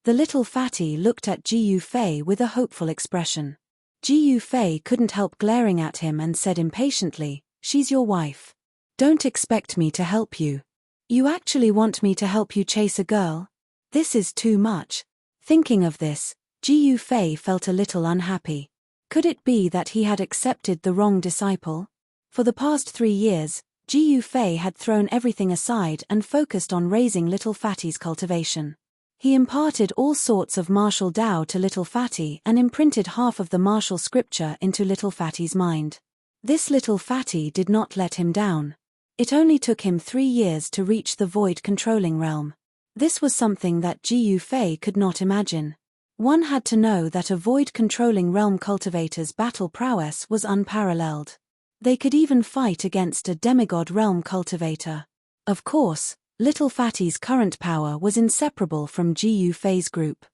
The little fatty looked at Ji Fei with a hopeful expression. Ji Fei couldn't help glaring at him and said impatiently, she's your wife. Don't expect me to help you. You actually want me to help you chase a girl? This is too much. Thinking of this, Ji Fei felt a little unhappy. Could it be that he had accepted the wrong disciple? For the past 3 years, Ji Fei had thrown everything aside and focused on raising little fatty's cultivation. He imparted all sorts of martial Tao to little fatty and imprinted half of the martial scripture into little fatty's mind. This little fatty did not let him down. It only took him 3 years to reach the void controlling realm. This was something that Ji Fei could not imagine. One had to know that a void controlling realm cultivator's battle prowess was unparalleled. They could even fight against a demigod realm cultivator. Of course, little fatty's current power was inseparable from Ji Fei's group.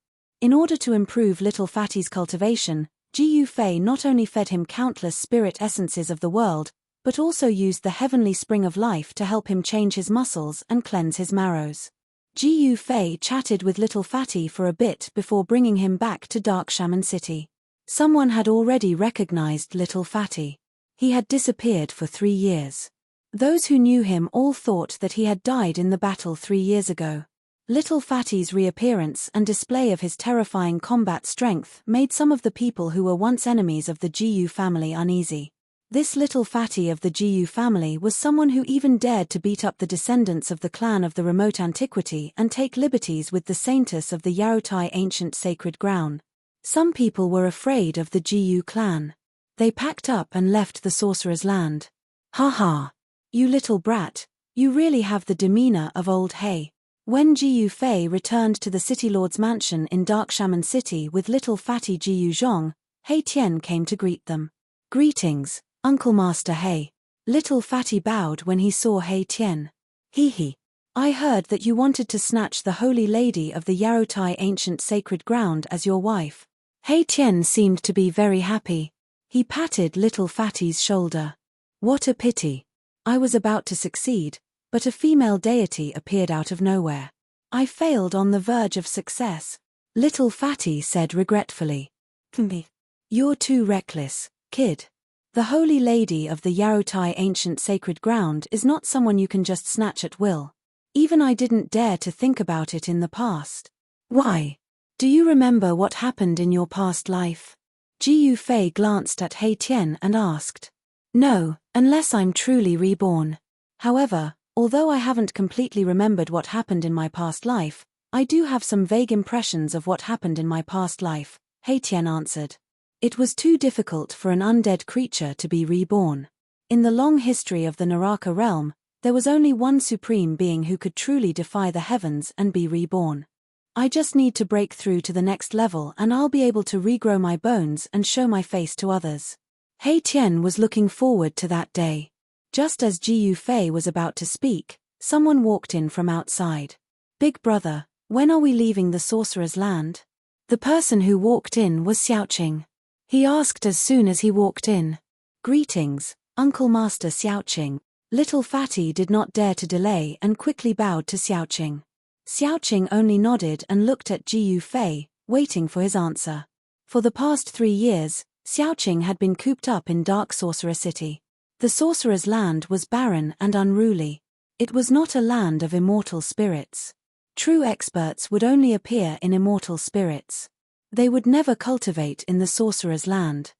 In order to improve little fatty's cultivation, Ji Fei not only fed him countless spirit essences of the world, but also used the heavenly spring of life to help him change his muscles and cleanse his marrows. Ji Fei chatted with little fatty for a bit before bringing him back to Dark Shaman City. Someone had already recognized little fatty. He had disappeared for 3 years. Those who knew him all thought that he had died in the battle 3 years ago. Little fatty's reappearance and display of his terrifying combat strength made some of the people who were once enemies of the Jiu family uneasy. This little fatty of the Jiu family was someone who even dared to beat up the descendants of the clan of the remote antiquity and take liberties with the saintess of the Yarotai ancient sacred ground. Some people were afraid of the Jiu clan. They packed up and left the sorcerer's land. Ha ha! You little brat, you really have the demeanor of old hay. When Jiu Fei returned to the city lord's mansion in Dark Shaman City with little fatty Jiu Zhong, Hei Tian came to greet them. Greetings, Uncle Master Hei. Little fatty bowed when he saw Hei Tian. Hee. I heard that you wanted to snatch the holy lady of the Yarotai ancient sacred ground as your wife. Hei Tian seemed to be very happy. He patted little fatty's shoulder. What a pity. I was about to succeed, but a female deity appeared out of nowhere. I failed on the verge of success. Little fatty said regretfully. You're too reckless, kid. The holy lady of the Yarotai ancient sacred ground is not someone you can just snatch at will. Even I didn't dare to think about it in the past. Why? Do you remember what happened in your past life? Jiu Fei glanced at Hei Tian and asked. No, unless I'm truly reborn. However, although I haven't completely remembered what happened in my past life, I do have some vague impressions of what happened in my past life, Hei Tian answered. It was too difficult for an undead creature to be reborn. In the long history of the Naraka realm, there was only one supreme being who could truly defy the heavens and be reborn. I just need to break through to the next level and I'll be able to regrow my bones and show my face to others. Hei Tian was looking forward to that day. Just as Jiu Fei was about to speak, someone walked in from outside. Big brother, when are we leaving the sorcerer's land? The person who walked in was Xiaoqing. He asked as soon as he walked in. Greetings, Uncle Master Xiaoqing. Little fatty did not dare to delay and quickly bowed to Xiaoqing. Xiaoqing only nodded and looked at Jiu Fei, waiting for his answer. For the past 3 years, Xiaoqing had been cooped up in Dark Sorcerer City. The sorcerer's land was barren and unruly. It was not a land of immortal spirits. True experts would only appear in immortal spirits. They would never cultivate in the sorcerer's land.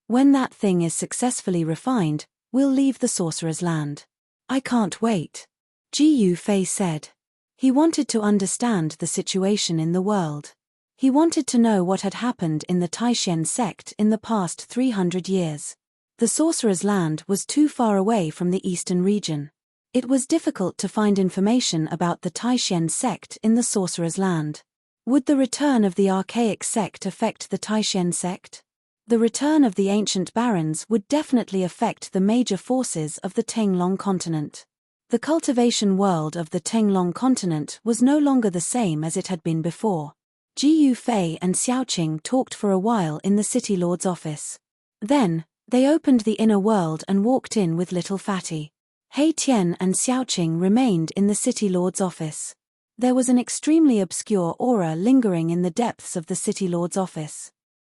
When that thing is successfully refined, we'll leave the sorcerer's land. I can't wait. Jiu Fei said. He wanted to understand the situation in the world. He wanted to know what had happened in the Taishan sect in the past 300 years. The sorcerer's land was too far away from the eastern region. It was difficult to find information about the Taishan sect in the sorcerer's land. Would the return of the archaic sect affect the Taishan sect? The return of the ancient barons would definitely affect the major forces of the Tenglong continent. The cultivation world of the Tenglong continent was no longer the same as it had been before. Jiu Fei and Xiaoqing talked for a while in the city lord's office. Then, they opened the inner world and walked in with little Fatty. He Tian and Xiaoqing remained in the City Lord's office. There was an extremely obscure aura lingering in the depths of the City Lord's office.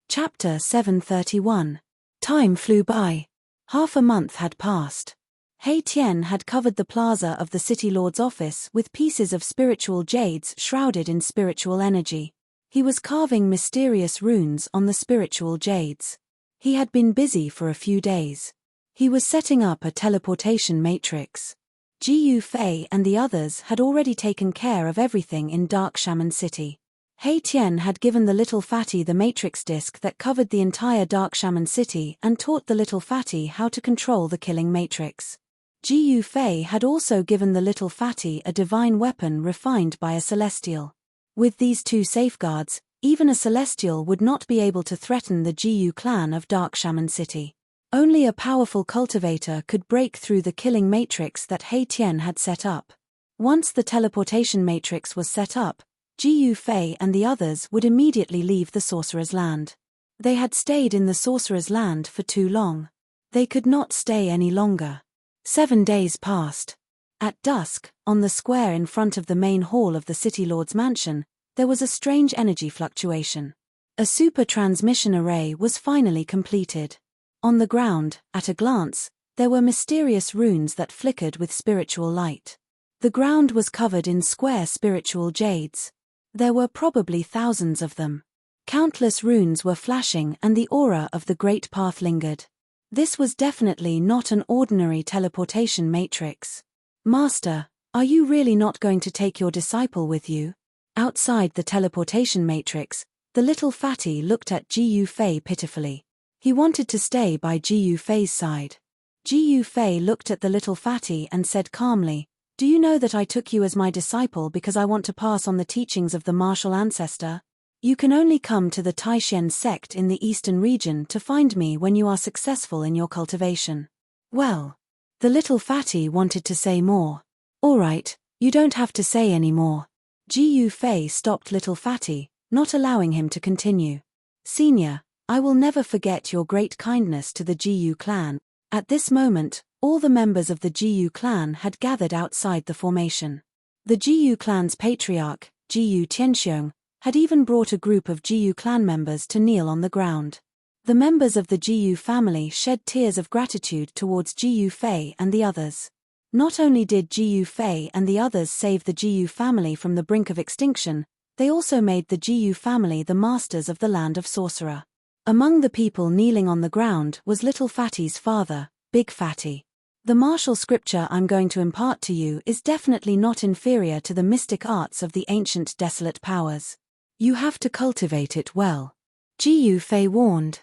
Chapter 731. Time flew by. Half a month had passed. He Tian had covered the plaza of the City Lord's office with pieces of spiritual jades shrouded in spiritual energy. He was carving mysterious runes on the spiritual jades. He had been busy for a few days. He was setting up a teleportation matrix. Ji Yufei and the others had already taken care of everything in Dark Shaman City. He Tian had given the little Fatty the matrix disc that covered the entire Dark Shaman City and taught the little Fatty how to control the killing matrix. Ji Yufei had also given the little Fatty a divine weapon refined by a celestial. With these two safeguards, even a celestial would not be able to threaten the Jiyu clan of Dark Shaman City. Only a powerful cultivator could break through the killing matrix that He Tian had set up. Once the teleportation matrix was set up, Ji Yufei and the others would immediately leave the Sorcerer's Land. They had stayed in the Sorcerer's Land for too long. They could not stay any longer. 7 days passed. At dusk, on the square in front of the main hall of the City Lord's mansion, there was a strange energy fluctuation. A super transmission array was finally completed. On the ground, at a glance, there were mysterious runes that flickered with spiritual light. The ground was covered in square spiritual jades. There were probably thousands of them. Countless runes were flashing and the aura of the Great Path lingered. This was definitely not an ordinary teleportation matrix. Master, are you really not going to take your disciple with you? Outside the teleportation matrix, the little Fatty looked at Ji Yufei pitifully. He wanted to stay by Ji Yufei's side. Ji Yufei looked at the little Fatty and said calmly, "Do you know that I took you as my disciple because I want to pass on the teachings of the martial ancestor? You can only come to the Taishen sect in the eastern region to find me when you are successful in your cultivation." Well, the little Fatty wanted to say more. "All right, you don't have to say any more." Ji Yufei stopped little Fatty, not allowing him to continue. "Senior, I will never forget your great kindness to the Jiyu clan." At this moment, all the members of the Jiyu clan had gathered outside the formation. The Jiyu clan's patriarch, Jiyu Tianxiong, had even brought a group of Jiyu clan members to kneel on the ground. The members of the Jiyu family shed tears of gratitude towards Ji Yufei and the others. Not only did Ji Yufei and the others save the Jiyu family from the brink of extinction, they also made the Jiyu family the masters of the land of Sorcerer. Among the people kneeling on the ground was little Fatty's father, Big Fatty. "The martial scripture I'm going to impart to you is definitely not inferior to the mystic arts of the ancient desolate powers. You have to cultivate it well," Ji Yufei warned.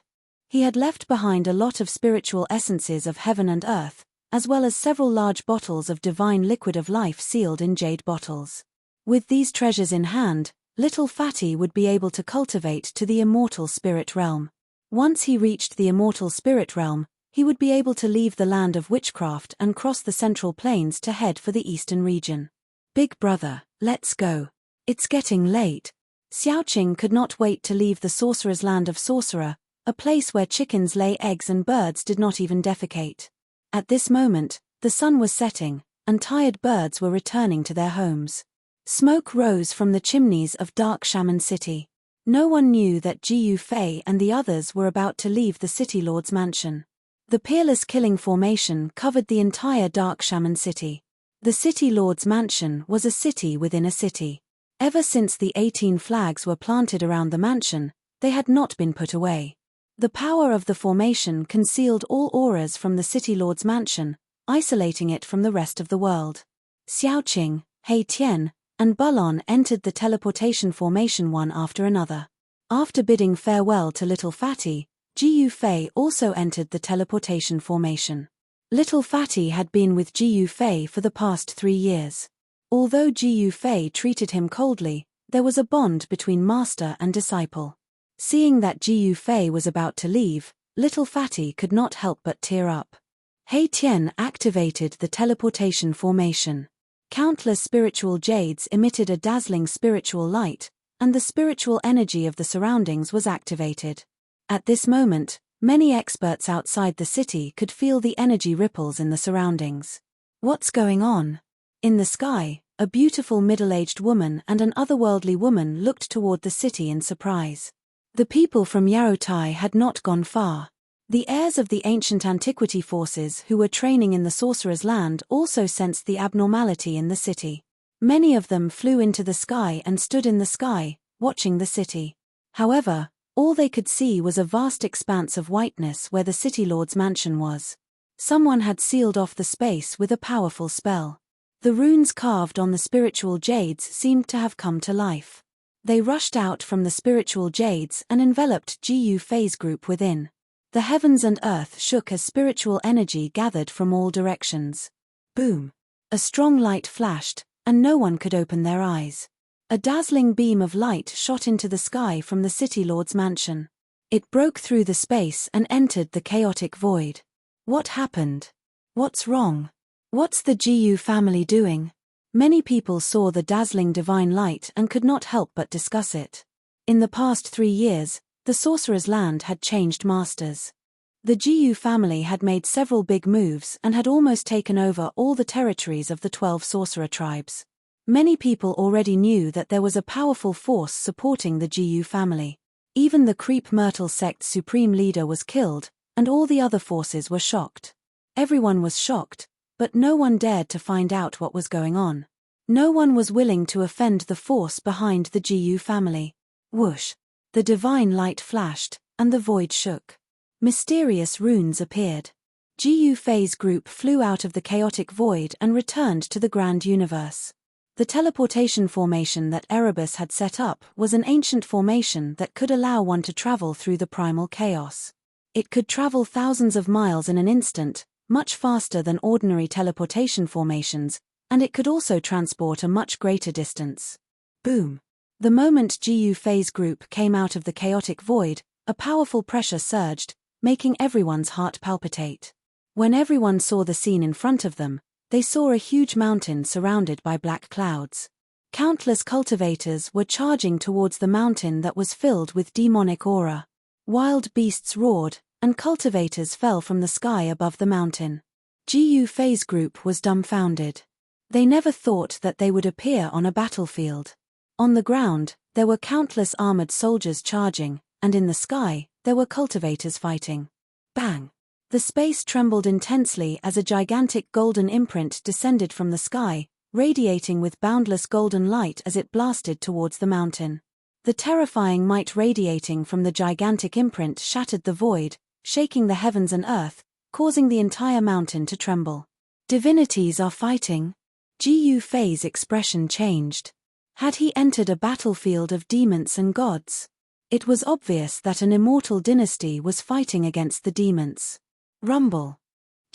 He had left behind a lot of spiritual essences of heaven and earth, as well as several large bottles of divine liquid of life sealed in jade bottles. With these treasures in hand, little Fatty would be able to cultivate to the immortal spirit realm. Once he reached the immortal spirit realm, he would be able to leave the land of witchcraft and cross the central plains to head for the eastern region. "Big brother, let's go. It's getting late." Xiaoqing could not wait to leave the sorcerer's land of Sorcerer, a place where chickens lay eggs and birds did not even defecate. At this moment, the sun was setting, and tired birds were returning to their homes. Smoke rose from the chimneys of Dark Shaman City. No one knew that Ji Yufei and the others were about to leave the City Lord's mansion. The peerless killing formation covered the entire Dark Shaman City. The City Lord's mansion was a city within a city. Ever since the 18 flags were planted around the mansion, they had not been put away. The power of the formation concealed all auras from the City Lord's mansion, isolating it from the rest of the world. Xiaoqing, He Tian, and Bulon entered the teleportation formation one after another. After bidding farewell to little Fatty, Ji Yufei also entered the teleportation formation. Little Fatty had been with Ji Yufei for the past 3 years. Although Ji Yufei treated him coldly, there was a bond between master and disciple. Seeing that Ji Yufei was about to leave, little Fatty could not help but tear up. He Tian activated the teleportation formation. Countless spiritual jades emitted a dazzling spiritual light, and the spiritual energy of the surroundings was activated. At this moment, Many experts outside the city could feel the energy ripples in the surroundings. What's going on? In the sky, a beautiful middle-aged woman and an otherworldly woman looked toward the city in surprise. The people from Yarotai had not gone far. The heirs of the ancient antiquity forces who were training in the sorcerer's land also sensed the abnormality in the city. Many of them flew into the sky and stood in the sky, watching the city. However, all they could see was a vast expanse of whiteness where the city lord's mansion was. Someone had sealed off the space with a powerful spell. The runes carved on the spiritual jades seemed to have come to life. They rushed out from the spiritual jades and enveloped Gu Fei's group within. The heavens and earth shook as spiritual energy gathered from all directions. Boom! A strong light flashed, and no one could open their eyes. A dazzling beam of light shot into the sky from the city lord's mansion. It broke through the space and entered the chaotic void. What happened? What's wrong? What's the Gu family doing? Many people saw the dazzling divine light and could not help but discuss it. In the past 3 years, the sorcerer's land had changed masters. The Gu family had made several big moves and had almost taken over all the territories of the 12 sorcerer tribes. Many people already knew that there was a powerful force supporting the Gu family. Even the Creep Myrtle sect's supreme leader was killed, and all the other forces were shocked. Everyone was shocked, but no one dared to find out what was going on. No one was willing to offend the force behind the Gu family. Whoosh! The divine light flashed, and the void shook. Mysterious runes appeared. Gu Fei's group flew out of the chaotic void and returned to the grand universe. The teleportation formation that Erebus had set up was an ancient formation that could allow one to travel through the primal chaos. It could travel thousands of miles in an instant, much faster than ordinary teleportation formations, and it could also transport a much greater distance. Boom! The moment Gu Fei's group came out of the chaotic void, a powerful pressure surged, making everyone's heart palpitate. When everyone saw the scene in front of them, they saw a huge mountain surrounded by black clouds. Countless cultivators were charging towards the mountain that was filled with demonic aura. Wild beasts roared, and cultivators fell from the sky above the mountain. Gu Fei's group was dumbfounded. They never thought that they would appear on a battlefield. On the ground, there were countless armored soldiers charging, and in the sky, there were cultivators fighting. Bang! The space trembled intensely as a gigantic golden imprint descended from the sky, radiating with boundless golden light as it blasted towards the mountain. The terrifying might radiating from the gigantic imprint shattered the void, shaking the heavens and earth, causing the entire mountain to tremble. Divinities are fighting? Gu Fei's expression changed. Had he entered a battlefield of demons and gods? It was obvious that an immortal dynasty was fighting against the demons. Rumble.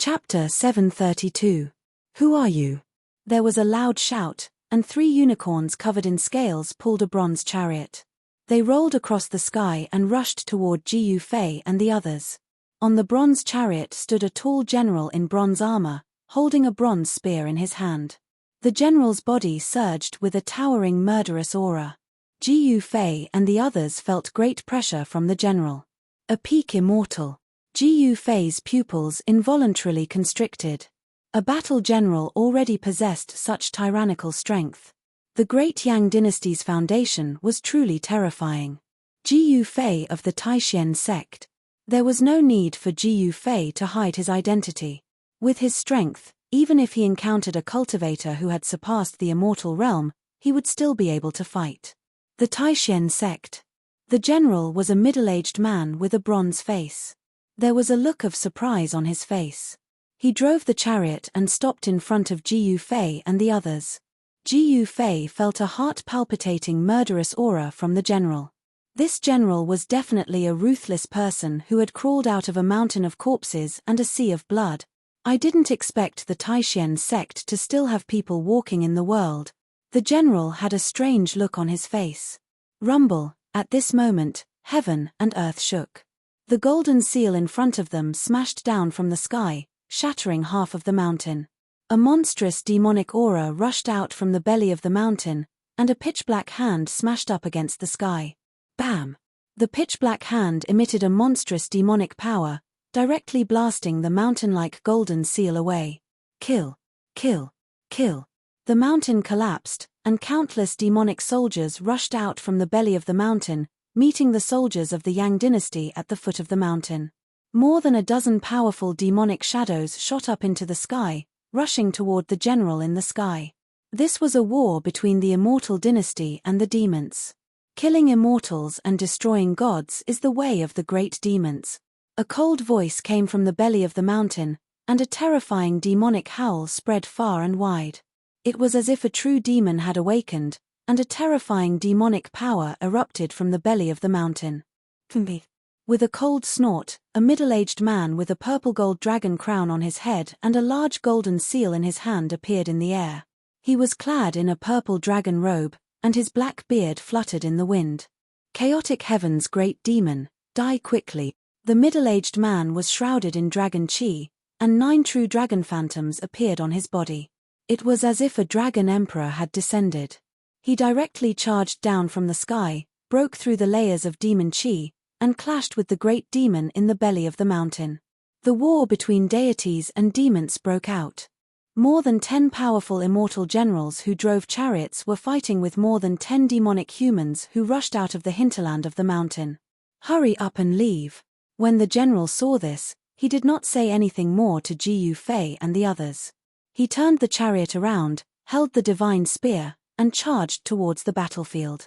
Chapter 732. Who are you? There was a loud shout, and 3 unicorns covered in scales pulled a bronze chariot. They rolled across the sky and rushed toward Gu Fei and the others. On the bronze chariot stood a tall general in bronze armor, holding a bronze spear in his hand. The general's body surged with a towering murderous aura. Gu Fei and the others felt great pressure from the general. A peak immortal. Gu Fei's pupils involuntarily constricted. A battle general already possessed such tyrannical strength. The Great Yang dynasty's foundation was truly terrifying. Gu Fei of the Taishan sect. There was no need for Gu Fei to hide his identity. With his strength, even if he encountered a cultivator who had surpassed the immortal realm, he would still be able to fight. The Taishan sect. The general was a middle-aged man with a bronze face. There was a look of surprise on his face. He drove the chariot and stopped in front of Gu Fei and the others. Gu Fei felt a heart-palpitating murderous aura from the general. This general was definitely a ruthless person who had crawled out of a mountain of corpses and a sea of blood. I didn't expect the Taishan sect to still have people walking in the world. The general had a strange look on his face. Rumble. At this moment, heaven and earth shook. The golden seal in front of them smashed down from the sky, shattering half of the mountain. A monstrous demonic aura rushed out from the belly of the mountain, and a pitch-black hand smashed up against the sky. Bam! The pitch-black hand emitted a monstrous demonic power, directly blasting the mountain-like golden seal away. Kill! Kill! Kill! The mountain collapsed, and countless demonic soldiers rushed out from the belly of the mountain, meeting the soldiers of the Yang dynasty at the foot of the mountain. More than a dozen powerful demonic shadows shot up into the sky, rushing toward the general in the sky. This was a war between the immortal dynasty and the demons. Killing immortals and destroying gods is the way of the great demons. A cold voice came from the belly of the mountain, and a terrifying demonic howl spread far and wide. It was as if a true demon had awakened, and a terrifying demonic power erupted from the belly of the mountain. With a cold snort, a middle-aged man with a purple-gold dragon crown on his head and a large golden seal in his hand appeared in the air. He was clad in a purple dragon robe, and his black beard fluttered in the wind. Chaotic Heaven's great demon, die quickly. The middle-aged man was shrouded in dragon chi, and 9 true dragon phantoms appeared on his body. It was as if a dragon emperor had descended. He directly charged down from the sky, broke through the layers of demon chi, and clashed with the great demon in the belly of the mountain. The war between deities and demons broke out. More than 10 powerful immortal generals who drove chariots were fighting with more than 10 demonic humans who rushed out of the hinterland of the mountain. Hurry up and leave. When the general saw this, he did not say anything more to Jiu Fei and the others. He turned the chariot around, held the divine spear, and charged towards the battlefield.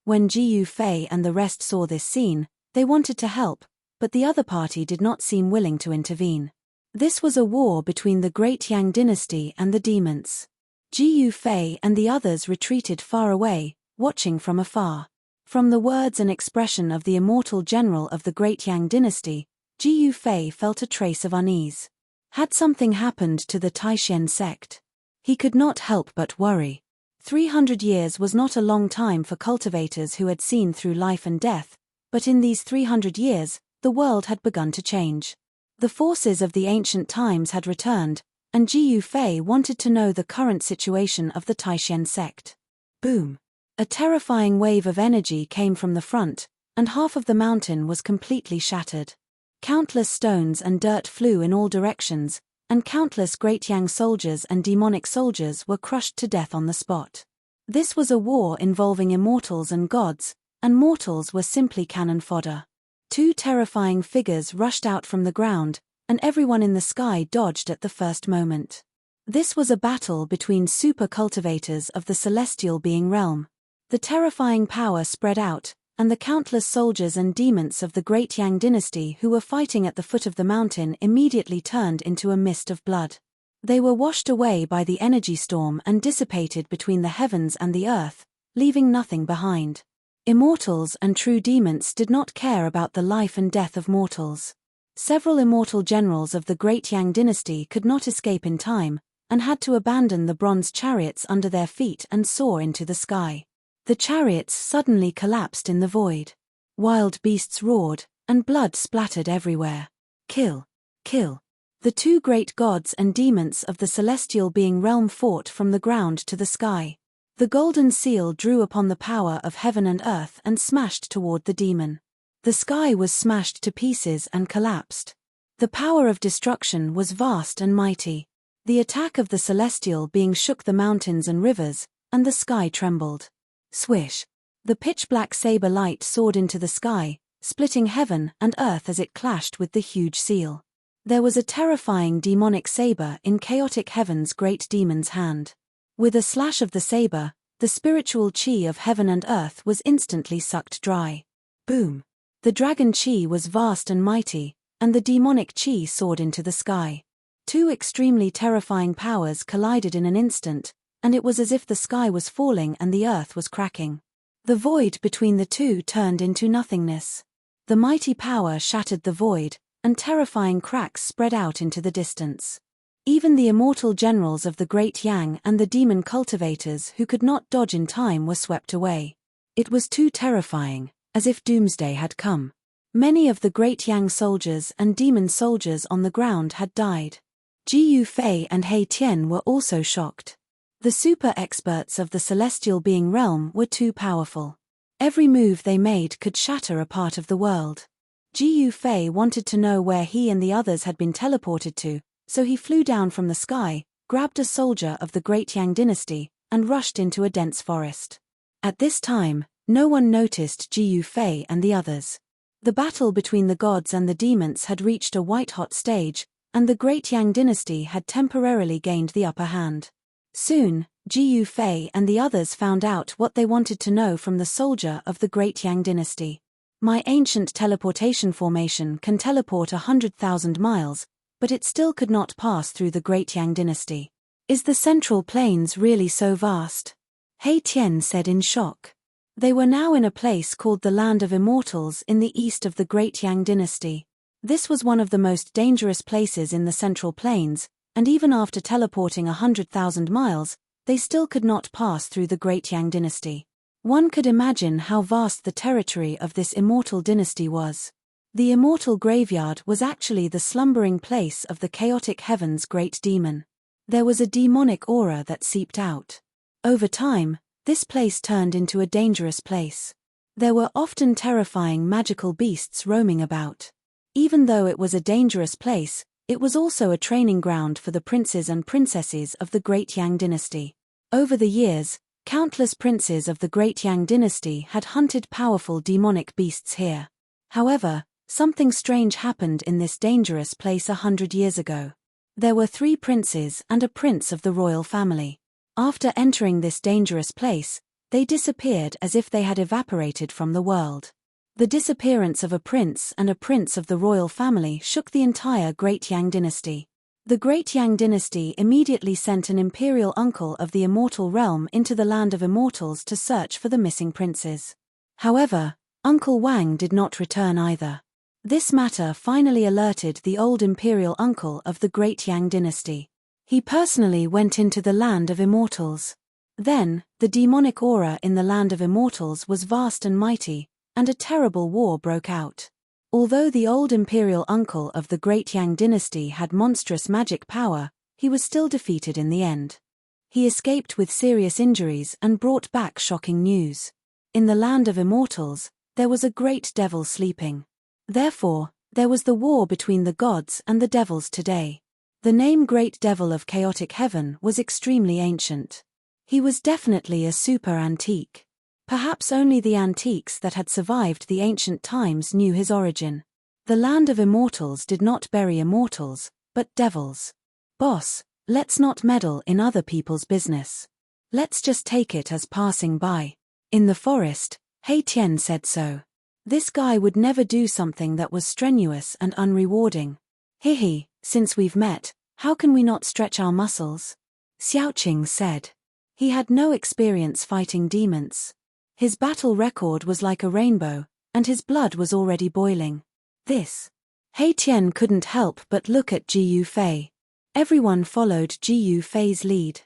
When Jiu Fei and the rest saw this scene, they wanted to help, but the other party did not seem willing to intervene. This was a war between the great Yang dynasty and the demons. Jiu Fei and the others retreated far away, watching from afar. From the words and expression of the immortal general of the great Yang dynasty, Jiu Fei felt a trace of unease. Had something happened to the Taishan sect? He could not help but worry. 300 years was not a long time for cultivators who had seen through life and death, but in these 300 years, the world had begun to change. The forces of the ancient times had returned, and Jiu Fei wanted to know the current situation of the Taishan sect. Boom! A terrifying wave of energy came from the front, and half of the mountain was completely shattered. Countless stones and dirt flew in all directions, and countless great Yang soldiers and demonic soldiers were crushed to death on the spot. This was a war involving immortals and gods, and mortals were simply cannon fodder. 2 terrifying figures rushed out from the ground, and everyone in the sky dodged at the first moment. This was a battle between super cultivators of the celestial being realm. The terrifying power spread out, and the countless soldiers and demons of the great Yang dynasty who were fighting at the foot of the mountain immediately turned into a mist of blood. They were washed away by the energy storm and dissipated between the heavens and the earth, leaving nothing behind. Immortals and true demons did not care about the life and death of mortals. Several immortal generals of the great Yang dynasty could not escape in time, and had to abandon the bronze chariots under their feet and soar into the sky. The chariots suddenly collapsed in the void. Wild beasts roared, and blood splattered everywhere. Kill! Kill! The 2 great gods and demons of the celestial being realm fought from the ground to the sky. The golden seal drew upon the power of heaven and earth and smashed toward the demon. The sky was smashed to pieces and collapsed. The power of destruction was vast and mighty. The attack of the celestial being shook the mountains and rivers, and the sky trembled. Swish! The pitch-black saber light soared into the sky, splitting heaven and earth as it clashed with the huge seal. There was a terrifying demonic saber in chaotic Heaven's great demon's hand. With a slash of the saber, the spiritual chi of heaven and earth was instantly sucked dry. Boom! The dragon chi was vast and mighty, and the demonic chi soared into the sky. 2 extremely terrifying powers collided in an instant, and it was as if the sky was falling and the earth was cracking. The void between the 2 turned into nothingness. The mighty power shattered the void, and terrifying cracks spread out into the distance. Even the immortal generals of the great Yang and the demon cultivators who could not dodge in time were swept away. It was too terrifying, as if doomsday had come. Many of the great Yang soldiers and demon soldiers on the ground had died. Jiu Fei and He Tian were also shocked. The super experts of the celestial being realm were too powerful. Every move they made could shatter a part of the world. Ji Fei wanted to know where he and the others had been teleported to, so he flew down from the sky, grabbed a soldier of the Great Yang dynasty, and rushed into a dense forest. At this time, no one noticed Ji Fei and the others. The battle between the gods and the demons had reached a white-hot stage, and the Great Yang dynasty had temporarily gained the upper hand. Soon, Ji Fei and the others found out what they wanted to know from the soldier of the Great Yang dynasty. My ancient teleportation formation can teleport 100,000 miles, but it still could not pass through the Great Yang dynasty. Is the Central Plains really so vast? He Tian said in shock. They were now in a place called the Land of Immortals in the east of the Great Yang dynasty. This was one of the most dangerous places in the Central Plains, and even after teleporting 100,000 miles, they still could not pass through the Great Yang dynasty. One could imagine how vast the territory of this immortal dynasty was. The immortal graveyard was actually the slumbering place of the chaotic heaven's great demon. There was a demonic aura that seeped out. Over time, this place turned into a dangerous place. There were often terrifying magical beasts roaming about. Even though it was a dangerous place, it was also a training ground for the princes and princesses of the Great Yang dynasty. Over the years, countless princes of the Great Yang dynasty had hunted powerful demonic beasts here. However, something strange happened in this dangerous place 100 years ago. There were 3 princes and a prince of the royal family. After entering this dangerous place, they disappeared as if they had evaporated from the world. The disappearance of a prince and a prince of the royal family shook the entire Great Yang dynasty. The Great Yang dynasty immediately sent an imperial uncle of the immortal realm into the Land of Immortals to search for the missing princes. However, Uncle Wang did not return either. This matter finally alerted the old imperial uncle of the Great Yang dynasty. He personally went into the Land of Immortals. Then, the demonic aura in the Land of Immortals was vast and mighty, and a terrible war broke out. Although the old imperial uncle of the Great Yang dynasty had monstrous magic power, he was still defeated in the end. He escaped with serious injuries and brought back shocking news. In the Land of Immortals, there was a great devil sleeping. Therefore, there was the war between the gods and the devils today. The name Great Devil of Chaotic Heaven was extremely ancient. He was definitely a super antique. Perhaps only the antiques that had survived the ancient times knew his origin. The Land of Immortals did not bury immortals, but devils. Boss, let's not meddle in other people's business. Let's just take it as passing by. In the forest, He Tian said so. This guy would never do something that was strenuous and unrewarding. Hihi, since we've met, how can we not stretch our muscles? Xiaoqing said. He had no experience fighting demons. His battle record was like a rainbow, and his blood was already boiling. He Tian couldn't help but look at Ji Fei. Everyone followed Ji Fei's lead.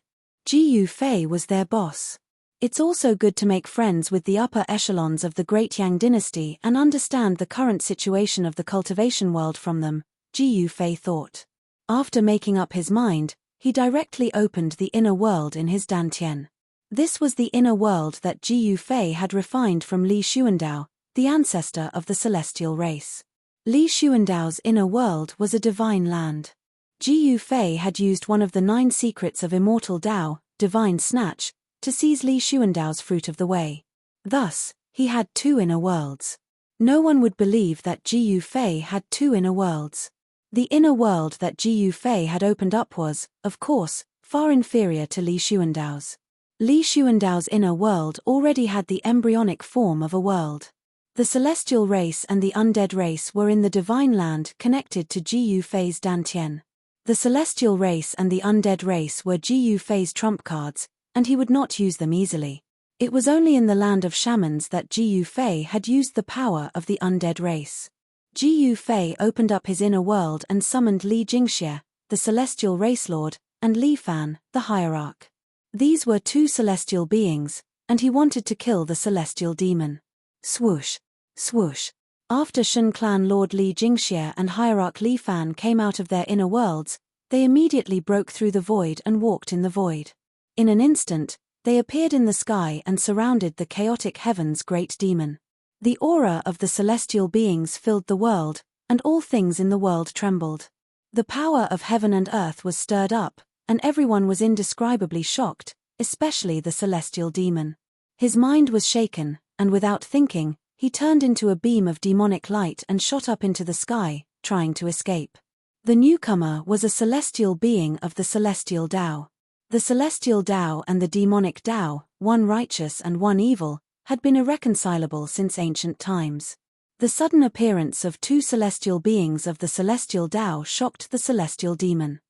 Ji Fei was their boss. It's also good to make friends with the upper echelons of the Great Yang dynasty and understand the current situation of the cultivation world from them, Ji Fei thought. After making up his mind, he directly opened the inner world in his dantian. This was the inner world that Ji Fei had refined from Li Xuandao, the ancestor of the celestial race. Li Xuandao's inner world was a divine land. Ji Fei had used one of the 9 secrets of immortal Dao, divine snatch, to seize Li Xuandao's fruit of the way. Thus, he had 2 inner worlds. No one would believe that Ji Fei had 2 inner worlds. The inner world that Ji Fei had opened up was, of course, far inferior to Li Xuandao's. Li Xuandao's inner world already had the embryonic form of a world. The celestial race and the undead race were in the divine land connected to Ji Fei's dantian. The celestial race and the undead race were Ji Fei's trump cards, and he would not use them easily. It was only in the land of shamans that Ji Fei had used the power of the undead race. Ji Fei opened up his inner world and summoned Li Jingxie, the celestial race lord, and Li Fan, the hierarch. These were 2 celestial beings, and he wanted to kill the celestial demon. Swoosh, swoosh. After Shen clan lord Li Jingxie and hierarch Li Fan came out of their inner worlds, they immediately broke through the void and walked in the void. In an instant, They appeared in the sky and surrounded the chaotic heaven's great demon. The aura of the celestial beings filled the world, and all things in the world trembled. The power of heaven and earth was stirred up, and everyone was indescribably shocked, especially the celestial demon. His mind was shaken, and without thinking, he turned into a beam of demonic light and shot up into the sky, trying to escape. The newcomer was a celestial being of the celestial Tao. The celestial Tao and the demonic Tao, one righteous and one evil, had been irreconcilable since ancient times. The sudden appearance of two celestial beings of the celestial Tao shocked the celestial demon.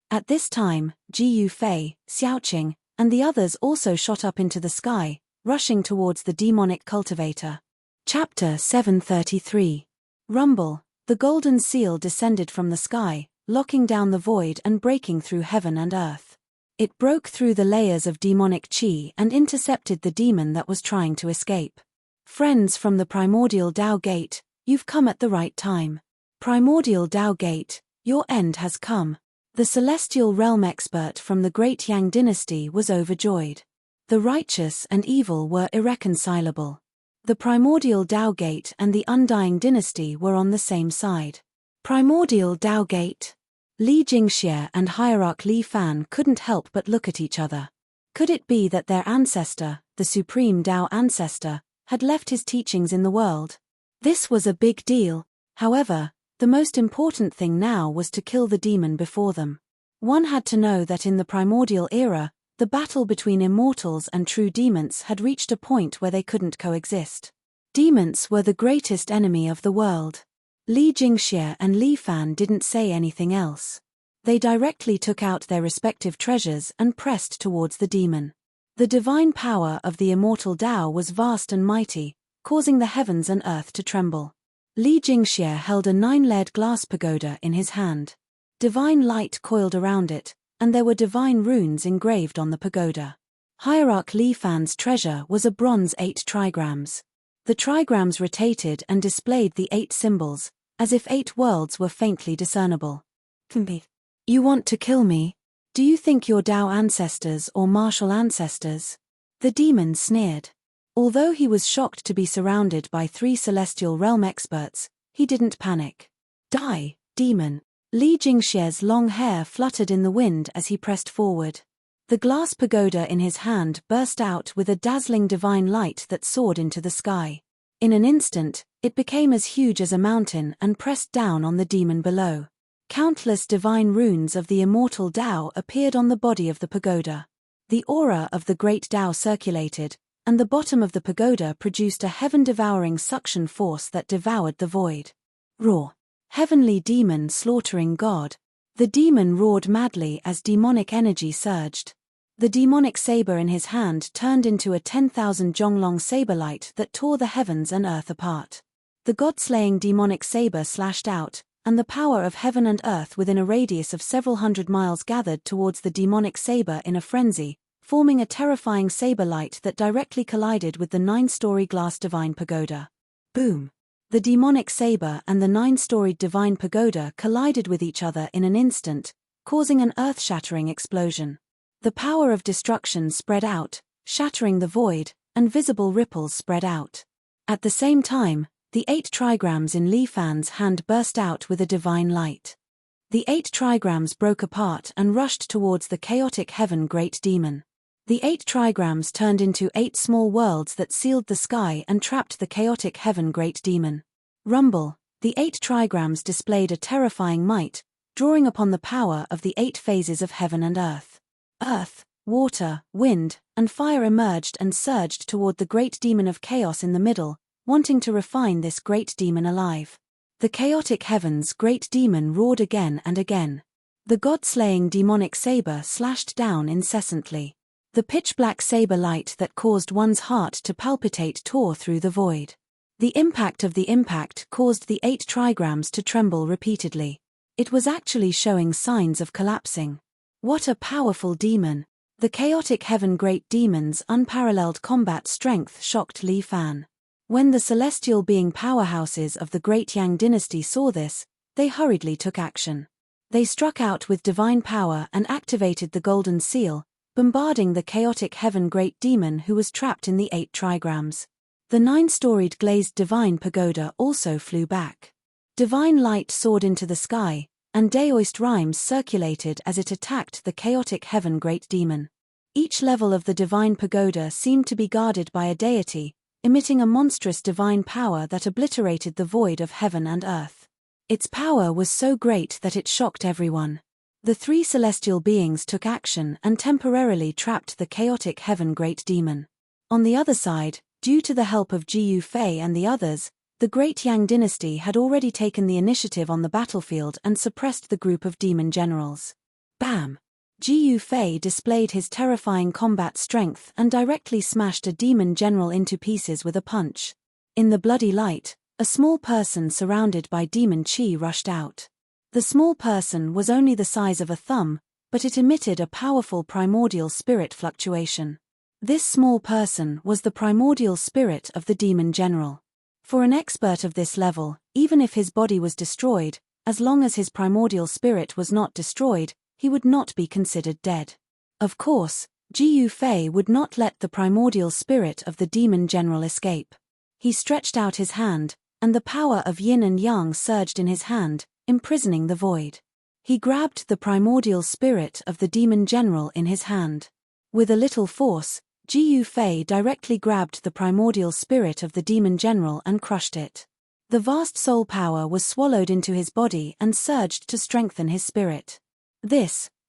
At this time, Jiu Fei, Xiaoqing, and the others also shot up into the sky, rushing towards the demonic cultivator. Chapter 733. Rumble. The golden seal descended from the sky, locking down the void and breaking through heaven and earth. It broke through the layers of demonic qi and intercepted the demon that was trying to escape. Friends from the primordial Tao Gate, you've come at the right time. Primordial Tao Gate, your end has come. The celestial realm expert from the great Yang dynasty was overjoyed. The righteous and evil were irreconcilable. The primordial Tao Gate and the undying dynasty were on the same side. Primordial Tao Gate. Li Jingxie and hierarch Li Fan couldn't help but look at each other. Could it be that their ancestor, the supreme Tao ancestor, had left his teachings in the world? This was a big deal. However, the most important thing now was to kill the demon before them. One had to know that in the primordial era, the battle between immortals and true demons had reached a point where they couldn't coexist. Demons were the greatest enemy of the world. Li Jingxie and Li Fan didn't say anything else. They directly took out their respective treasures and pressed towards the demon. The divine power of the immortal Tao was vast and mighty, causing the heavens and earth to tremble. Li Jingxie held a 9-layered glass pagoda in his hand. Divine light coiled around it, and there were divine runes engraved on the pagoda. Hierarch Li Fan's treasure was a bronze 8 trigrams. The trigrams rotated and displayed the 8 symbols, as if 8 worlds were faintly discernible. You want to kill me? Do you think you're Tao ancestors or martial ancestors? The demon sneered. Although he was shocked to be surrounded by 3 celestial realm experts, he didn't panic. Die, demon. Li Jingxie's long hair fluttered in the wind as he pressed forward. The glass pagoda in his hand burst out with a dazzling divine light that soared into the sky. In an instant, it became as huge as a mountain and pressed down on the demon below. Countless divine runes of the immortal Tao appeared on the body of the pagoda. The aura of the great Tao circulated, and the bottom of the pagoda produced a heaven-devouring suction force that devoured the void. Roar. Heavenly demon slaughtering God. The demon roared madly as demonic energy surged. The demonic saber in his hand turned into a 10,000 jonglong saber light that tore the heavens and earth apart. The god-slaying demonic saber slashed out, and the power of heaven and earth within a radius of several hundred miles gathered towards the demonic saber in a frenzy, forming a terrifying saber light that directly collided with the 9-story glass divine pagoda. Boom! The demonic saber and the 9-storied divine pagoda collided with each other in an instant, causing an earth-shattering explosion. The power of destruction spread out, shattering the void, and visible ripples spread out. At the same time, the 8 trigrams in Li Fan's hand burst out with a divine light. The 8 trigrams broke apart and rushed towards the chaotic heaven great demon. The 8 trigrams turned into 8 small worlds that sealed the sky and trapped the chaotic heaven great demon. Rumble. The 8 trigrams displayed a terrifying might, drawing upon the power of the 8 phases of heaven and earth. Earth, water, wind, and fire emerged and surged toward the great demon of chaos in the middle, wanting to refine this great demon alive. The chaotic heavens great demon roared again and again. The god-slaying demonic saber slashed down incessantly. The pitch-black saber light that caused one's heart to palpitate tore through the void. The impact of the impact caused the 8 trigrams to tremble repeatedly. It was actually showing signs of collapsing. What a powerful demon! The chaotic heaven great demon's unparalleled combat strength shocked Li Fan. When the celestial being powerhouses of the great Yang dynasty saw this, they hurriedly took action. They struck out with divine power and activated the golden seal, bombarding the chaotic heaven great demon who was trapped in the 8 trigrams. The 9-storied glazed divine pagoda also flew back. Divine light soared into the sky, and daoist rhymes circulated as it attacked the chaotic heaven great demon. Each level of the divine pagoda seemed to be guarded by a deity, emitting a monstrous divine power that obliterated the void of heaven and earth. Its power was so great that it shocked everyone. The 3 celestial beings took action and temporarily trapped the chaotic heaven great demon. On the other side, due to the help of Jiyu Fei and the others, the Great Yang dynasty had already taken the initiative on the battlefield and suppressed the group of demon generals. Bam! Jiyu Fei displayed his terrifying combat strength and directly smashed a demon general into pieces with a punch. In the bloody light, a small person surrounded by demon chi rushed out. The small person was only the size of a thumb, but it emitted a powerful primordial spirit fluctuation. This small person was the primordial spirit of the demon general. For an expert of this level, even if his body was destroyed, as long as his primordial spirit was not destroyed, he would not be considered dead. Of course, Jiyu Fei would not let the primordial spirit of the demon general escape. He stretched out his hand, and the power of yin and yang surged in his hand, imprisoning the void. He grabbed the primordial spirit of the demon general in his hand. With a little force, Jiyu Fei directly grabbed the primordial spirit of the demon general and crushed it. The vast soul power was swallowed into his body and surged to strengthen his spirit.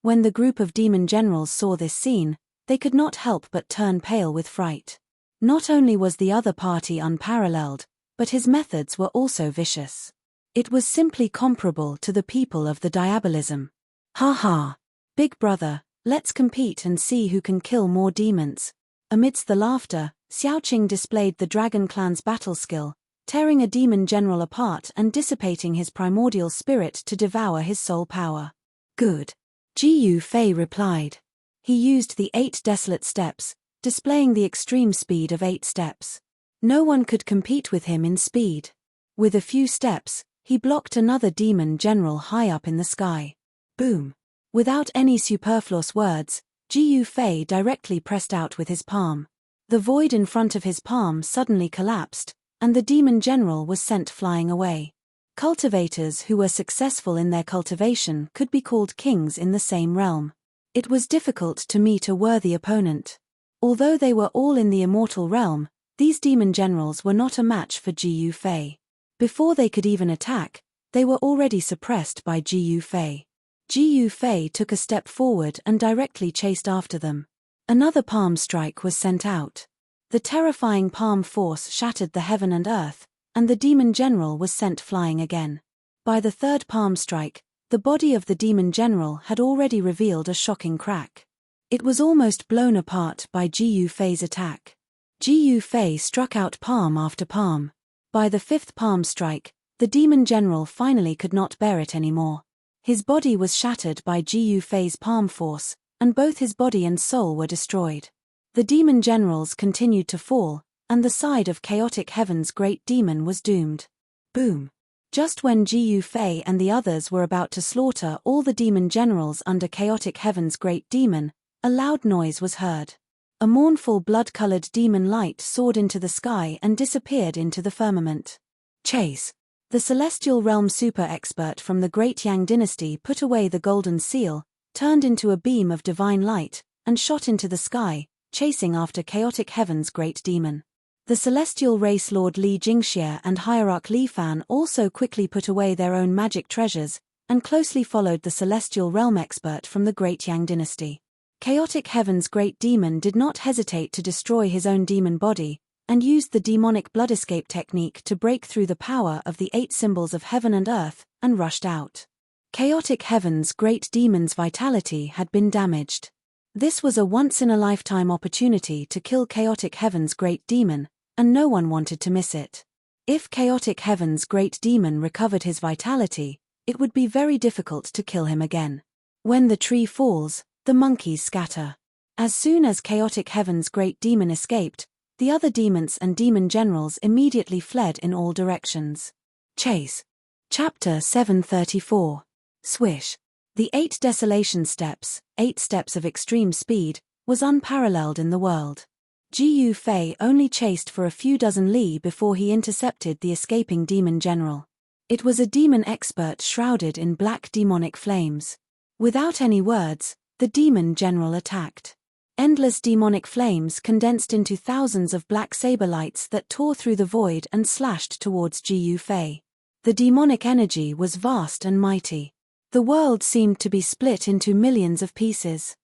When the group of demon generals saw this scene, they could not help but turn pale with fright. Not only was the other party unparalleled, but his methods were also vicious. It was simply comparable to the people of the diabolism. Ha ha! Big brother, let's compete and see who can kill more demons. Amidst the laughter, Xiaoqing displayed the Dragon Clan's battle skill, tearing a demon general apart and dissipating his primordial spirit to devour his soul power. Good. Jiyu Fei replied. He used the 8 desolate steps, displaying the extreme speed of 8 steps. No one could compete with him in speed. With a few steps, he blocked another demon general high up in the sky. Boom. Without any superfluous words, Jiyu Fei directly pressed out with his palm. The void in front of his palm suddenly collapsed, and the demon general was sent flying away. Cultivators who were successful in their cultivation could be called kings in the same realm. It was difficult to meet a worthy opponent. Although they were all in the immortal realm, these demon generals were not a match for Jiyu Fei. Before they could even attack, they were already suppressed by Jiyu Fei. Jiyu Fei took a step forward and directly chased after them. Another palm strike was sent out. The terrifying palm force shattered the heaven and earth, and the demon general was sent flying again. By the 3rd palm strike, the body of the demon general had already revealed a shocking crack. It was almost blown apart by Jiyu Fei's attack. Jiyu Fei struck out palm after palm. By the 5th palm strike, the demon general finally could not bear it anymore. His body was shattered by Jiyu Fei's palm force, and both his body and soul were destroyed. The demon generals continued to fall, and the side of chaotic heaven's great demon was doomed. Boom. Just when Jiyu Fei and the others were about to slaughter all the demon generals under chaotic heaven's great demon, a loud noise was heard. A mournful blood-colored demon light soared into the sky and disappeared into the firmament. Chase. The celestial realm super-expert from the Great Yang dynasty put away the golden seal, turned into a beam of divine light, and shot into the sky, chasing after chaotic heaven's great demon. The celestial race lord Li Jingxie and hierarch Li Fan also quickly put away their own magic treasures, and closely followed the celestial realm expert from the Great Yang dynasty. Chaotic heaven's great demon did not hesitate to destroy his own demon body, and used the demonic blood escape technique to break through the power of the 8 symbols of heaven and earth, and rushed out. Chaotic heaven's great demon's vitality had been damaged. This was a once-in-a-lifetime opportunity to kill chaotic heaven's great demon, and no one wanted to miss it. If chaotic heaven's great demon recovered his vitality, it would be very difficult to kill him again. When the tree falls, the monkeys scatter. As soon as chaotic heaven's great demon escaped, the other demons and demon generals immediately fled in all directions. Chase. Chapter 734. Swish. The 8 desolation steps, 8 steps of extreme speed, was unparalleled in the world. Jiyu Fei only chased for a few dozen li before he intercepted the escaping demon general. It was a demon expert shrouded in black demonic flames. Without any words, the demon general attacked. Endless demonic flames condensed into thousands of black saber lights that tore through the void and slashed towards Jiyu Fei. The demonic energy was vast and mighty. The world seemed to be split into millions of pieces.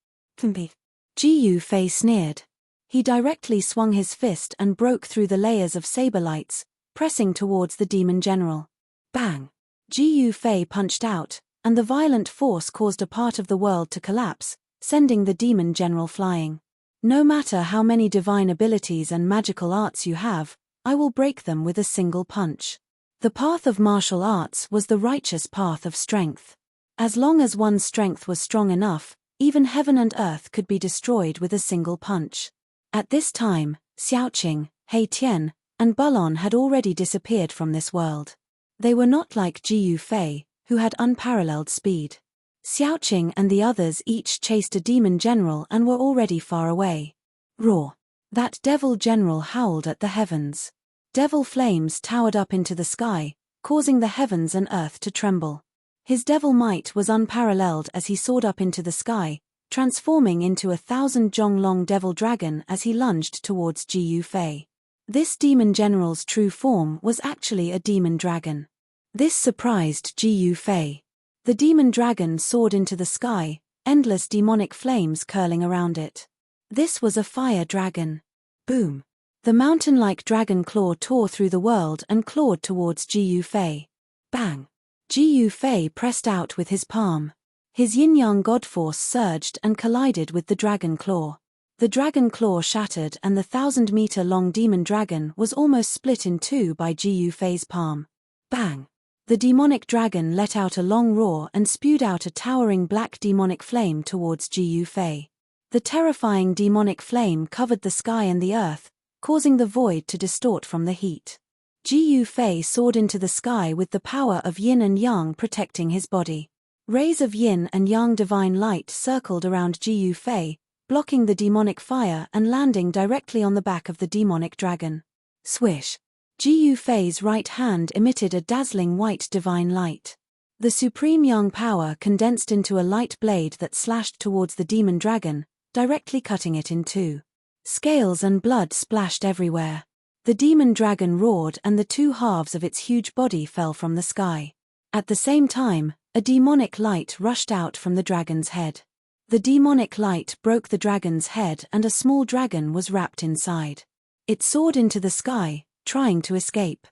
Jiyu Fei sneered. He directly swung his fist and broke through the layers of saber lights, pressing towards the demon general. Bang! Jiyu Fei punched out, and the violent force caused a part of the world to collapse, sending the demon general flying. No matter how many divine abilities and magical arts you have, I will break them with a single punch. The path of martial arts was the righteous path of strength. As long as one's strength was strong enough, even heaven and earth could be destroyed with a single punch. At this time, Xiaoqing, He Tian, and Bulon had already disappeared from this world. They were not like Jiyu Fei, who had unparalleled speed. Xiaoqing and the others each chased a demon general and were already far away. Roar! That devil general howled at the heavens. Devil flames towered up into the sky, causing the heavens and earth to tremble. His devil might was unparalleled as he soared up into the sky, transforming into a 1,000-zhong-long devil dragon as he lunged towards Jiyu Fei. This demon general's true form was actually a demon dragon. This surprised Jiyu Fei. The demon dragon soared into the sky, endless demonic flames curling around it. This was a fire dragon. Boom! The mountain-like dragon claw tore through the world and clawed towards Jiyu Fei. Bang! Jiyu Fei pressed out with his palm. His yin-yang god force surged and collided with the dragon claw. The dragon claw shattered and the 1,000-meter-long demon dragon was almost split in two by Jiyu Fei's palm. Bang! The demonic dragon let out a long roar and spewed out a towering black demonic flame towards Jiyu Fei. The terrifying demonic flame covered the sky and the earth, causing the void to distort from the heat. Jiyu Fei soared into the sky with the power of yin and yang protecting his body. Rays of yin and yang divine light circled around Jiyu Fei, blocking the demonic fire and landing directly on the back of the demonic dragon. Swish! Jiyu Fei's right hand emitted a dazzling white divine light. The supreme yang power condensed into a light blade that slashed towards the demon dragon, directly cutting it in two. Scales and blood splashed everywhere. The demon dragon roared and the two halves of its huge body fell from the sky. At the same time, a demonic light rushed out from the dragon's head. The demonic light broke the dragon's head and a small dragon was wrapped inside. It soared into the sky, trying to escape.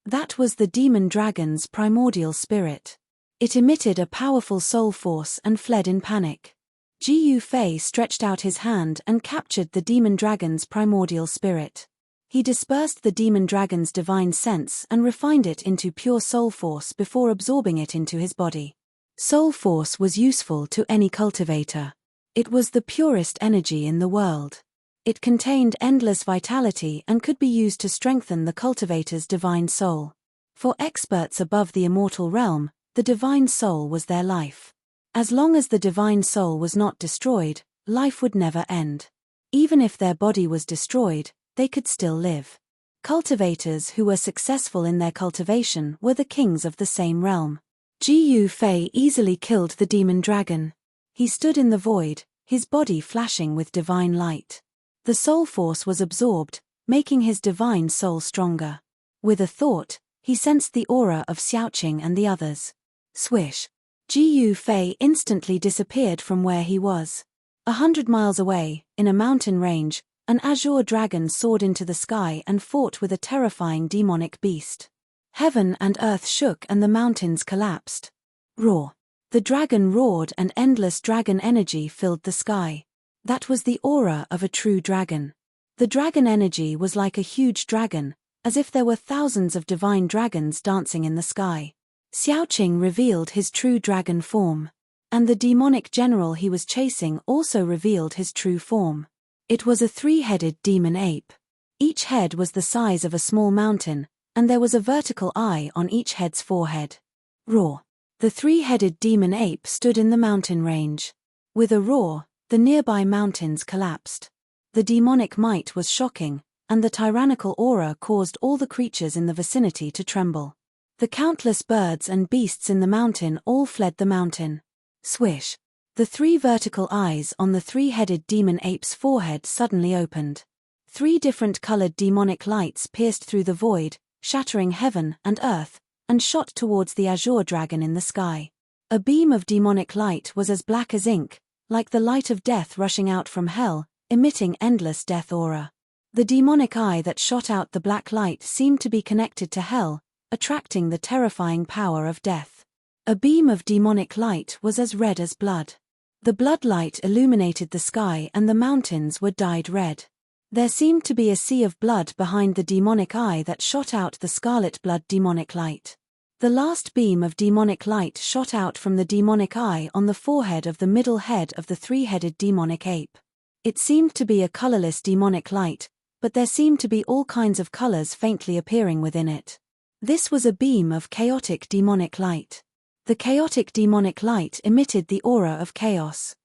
That was the demon dragon's primordial spirit. It emitted a powerful soul force and fled in panic. Jiyu Fei stretched out his hand and captured the demon dragon's primordial spirit. He dispersed the demon dragon's divine sense and refined it into pure soul force before absorbing it into his body. Soul force was useful to any cultivator. It was the purest energy in the world. It contained endless vitality and could be used to strengthen the cultivator's divine soul. For experts above the immortal realm, the divine soul was their life. As long as the divine soul was not destroyed, life would never end. Even if their body was destroyed, they could still live. Cultivators who were successful in their cultivation were the kings of the same realm. Jiyu Fei easily killed the demon dragon. He stood in the void, his body flashing with divine light. The soul force was absorbed, making his divine soul stronger. With a thought, he sensed the aura of Xiaoqing and the others. Swish! Jiyu Fei instantly disappeared from where he was. 100 miles away, in a mountain range, an azure dragon soared into the sky and fought with a terrifying demonic beast. Heaven and earth shook and the mountains collapsed. Roar! The dragon roared and endless dragon energy filled the sky. That was the aura of a true dragon. The dragon energy was like a huge dragon, as if there were thousands of divine dragons dancing in the sky. Xiaoqing revealed his true dragon form. And the demonic general he was chasing also revealed his true form. It was a three-headed demon ape. Each head was the size of a small mountain, and there was a vertical eye on each head's forehead. Roar! The three-headed demon ape stood in the mountain range. With a roar, The nearby mountains collapsed. The demonic might was shocking, and the tyrannical aura caused all the creatures in the vicinity to tremble. The countless birds and beasts in the mountain all fled the mountain. Swish! The 3 vertical eyes on the 3-headed demon ape's forehead suddenly opened. 3 different colored demonic lights pierced through the void, shattering heaven and earth, and shot towards the azure dragon in the sky. A beam of demonic light was as black as ink, like the light of death rushing out from hell, emitting endless death aura. The demonic eye that shot out the black light seemed to be connected to hell, attracting the terrifying power of death. A beam of demonic light was as red as blood. The blood light illuminated the sky and the mountains were dyed red. There seemed to be a sea of blood behind the demonic eye that shot out the scarlet blood demonic light. The last beam of demonic light shot out from the demonic eye on the forehead of the middle head of the 3-headed demonic ape. It seemed to be a colorless demonic light, but there seemed to be all kinds of colors faintly appearing within it. This was a beam of chaotic demonic light. The chaotic demonic light emitted the aura of chaos.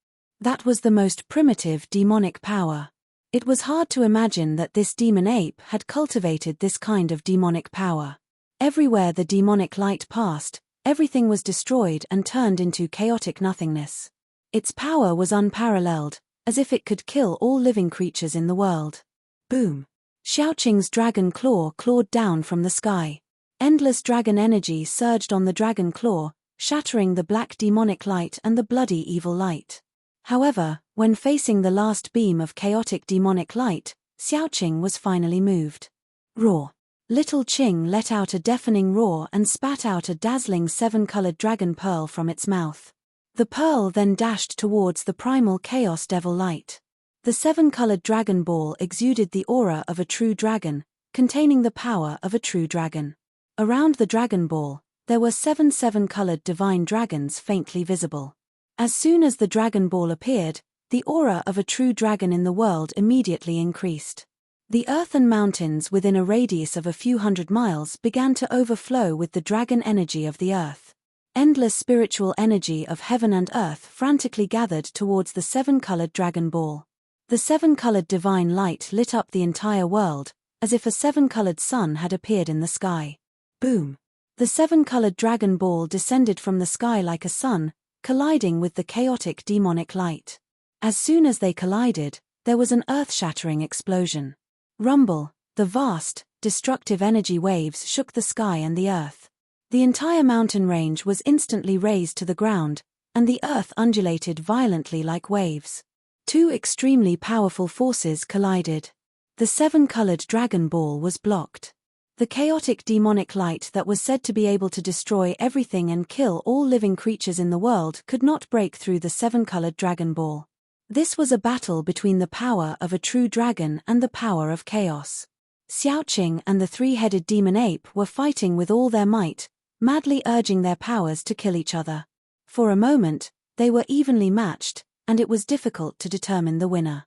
That was the most primitive demonic power. It was hard to imagine that this demon ape had cultivated this kind of demonic power. Everywhere the demonic light passed, everything was destroyed and turned into chaotic nothingness. Its power was unparalleled, as if it could kill all living creatures in the world. Boom! Xiaoqing's dragon claw clawed down from the sky. Endless dragon energy surged on the dragon claw, shattering the black demonic light and the bloody evil light. However, when facing the last beam of chaotic demonic light, Xiaoqing was finally moved. Roar! Little Qing let out a deafening roar and spat out a dazzling 7-colored dragon pearl from its mouth. The pearl then dashed towards the primal chaos devil light. The 7-colored dragon ball exuded the aura of a true dragon, containing the power of a true dragon. Around the dragon ball, there were 7 7-colored divine dragons faintly visible. As soon as the dragon ball appeared, the aura of a true dragon in the world immediately increased. The earth and mountains within a radius of a few hundred miles began to overflow with the dragon energy of the earth. Endless spiritual energy of heaven and earth frantically gathered towards the 7-colored dragon ball. The 7-colored divine light lit up the entire world, as if a 7-colored sun had appeared in the sky. Boom! The 7-colored dragon ball descended from the sky like a sun, colliding with the chaotic demonic light. As soon as they collided, there was an earth-shattering explosion. Rumble! The vast, destructive energy waves shook the sky and the earth. The entire mountain range was instantly razed to the ground, and the earth undulated violently like waves. 2 extremely powerful forces collided. The 7-colored dragon ball was blocked. The chaotic demonic light that was said to be able to destroy everything and kill all living creatures in the world could not break through the 7-colored dragon ball. This was a battle between the power of a true dragon and the power of chaos. Xiaoqing and the 3-headed demon ape were fighting with all their might, madly urging their powers to kill each other. For a moment, they were evenly matched, and it was difficult to determine the winner.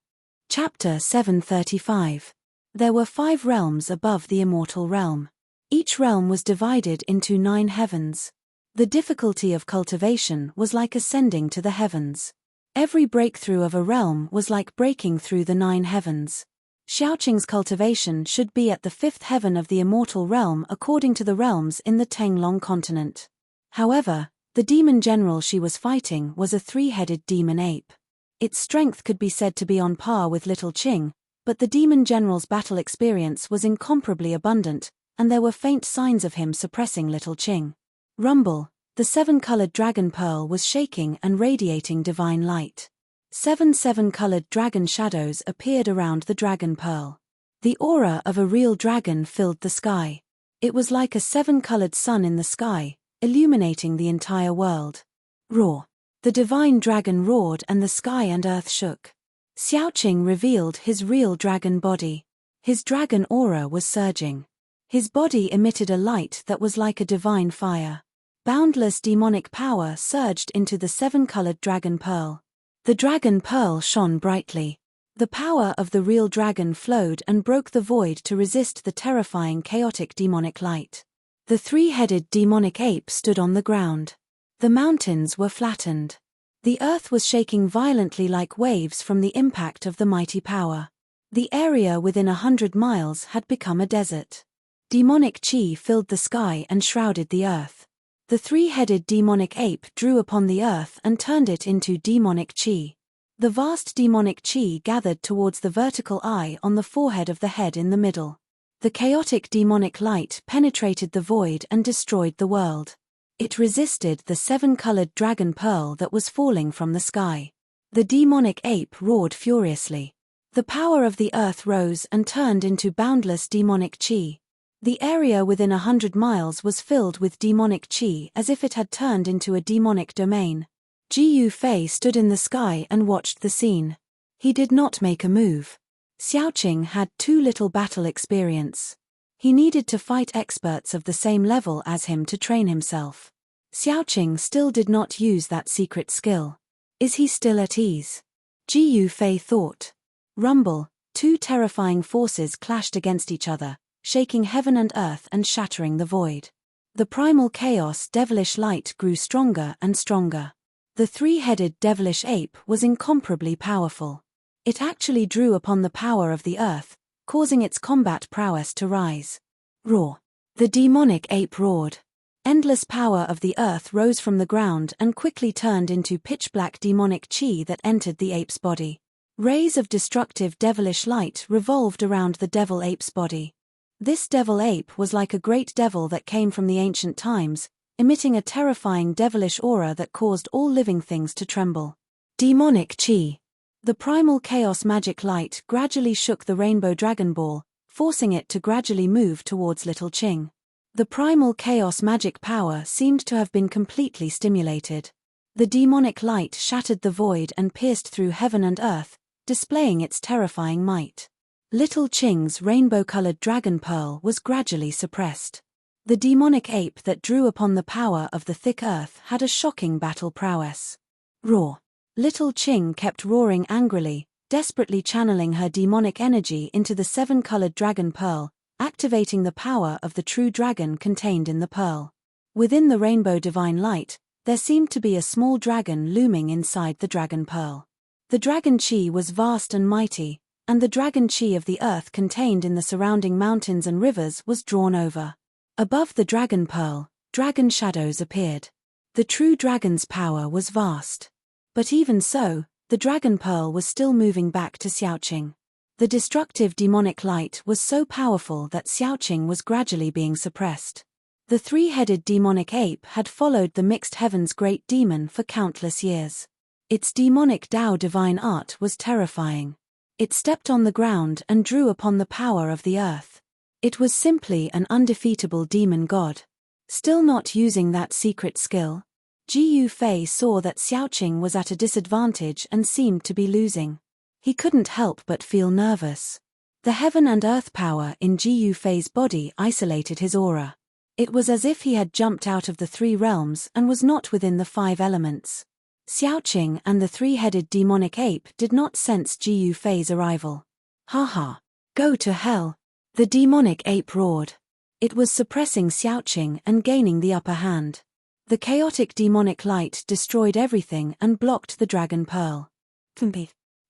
Chapter 735. There were 5 realms above the immortal realm. Each realm was divided into 9 heavens. The difficulty of cultivation was like ascending to the heavens. Every breakthrough of a realm was like breaking through the 9 heavens. Xiaoqing's cultivation should be at the 5th heaven of the immortal realm according to the realms in the Tenglong continent. However, the demon general she was fighting was a 3-headed demon ape. Its strength could be said to be on par with Little Qing, but the demon general's battle experience was incomparably abundant, and there were faint signs of him suppressing Little Qing. Rumble! The 7-colored dragon pearl was shaking and radiating divine light. 7 7-colored dragon shadows appeared around the dragon pearl. The aura of a real dragon filled the sky. It was like a 7-colored sun in the sky, illuminating the entire world. Roar! The divine dragon roared and the sky and earth shook. Xiaoqing revealed his real dragon body. His dragon aura was surging. His body emitted a light that was like a divine fire. Boundless demonic power surged into the 7-colored dragon pearl. The dragon pearl shone brightly. The power of the real dragon flowed and broke the void to resist the terrifying chaotic demonic light. The 3-headed demonic ape stood on the ground. The mountains were flattened. The earth was shaking violently like waves from the impact of the mighty power. The area within 100 miles had become a desert. Demonic chi filled the sky and shrouded the earth. The three-headed demonic ape drew upon the earth and turned it into demonic chi. The vast demonic chi gathered towards the vertical eye on the forehead of the head in the middle. The chaotic demonic light penetrated the void and destroyed the world. It resisted the seven-colored dragon pearl that was falling from the sky. The demonic ape roared furiously. The power of the earth rose and turned into boundless demonic chi. The area within 100 miles was filled with demonic chi as if it had turned into a demonic domain. Jiyu Fei stood in the sky and watched the scene. He did not make a move. Xiaoqing had too little battle experience. He needed to fight experts of the same level as him to train himself. Xiaoqing still did not use that secret skill. Is he still at ease? Jiyu Fei thought. Rumble, two terrifying forces clashed against each other, shaking heaven and earth and shattering the void. The primal chaos devilish light grew stronger and stronger. The three-headed devilish ape was incomparably powerful. It actually drew upon the power of the earth, causing its combat prowess to rise. Roar! The demonic ape roared. Endless power of the earth rose from the ground and quickly turned into pitch-black demonic chi that entered the ape's body. Rays of destructive devilish light revolved around the devil ape's body. This devil ape was like a great devil that came from the ancient times, emitting a terrifying devilish aura that caused all living things to tremble. Demonic chi. The primal chaos magic light gradually shook the rainbow dragon ball, forcing it to gradually move towards Little Qing. The primal chaos magic power seemed to have been completely stimulated. The demonic light shattered the void and pierced through heaven and earth, displaying its terrifying might. Little Qing's rainbow-colored dragon pearl was gradually suppressed. The demonic ape that drew upon the power of the thick earth had a shocking battle prowess. Roar! Little Qing kept roaring angrily, desperately channeling her demonic energy into the seven-colored dragon pearl, activating the power of the true dragon contained in the pearl. Within the rainbow divine light, there seemed to be a small dragon looming inside the dragon pearl. The dragon chi was vast and mighty, and the dragon chi of the earth contained in the surrounding mountains and rivers was drawn over. Above the dragon pearl, dragon shadows appeared. The true dragon's power was vast. But even so, the dragon pearl was still moving back to Xiaoqing. The destructive demonic light was so powerful that Xiaoqing was gradually being suppressed. The three-headed demonic ape had followed the mixed heavens great demon for countless years. Its demonic Tao divine art was terrifying. It stepped on the ground and drew upon the power of the earth. It was simply an undefeatable demon god. Still not using that secret skill, Jiyu Fei saw that Xiaoqing was at a disadvantage and seemed to be losing. He couldn't help but feel nervous. The heaven and earth power in Jiyu Fei's body isolated his aura. It was as if he had jumped out of the three realms and was not within the five elements. Xiaoqing and the three-headed demonic ape did not sense Jiyu Fei's arrival. Ha! Go to hell! The demonic ape roared. It was suppressing Xiaoqing and gaining the upper hand. The chaotic demonic light destroyed everything and blocked the dragon pearl.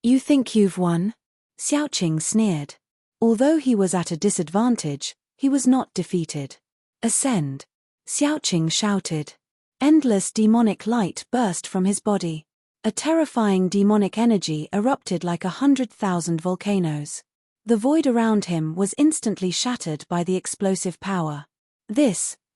You think you've won? Xiaoqing sneered. Although he was at a disadvantage, he was not defeated. Ascend! Xiaoqing shouted. Endless demonic light burst from his body. A terrifying demonic energy erupted like 100,000 volcanoes. The void around him was instantly shattered by the explosive power.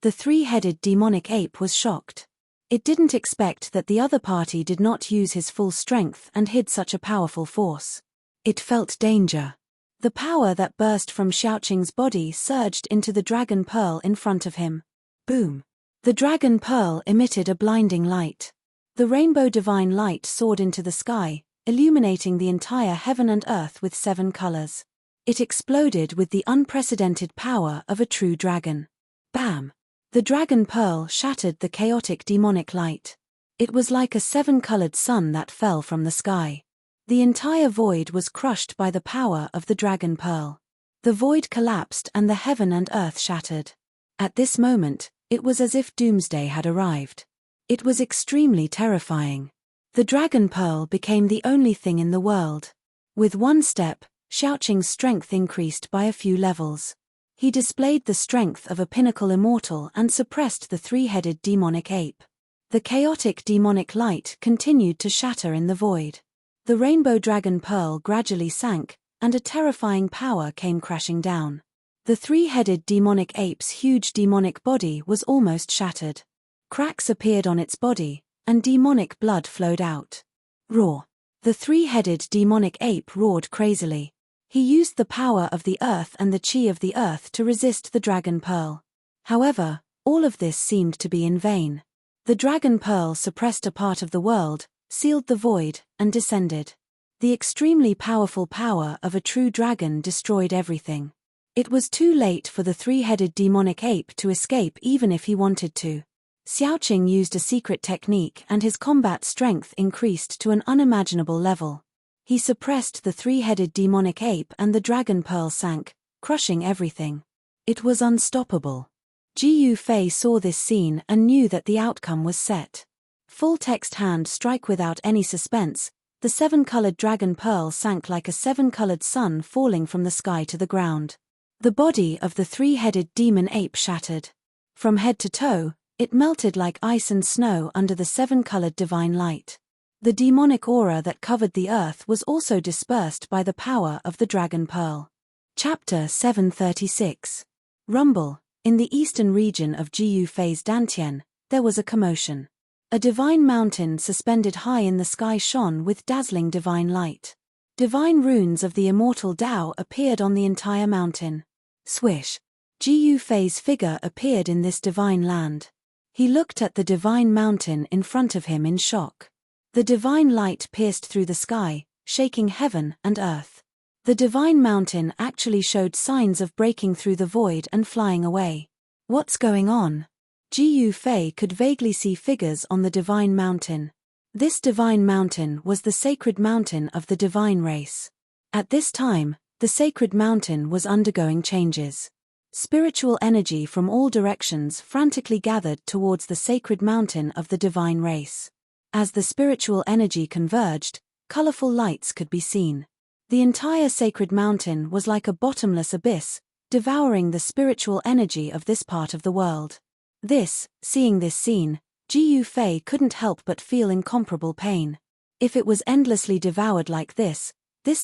The three-headed demonic ape was shocked. It didn't expect that the other party did not use his full strength and hid such a powerful force. It felt danger. The power that burst from Xiaoqing's body surged into the dragon pearl in front of him. Boom! The dragon pearl emitted a blinding light. The rainbow divine light soared into the sky, illuminating the entire heaven and earth with 7 colors. It exploded with the unprecedented power of a true dragon. Bam! The dragon pearl shattered the chaotic demonic light. It was like a 7-colored sun that fell from the sky. The entire void was crushed by the power of the dragon pearl. The void collapsed and the heaven and earth shattered. At this moment, it was as if doomsday had arrived. It was extremely terrifying. The dragon pearl became the only thing in the world. With one step, Xiaoqing's strength increased by a few levels. He displayed the strength of a pinnacle immortal and suppressed the three-headed demonic ape. The chaotic demonic light continued to shatter in the void. The rainbow dragon pearl gradually sank, and a terrifying power came crashing down. The three-headed demonic ape's huge demonic body was almost shattered. Cracks appeared on its body, and demonic blood flowed out. Roar! The three-headed demonic ape roared crazily. He used the power of the earth and the chi of the earth to resist the dragon pearl. However, all of this seemed to be in vain. The dragon pearl suppressed a part of the world, sealed the void, and descended. The extremely powerful power of a true dragon destroyed everything. It was too late for the three-headed demonic ape to escape even if he wanted to. Xiaoqing used a secret technique and his combat strength increased to an unimaginable level. He suppressed the three-headed demonic ape and the dragon pearl sank, crushing everything. It was unstoppable. Ji Yufei saw this scene and knew that the outcome was set. Full text hand strike without any suspense, the seven-colored dragon pearl sank like a seven-colored sun falling from the sky to the ground. The body of the three-headed demon ape shattered. From head to toe, it melted like ice and snow under the seven-colored divine light. The demonic aura that covered the earth was also dispersed by the power of the dragon pearl. Chapter 736. Rumble. In the eastern region of Ji Yufei's Dantian, there was a commotion. A divine mountain suspended high in the sky shone with dazzling divine light. Divine runes of the immortal Tao appeared on the entire mountain. Swish! Ji Yufei's figure appeared in this divine land. He looked at the divine mountain in front of him in shock. The divine light pierced through the sky, shaking heaven and earth. The divine mountain actually showed signs of breaking through the void and flying away. What's going on? Ji Yufei could vaguely see figures on the divine mountain. This divine mountain was the sacred mountain of the divine race. At this time, the sacred mountain was undergoing changes. Spiritual energy from all directions frantically gathered towards the sacred mountain of the divine race. As the spiritual energy converged, colorful lights could be seen. The entire sacred mountain was like a bottomless abyss, devouring the spiritual energy of this part of the world. Seeing this scene, Ji Yufei couldn't help but feel incomparable pain. If it was endlessly devoured like this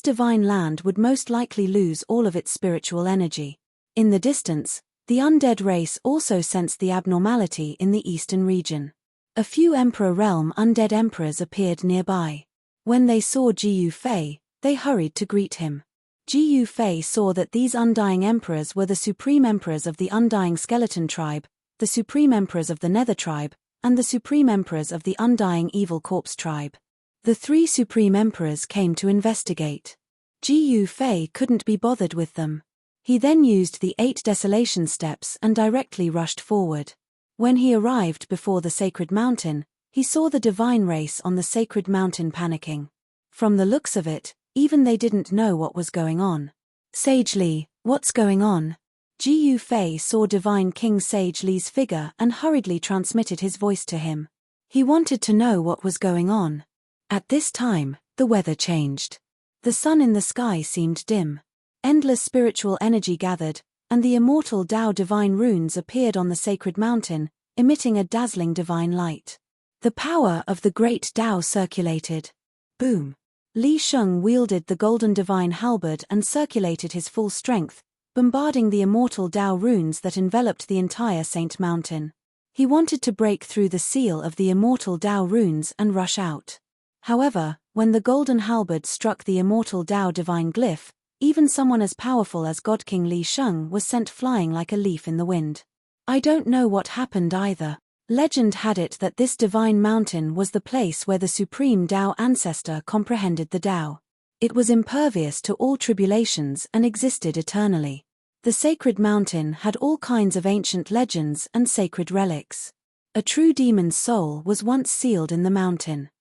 divine land would most likely lose all of its spiritual energy. In the distance, the undead race also sensed the abnormality in the eastern region. A few Emperor Realm undead emperors appeared nearby. When they saw Ji Yufei, they hurried to greet him. Ji Yufei saw that these undying emperors were the supreme emperors of the undying skeleton tribe, the supreme emperors of the nether tribe, and the supreme emperors of the undying evil corpse tribe. The three supreme emperors came to investigate. Ji Yufei couldn't be bothered with them. He then used the 8 desolation steps and directly rushed forward. When he arrived before the sacred mountain, he saw the divine race on the sacred mountain panicking. From the looks of it, even they didn't know what was going on. Sage Li, what's going on? Ji Yufei saw Divine King Sage Li's figure and hurriedly transmitted his voice to him. He wanted to know what was going on. At this time, the weather changed. The sun in the sky seemed dim. Endless spiritual energy gathered, and the immortal Tao divine runes appeared on the sacred mountain, emitting a dazzling divine light. The power of the great Tao circulated. Boom! Li Sheng wielded the golden divine halberd and circulated his full strength, bombarding the immortal Tao runes that enveloped the entire Saint Mountain. He wanted to break through the seal of the immortal Tao runes and rush out. However, when the golden halberd struck the immortal Tao divine glyph, even someone as powerful as God King Li Sheng was sent flying like a leaf in the wind. I don't know what happened either. Legend had it that this divine mountain was the place where the supreme Tao ancestor comprehended the Tao. It was impervious to all tribulations and existed eternally. The sacred mountain had all kinds of ancient legends and sacred relics. A true demon's soul was once sealed in the mountain.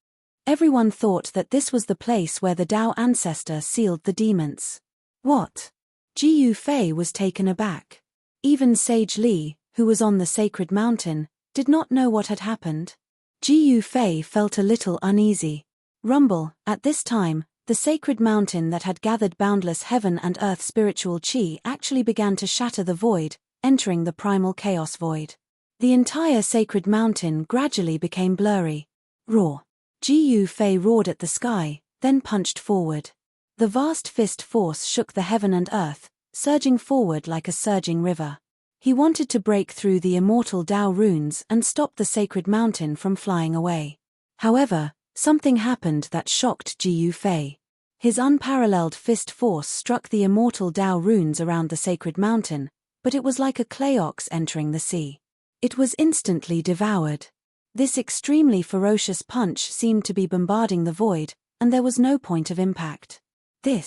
Everyone thought that this was the place where the Tao ancestor sealed the demons. What? Ji Yufei was taken aback. Even Sage Li, who was on the sacred mountain, did not know what had happened. Ji Yufei felt a little uneasy. Rumble, at this time, the sacred mountain that had gathered boundless heaven and earth spiritual chi actually began to shatter the void, entering the primal chaos void. The entire sacred mountain gradually became blurry. Roar. Ji Yufei roared at the sky, then punched forward. The vast fist force shook the heaven and earth, surging forward like a surging river. He wanted to break through the immortal Tao runes and stop the sacred mountain from flying away. However, something happened that shocked Ji Yufei. His unparalleled fist force struck the immortal Tao runes around the sacred mountain, but it was like a clay ox entering the sea. It was instantly devoured. This extremely ferocious punch seemed to be bombarding the void, and there was no point of impact. Ji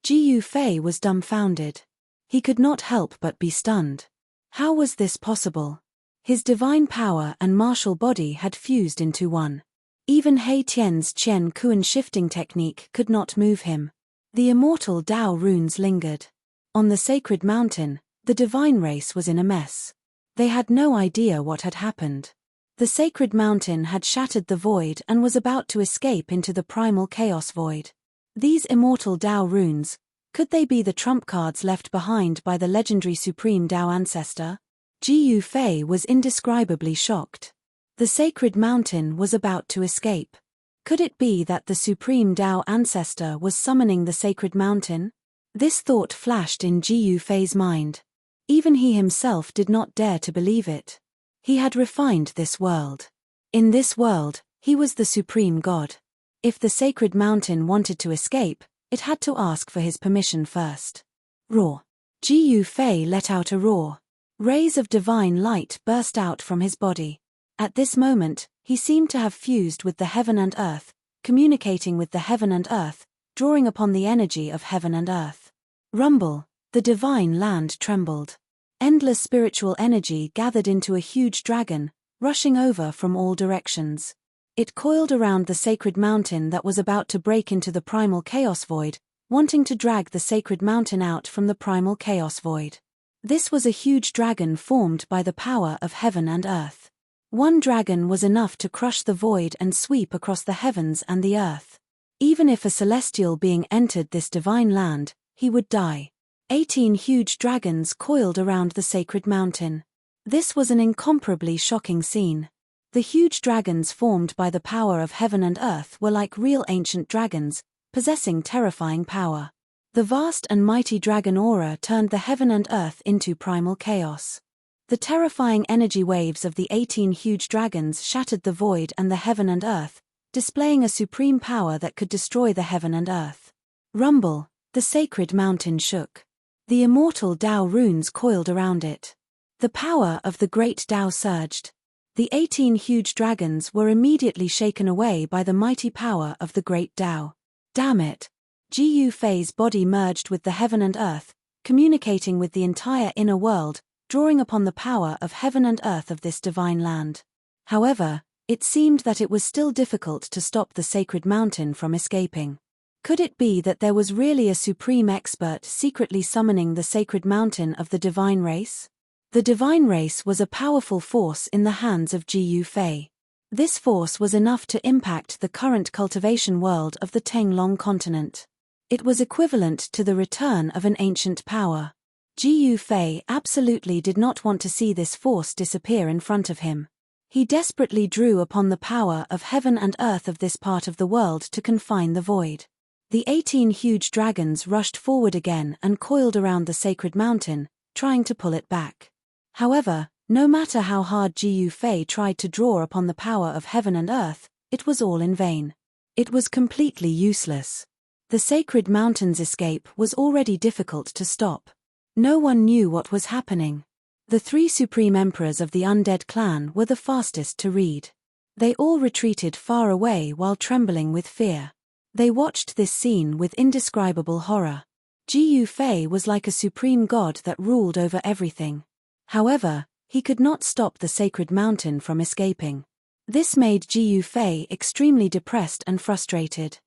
Yufei was dumbfounded. He could not help but be stunned. How was this possible? His divine power and martial body had fused into one. Even He Tian's Qian Kuan shifting technique could not move him. The immortal Tao runes lingered. On the sacred mountain, the divine race was in a mess. They had no idea what had happened. The sacred mountain had shattered the void and was about to escape into the primal chaos void. These immortal Tao runes, could they be the trump cards left behind by the legendary supreme Tao ancestor? Ji Yufei was indescribably shocked. The sacred mountain was about to escape. Could it be that the supreme Tao ancestor was summoning the sacred mountain? This thought flashed in Ji Yufei's mind. Even he himself did not dare to believe it. He had refined this world. In this world, he was the supreme god. If the sacred mountain wanted to escape, it had to ask for his permission first. Roar. Ji Yufei let out a roar. Rays of divine light burst out from his body. At this moment, he seemed to have fused with the heaven and earth, communicating with the heaven and earth, drawing upon the energy of heaven and earth. Rumble, the divine land trembled. Endless spiritual energy gathered into a huge dragon, rushing over from all directions. It coiled around the sacred mountain that was about to break into the primal chaos void, wanting to drag the sacred mountain out from the primal chaos void. This was a huge dragon formed by the power of heaven and earth. One dragon was enough to crush the void and sweep across the heavens and the earth. Even if a celestial being entered this divine land, he would die. 18 huge dragons coiled around the sacred mountain. This was an incomparably shocking scene. The huge dragons formed by the power of heaven and earth were like real ancient dragons, possessing terrifying power. The vast and mighty dragon aura turned the heaven and earth into primal chaos. The terrifying energy waves of the 18 huge dragons shattered the void and the heaven and earth, displaying a supreme power that could destroy the heaven and earth. Rumble, the sacred mountain shook. The immortal Tao runes coiled around it. The power of the great Tao surged. The 18 huge dragons were immediately shaken away by the mighty power of the great Tao. Damn it! Ji Yufei's body merged with the heaven and earth, communicating with the entire inner world, drawing upon the power of heaven and earth of this divine land. However, it seemed that it was still difficult to stop the sacred mountain from escaping. Could it be that there was really a supreme expert secretly summoning the sacred mountain of the divine race? The divine race was a powerful force in the hands of Ji Yufei. This force was enough to impact the current cultivation world of the Tenglong continent. It was equivalent to the return of an ancient power. Ji Yufei absolutely did not want to see this force disappear in front of him. He desperately drew upon the power of heaven and earth of this part of the world to confine the void. The 18 huge dragons rushed forward again and coiled around the sacred mountain, trying to pull it back. However, no matter how hard Ji Yufei tried to draw upon the power of heaven and earth, it was all in vain. It was completely useless. The sacred mountain's escape was already difficult to stop. No one knew what was happening. The 3 supreme emperors of the undead clan were the fastest to read. They all retreated far away while trembling with fear. They watched this scene with indescribable horror. Ji Yufei was like a supreme god that ruled over everything. However, he could not stop the sacred mountain from escaping. This made Ji Yufei extremely depressed and frustrated.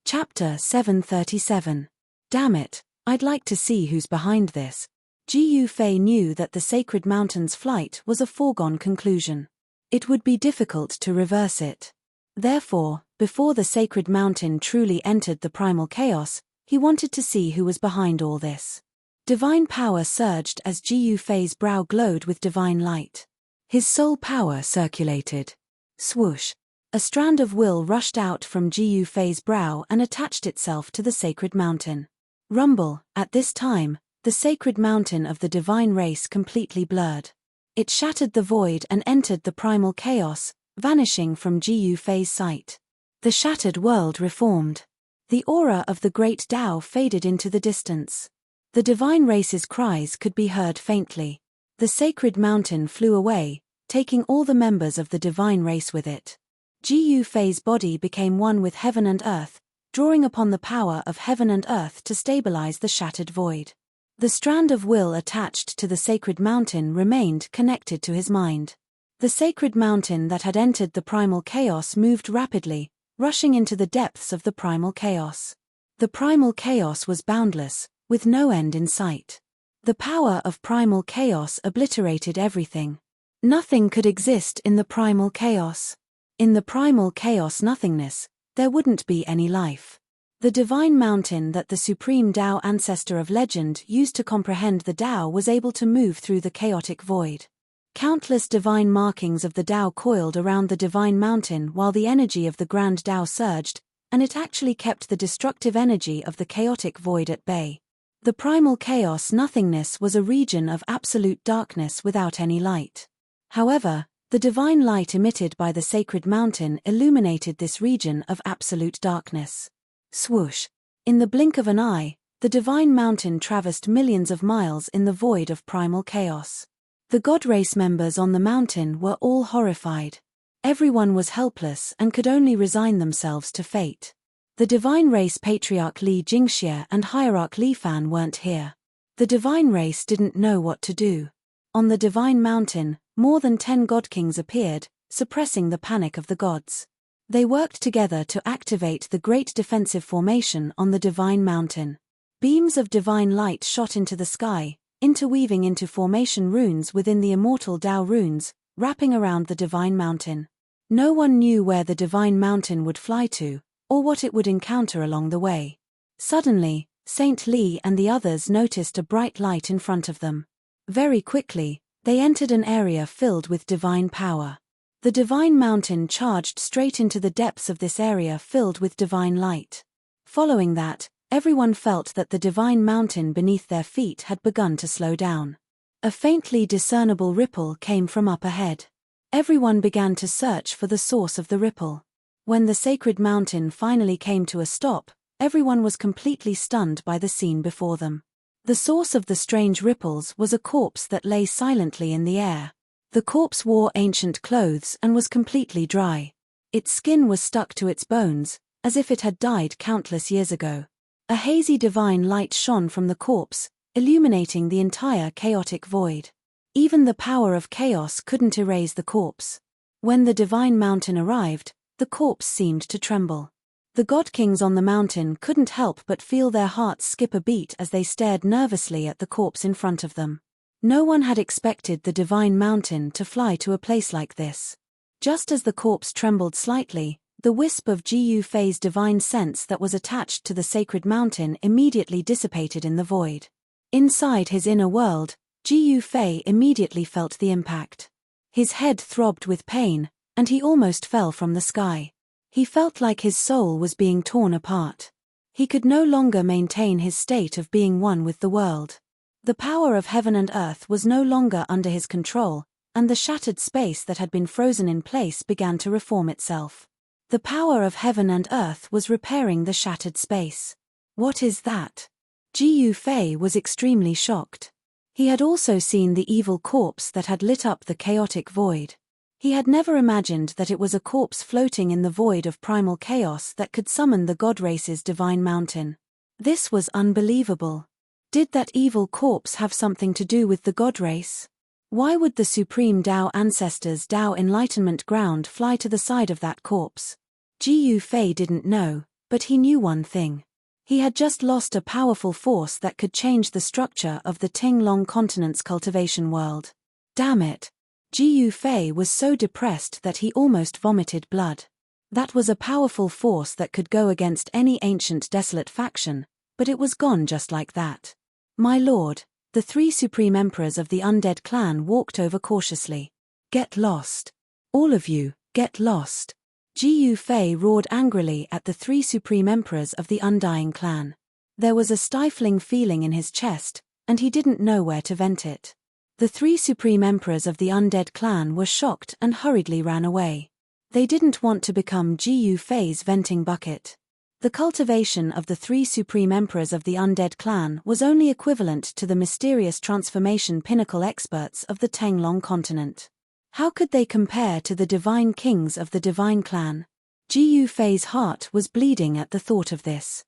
Chapter 737. Damn it, I'd like to see who's behind this. Ji Yufei knew that the sacred mountain's flight was a foregone conclusion. It would be difficult to reverse it. Therefore, before the sacred mountain truly entered the primal chaos, he wanted to see who was behind all this. Divine power surged as Jiu Fei's brow glowed with divine light. His soul power circulated. Swoosh! A strand of will rushed out from Jiu Fei's brow and attached itself to the sacred mountain. Rumble! At this time, the sacred mountain of the divine race completely blurred. It shattered the void and entered the primal chaos, vanishing from Jiu Fei's sight. The shattered world reformed. The aura of the great Tao faded into the distance. The divine race's cries could be heard faintly. The sacred mountain flew away, taking all the members of the divine race with it. Jiu Fei's body became one with heaven and earth, drawing upon the power of heaven and earth to stabilize the shattered void. The strand of will attached to the sacred mountain remained connected to his mind. The sacred mountain that had entered the primal chaos moved rapidly, rushing into the depths of the primal chaos. The primal chaos was boundless, with no end in sight. The power of primal chaos obliterated everything. Nothing could exist in the primal chaos. In the primal chaos nothingness, there wouldn't be any life. The divine mountain that the supreme Tao ancestor of legend used to comprehend the Tao was able to move through the chaotic void. Countless divine markings of the Tao coiled around the divine mountain while the energy of the grand Tao surged, and it actually kept the destructive energy of the chaotic void at bay. The primal chaos nothingness was a region of absolute darkness without any light. However, the divine light emitted by the sacred mountain illuminated this region of absolute darkness. Swoosh! In the blink of an eye, the divine mountain traversed millions of miles in the void of primal chaos. The god race members on the mountain were all horrified. Everyone was helpless and could only resign themselves to fate. The divine race patriarch Li Jingxie and hierarch Li Fan weren't here. The divine race didn't know what to do. On the divine mountain, more than 10 god kings appeared, suppressing the panic of the gods. They worked together to activate the great defensive formation on the divine mountain. Beams of divine light shot into the sky, interweaving into formation runes within the immortal Tao runes, wrapping around the divine mountain. No one knew where the divine mountain would fly to, or what it would encounter along the way. Suddenly, Saint Li and the others noticed a bright light in front of them. Very quickly, they entered an area filled with divine power. The divine mountain charged straight into the depths of this area filled with divine light. Following that, everyone felt that the divine mountain beneath their feet had begun to slow down. A faintly discernible ripple came from up ahead. Everyone began to search for the source of the ripple. When the sacred mountain finally came to a stop, everyone was completely stunned by the scene before them. The source of the strange ripples was a corpse that lay silently in the air. The corpse wore ancient clothes and was completely dry. Its skin was stuck to its bones, as if it had died countless years ago. A hazy divine light shone from the corpse, illuminating the entire chaotic void. Even the power of chaos couldn't erase the corpse. When the divine mountain arrived, the corpse seemed to tremble. The god kings on the mountain couldn't help but feel their hearts skip a beat as they stared nervously at the corpse in front of them. No one had expected the divine mountain to fly to a place like this. Just as the corpse trembled slightly, the wisp of Jiu Fei's divine sense that was attached to the sacred mountain immediately dissipated in the void. Inside his inner world, Jiu Fei immediately felt the impact. His head throbbed with pain, and he almost fell from the sky. He felt like his soul was being torn apart. He could no longer maintain his state of being one with the world. The power of heaven and earth was no longer under his control, and the shattered space that had been frozen in place began to reform itself. The power of heaven and earth was repairing the shattered space. What is that? Jiu Fei was extremely shocked. He had also seen the evil corpse that had lit up the chaotic void. He had never imagined that it was a corpse floating in the void of primal chaos that could summon the god race's divine mountain. This was unbelievable. Did that evil corpse have something to do with the god race? Why would the supreme Tao ancestors' Tao enlightenment ground fly to the side of that corpse? Jiu Fei didn't know, but he knew one thing. He had just lost a powerful force that could change the structure of the Ting Long continent's cultivation world. Damn it! Ji Yufei was so depressed that he almost vomited blood. That was a powerful force that could go against any ancient desolate faction, but it was gone just like that. My lord, the 3 supreme emperors of the undead clan walked over cautiously. Get lost. All of you, get lost. Ji Yufei roared angrily at the 3 supreme emperors of the undying clan. There was a stifling feeling in his chest, and he didn't know where to vent it. The 3 supreme emperors of the undead clan were shocked and hurriedly ran away. They didn't want to become Ji Yufei's venting bucket. The cultivation of the 3 supreme emperors of the undead clan was only equivalent to the mysterious transformation pinnacle experts of the Tenglong continent. How could they compare to the divine kings of the divine clan? Ji Yufei's heart was bleeding at the thought of this.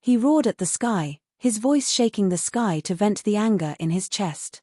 He roared at the sky, his voice shaking the sky to vent the anger in his chest.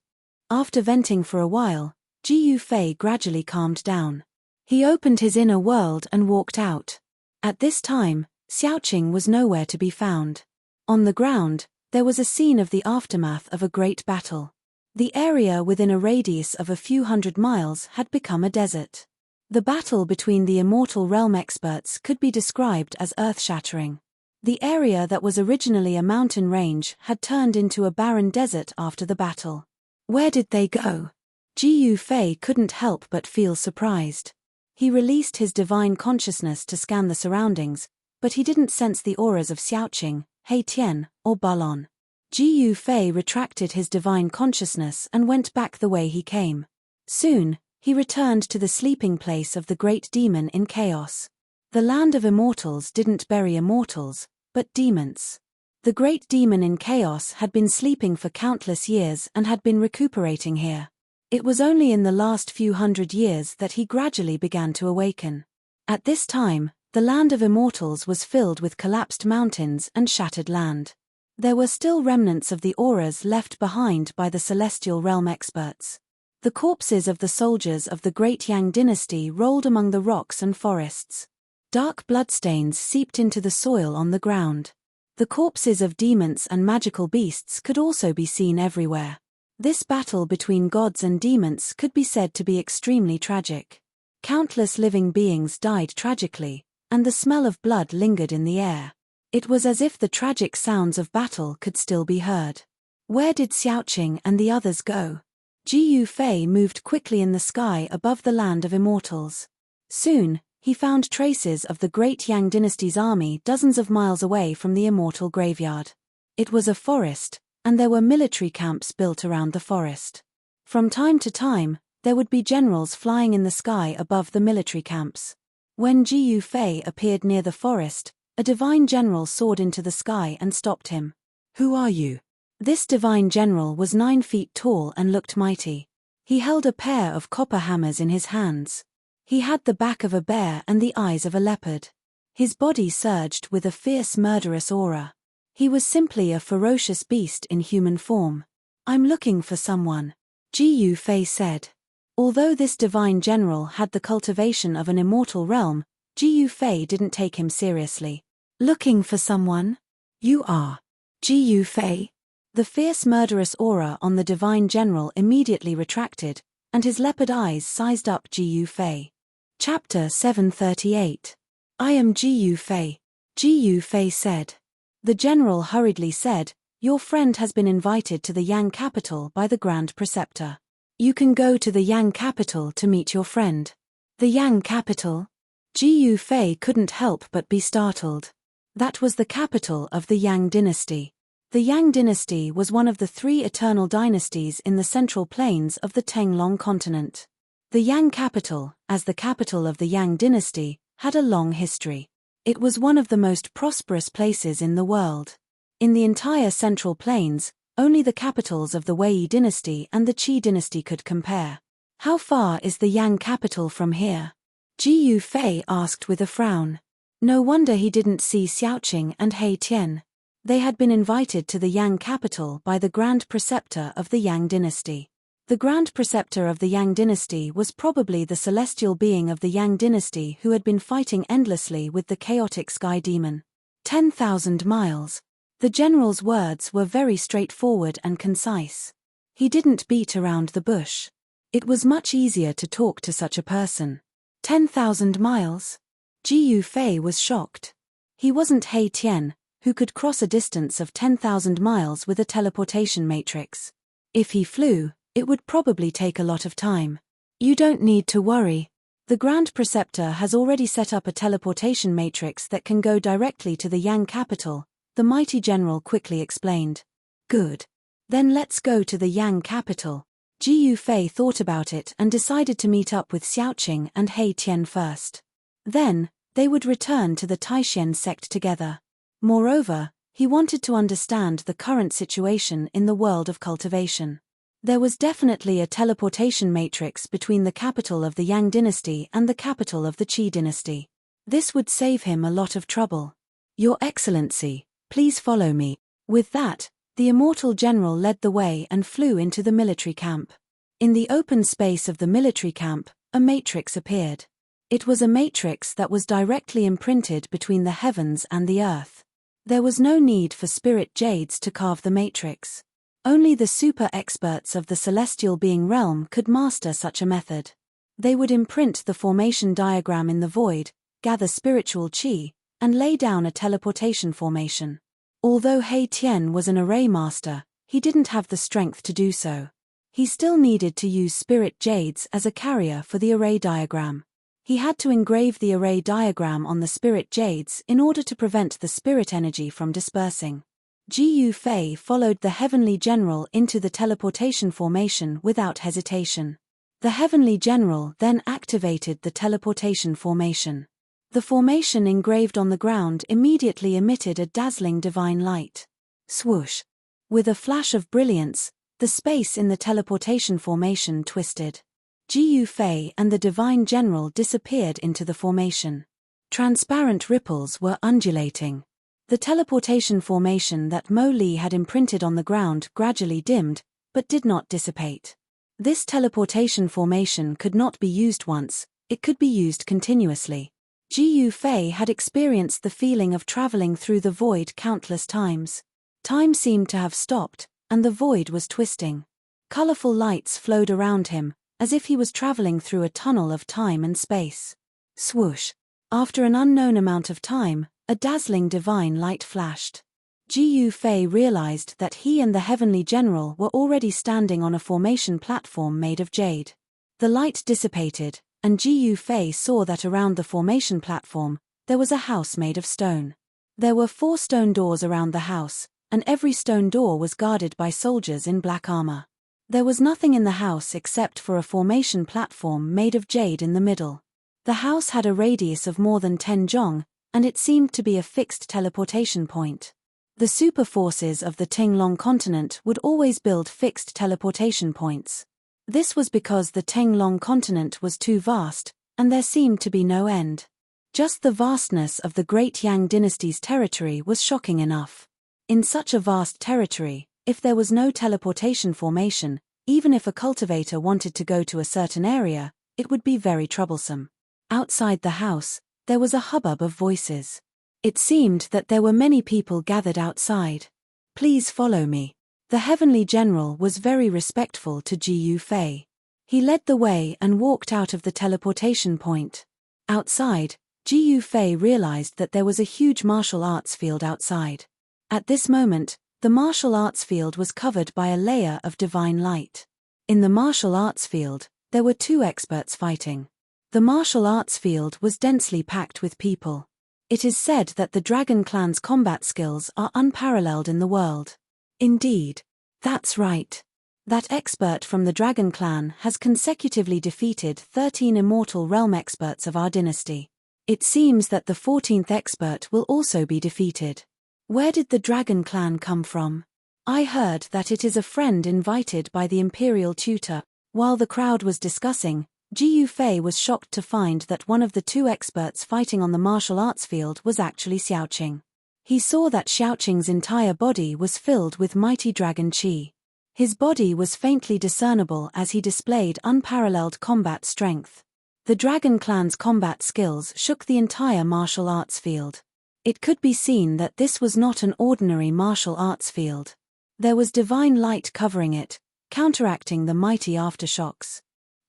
After venting for a while, Ji Yufei gradually calmed down. He opened his inner world and walked out. At this time, Xiaoqing was nowhere to be found. On the ground, there was a scene of the aftermath of a great battle. The area within a radius of a few hundred miles had become a desert. The battle between the immortal realm experts could be described as earth-shattering. The area that was originally a mountain range had turned into a barren desert after the battle. Where did they go? Ji Yufei couldn't help but feel surprised. He released his divine consciousness to scan the surroundings, but he didn't sense the auras of Xiaoqing, He Tian, or Balon. Ji Yufei retracted his divine consciousness and went back the way he came. Soon, he returned to the sleeping place of the great demon in chaos. The land of immortals didn't bury immortals, but demons. The great demon in chaos had been sleeping for countless years and had been recuperating here. It was only in the last few hundred years that he gradually began to awaken. At this time, the land of immortals was filled with collapsed mountains and shattered land. There were still remnants of the auras left behind by the celestial realm experts. The corpses of the soldiers of the great Yang dynasty rolled among the rocks and forests. Dark bloodstains seeped into the soil on the ground. The corpses of demons and magical beasts could also be seen everywhere. This battle between gods and demons could be said to be extremely tragic. Countless living beings died tragically, and the smell of blood lingered in the air. It was as if the tragic sounds of battle could still be heard. Where did Xiaoqing and the others go? Ji Yufei moved quickly in the sky above the land of immortals. Soon, he found traces of the great Yang dynasty's army dozens of miles away from the immortal graveyard. It was a forest, and there were military camps built around the forest. From time to time, there would be generals flying in the sky above the military camps. When Ji Yufei appeared near the forest, a divine general soared into the sky and stopped him. Who are you? This divine general was 9 feet tall and looked mighty. He held a pair of copper hammers in his hands. He had the back of a bear and the eyes of a leopard. His body surged with a fierce murderous aura. He was simply a ferocious beast in human form. I'm looking for someone, Ji Yufei said. Although this divine general had the cultivation of an immortal realm, Ji Yufei didn't take him seriously. Looking for someone? You are Ji Yufei? The fierce murderous aura on the divine general immediately retracted, and his leopard eyes sized up Ji Yufei. Chapter 738. I am Ji Yufei, Ji Yufei said. The general hurriedly said, your friend has been invited to the Yang capital by the Grand Preceptor. You can go to the Yang capital to meet your friend. The Yang capital? Ji Yufei couldn't help but be startled. That was the capital of the Yang dynasty. The Yang dynasty was one of the 3 eternal dynasties in the central plains of the Tenglong continent. The Yang capital, as the capital of the Yang dynasty, had a long history. It was one of the most prosperous places in the world. In the entire central plains, only the capitals of the Wei dynasty and the Qi dynasty could compare. How far is the Yang capital from here? Ji Yufei asked with a frown. No wonder he didn't see Xiaoqing and He Tian. They had been invited to the Yang capital by the Grand Preceptor of the Yang dynasty. The Grand Preceptor of the Yang dynasty was probably the celestial being of the Yang dynasty who had been fighting endlessly with the chaotic sky demon. 10,000 miles. The general's words were very straightforward and concise. He didn't beat around the bush. It was much easier to talk to such a person. 10,000 miles? Ji Yufei was shocked. He wasn't He Tian, who could cross a distance of 10,000 miles with a teleportation matrix. If he flew, it would probably take a lot of time. You don't need to worry. The Grand Preceptor has already set up a teleportation matrix that can go directly to the Yang capital, the mighty general quickly explained. Good. Then let's go to the Yang capital. Ji Yufei thought about it and decided to meet up with Xiaoqing and He Tian first. Then, they would return to the Taishan sect together. Moreover, he wanted to understand the current situation in the world of cultivation. There was definitely a teleportation matrix between the capital of the Yang dynasty and the capital of the Qi dynasty. This would save him a lot of trouble. Your Excellency, please follow me. With that, the immortal general led the way and flew into the military camp. In the open space of the military camp, a matrix appeared. It was a matrix that was directly imprinted between the heavens and the earth. There was no need for spirit jades to carve the matrix. Only the super experts of the celestial being realm could master such a method. They would imprint the formation diagram in the void, gather spiritual qi, and lay down a teleportation formation. Although He Tian was an array master, he didn't have the strength to do so. He still needed to use spirit jades as a carrier for the array diagram. He had to engrave the array diagram on the spirit jades in order to prevent the spirit energy from dispersing. Ji Yufei followed the Heavenly General into the teleportation formation without hesitation. The Heavenly General then activated the teleportation formation. The formation engraved on the ground immediately emitted a dazzling divine light. Swoosh! With a flash of brilliance, the space in the teleportation formation twisted. Ji Yufei and the Divine General disappeared into the formation. Transparent ripples were undulating. The teleportation formation that Mo Li had imprinted on the ground gradually dimmed, but did not dissipate. This teleportation formation could not be used once, it could be used continuously. Ji Yufei had experienced the feeling of traveling through the void countless times. Time seemed to have stopped, and the void was twisting. Colorful lights flowed around him, as if he was traveling through a tunnel of time and space. Swoosh! After an unknown amount of time, a dazzling divine light flashed. Ji Yufei realized that he and the Heavenly General were already standing on a formation platform made of jade. The light dissipated, and Ji Yufei saw that around the formation platform, there was a house made of stone. There were 4 stone doors around the house, and every stone door was guarded by soldiers in black armor. There was nothing in the house except for a formation platform made of jade in the middle. The house had a radius of more than 10 zhong, and it seemed to be a fixed teleportation point. The super forces of the Tinglong continent would always build fixed teleportation points. This was because the Tinglong continent was too vast, and there seemed to be no end. Just the vastness of the great Yang dynasty's territory was shocking enough. In such a vast territory, if there was no teleportation formation, even if a cultivator wanted to go to a certain area, it would be very troublesome. Outside the house, there was a hubbub of voices. It seemed that there were many people gathered outside. Please follow me. The Heavenly General was very respectful to Ji Yufei. He led the way and walked out of the teleportation point. Outside, Ji Yufei realized that there was a huge martial arts field outside. At this moment, the martial arts field was covered by a layer of divine light. In the martial arts field, there were 2 experts fighting. The martial arts field was densely packed with people. It is said that the Dragon Clan's combat skills are unparalleled in the world. Indeed. That's right. That expert from the Dragon Clan has consecutively defeated 13 immortal realm experts of our dynasty. It seems that the 14th expert will also be defeated. Where did the Dragon Clan come from? I heard that it is a friend invited by the imperial tutor. While the crowd was discussing, Ji Yufei was shocked to find that one of the 2 experts fighting on the martial arts field was actually Xiaoqing. He saw that Xiaoqing's entire body was filled with mighty dragon qi. His body was faintly discernible as he displayed unparalleled combat strength. The Dragon Clan's combat skills shook the entire martial arts field. It could be seen that this was not an ordinary martial arts field. There was divine light covering it, counteracting the mighty aftershocks.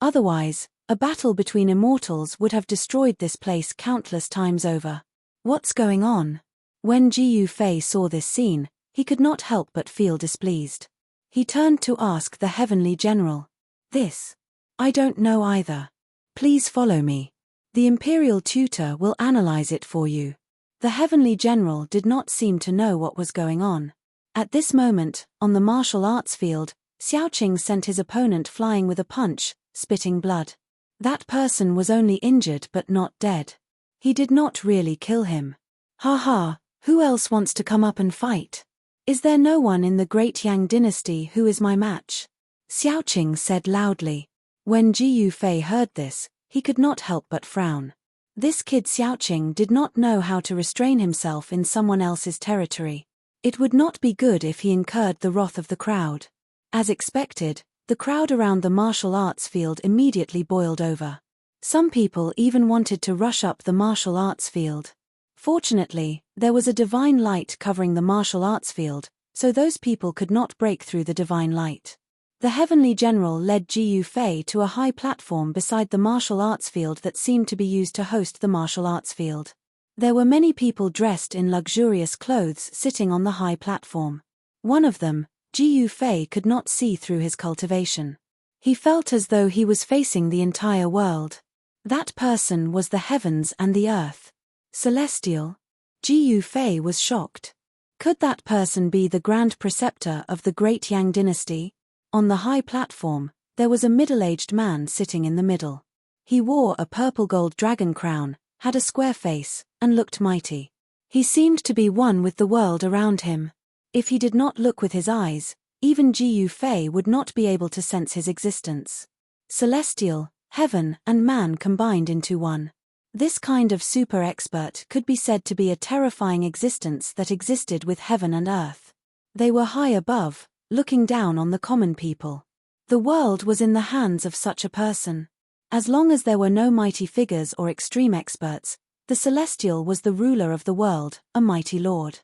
Otherwise, a battle between immortals would have destroyed this place countless times over. What's going on? When Ji Yufei saw this scene, he could not help but feel displeased. He turned to ask the Heavenly General. This? I don't know either. Please follow me. The Imperial Tutor will analyze it for you. The Heavenly General did not seem to know what was going on. At this moment, on the martial arts field, Xiaoqing sent his opponent flying with a punch, spitting blood. That person was only injured but not dead. He did not really kill him. Ha ha, who else wants to come up and fight? Is there no one in the Great Yang Dynasty who is my match? Xiaoqing said loudly. When Ji Yufei heard this, he could not help but frown. This kid Xiaoqing did not know how to restrain himself in someone else's territory. It would not be good if he incurred the wrath of the crowd. As expected, the crowd around the martial arts field immediately boiled over. Some people even wanted to rush up the martial arts field. Fortunately, there was a divine light covering the martial arts field, so those people could not break through the divine light. The Heavenly General led Ji Yufei to a high platform beside the martial arts field that seemed to be used to host the martial arts field. There were many people dressed in luxurious clothes sitting on the high platform. One of them, Ji Yufei, could not see through his cultivation. He felt as though he was facing the entire world. That person was the heavens and the earth. Celestial? Ji Yufei was shocked. Could that person be the Grand Preceptor of the Great Yang Dynasty? On the high platform, there was a middle-aged man sitting in the middle. He wore a purple-gold dragon crown, had a square face, and looked mighty. He seemed to be one with the world around him. If he did not look with his eyes, even Ji Yufei would not be able to sense his existence. Celestial, heaven, and man combined into one. This kind of super-expert could be said to be a terrifying existence that existed with heaven and earth. They were high above, looking down on the common people. The world was in the hands of such a person. As long as there were no mighty figures or extreme experts, the Celestial was the ruler of the world, a mighty lord.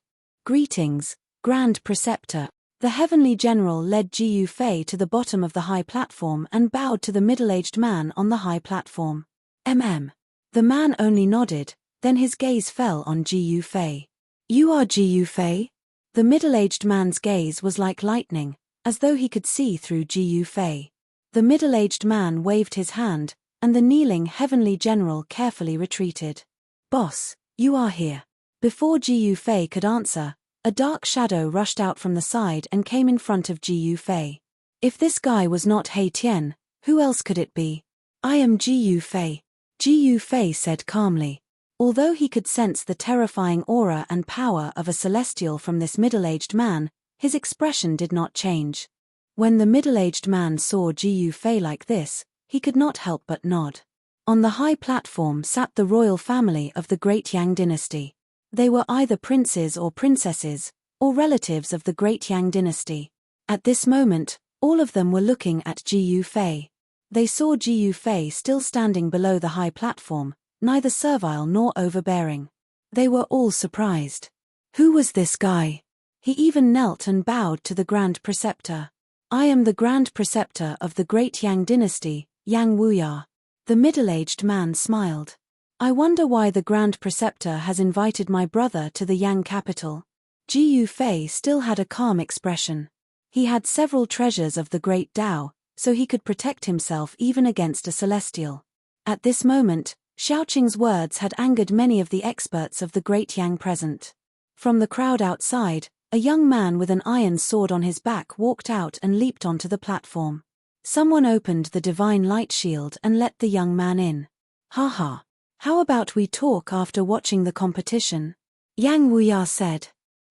Greetings, Grand Preceptor. The Heavenly General led Ji Yufei to the bottom of the high platform and bowed to the middle-aged man on the high platform. The man only nodded, then his gaze fell on Ji Yufei. You are Ji Yufei? The middle-aged man's gaze was like lightning, as though he could see through Ji Yufei. The middle-aged man waved his hand, and the kneeling Heavenly General carefully retreated. Boss, you are here. Before Ji Yufei could answer, a dark shadow rushed out from the side and came in front of Ji Yufei. If this guy was not He Tian, who else could it be? I am Ji Yufei. Ji Yufei said calmly. Although he could sense the terrifying aura and power of a celestial from this middle-aged man, his expression did not change. When the middle-aged man saw Ji Yufei like this, he could not help but nod. On the high platform sat the royal family of the Great Yang Dynasty. They were either princes or princesses, or relatives of the Great Yang Dynasty. At this moment, all of them were looking at Ji Yufei. They saw Ji Yufei still standing below the high platform, neither servile nor overbearing. They were all surprised. Who was this guy? He even knelt and bowed to the Grand Preceptor. I am the Grand Preceptor of the Great Yang Dynasty, Yang Wuya. The middle-aged man smiled. I wonder why the Grand Preceptor has invited my brother to the Yang capital. Ji Yufei still had a calm expression. He had several treasures of the Great Tao, so he could protect himself even against a celestial. At this moment, Xiaoqing's words had angered many of the experts of the Great Yang present. From the crowd outside, a young man with an iron sword on his back walked out and leaped onto the platform. Someone opened the divine light shield and let the young man in. Haha. How about we talk after watching the competition? Yang Wuya said.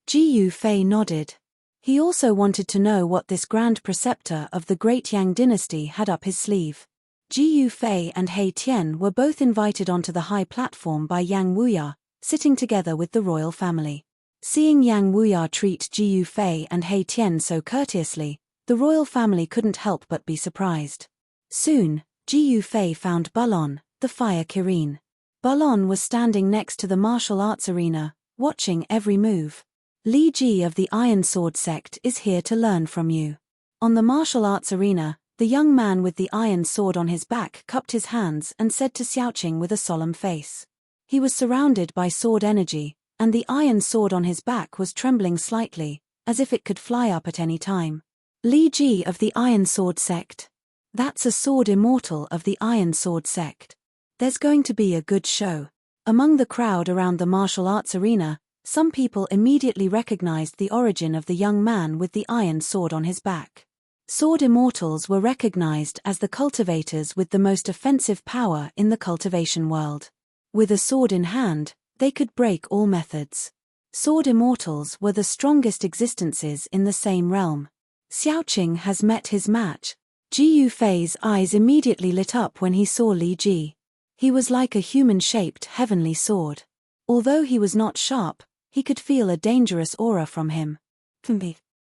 Ji Yufei nodded. He also wanted to know what this Grand Preceptor of the Great Yang Dynasty had up his sleeve. Ji Yufei and He Tian were both invited onto the high platform by Yang Wuya, sitting together with the royal family. Seeing Yang Wuya treat Ji Yufei and He Tian so courteously, the royal family couldn't help but be surprised. Soon, Ji Yufei found Bulon, the fire Kirin. Bulon was standing next to the martial arts arena, watching every move. Li Ji of the Iron Sword sect is here to learn from you. On the martial arts arena, The young man with the iron sword on his back cupped his hands and said to Xiaoqing with a solemn face. He was surrounded by sword energy, and the iron sword on his back was trembling slightly, as if it could fly up at any time. Li Ji of the Iron Sword Sect. That's a sword immortal of the Iron Sword Sect. There's going to be a good show. Among the crowd around the martial arts arena, some people immediately recognized the origin of the young man with the iron sword on his back. Sword immortals were recognized as the cultivators with the most offensive power in the cultivation world. With a sword in hand, they could break all methods. Sword immortals were the strongest existences in the same realm. Xiaoqing has met his match. Ji Yufei's eyes immediately lit up when he saw Li Ji. He was like a human-shaped heavenly sword. Although he was not sharp, he could feel a dangerous aura from him.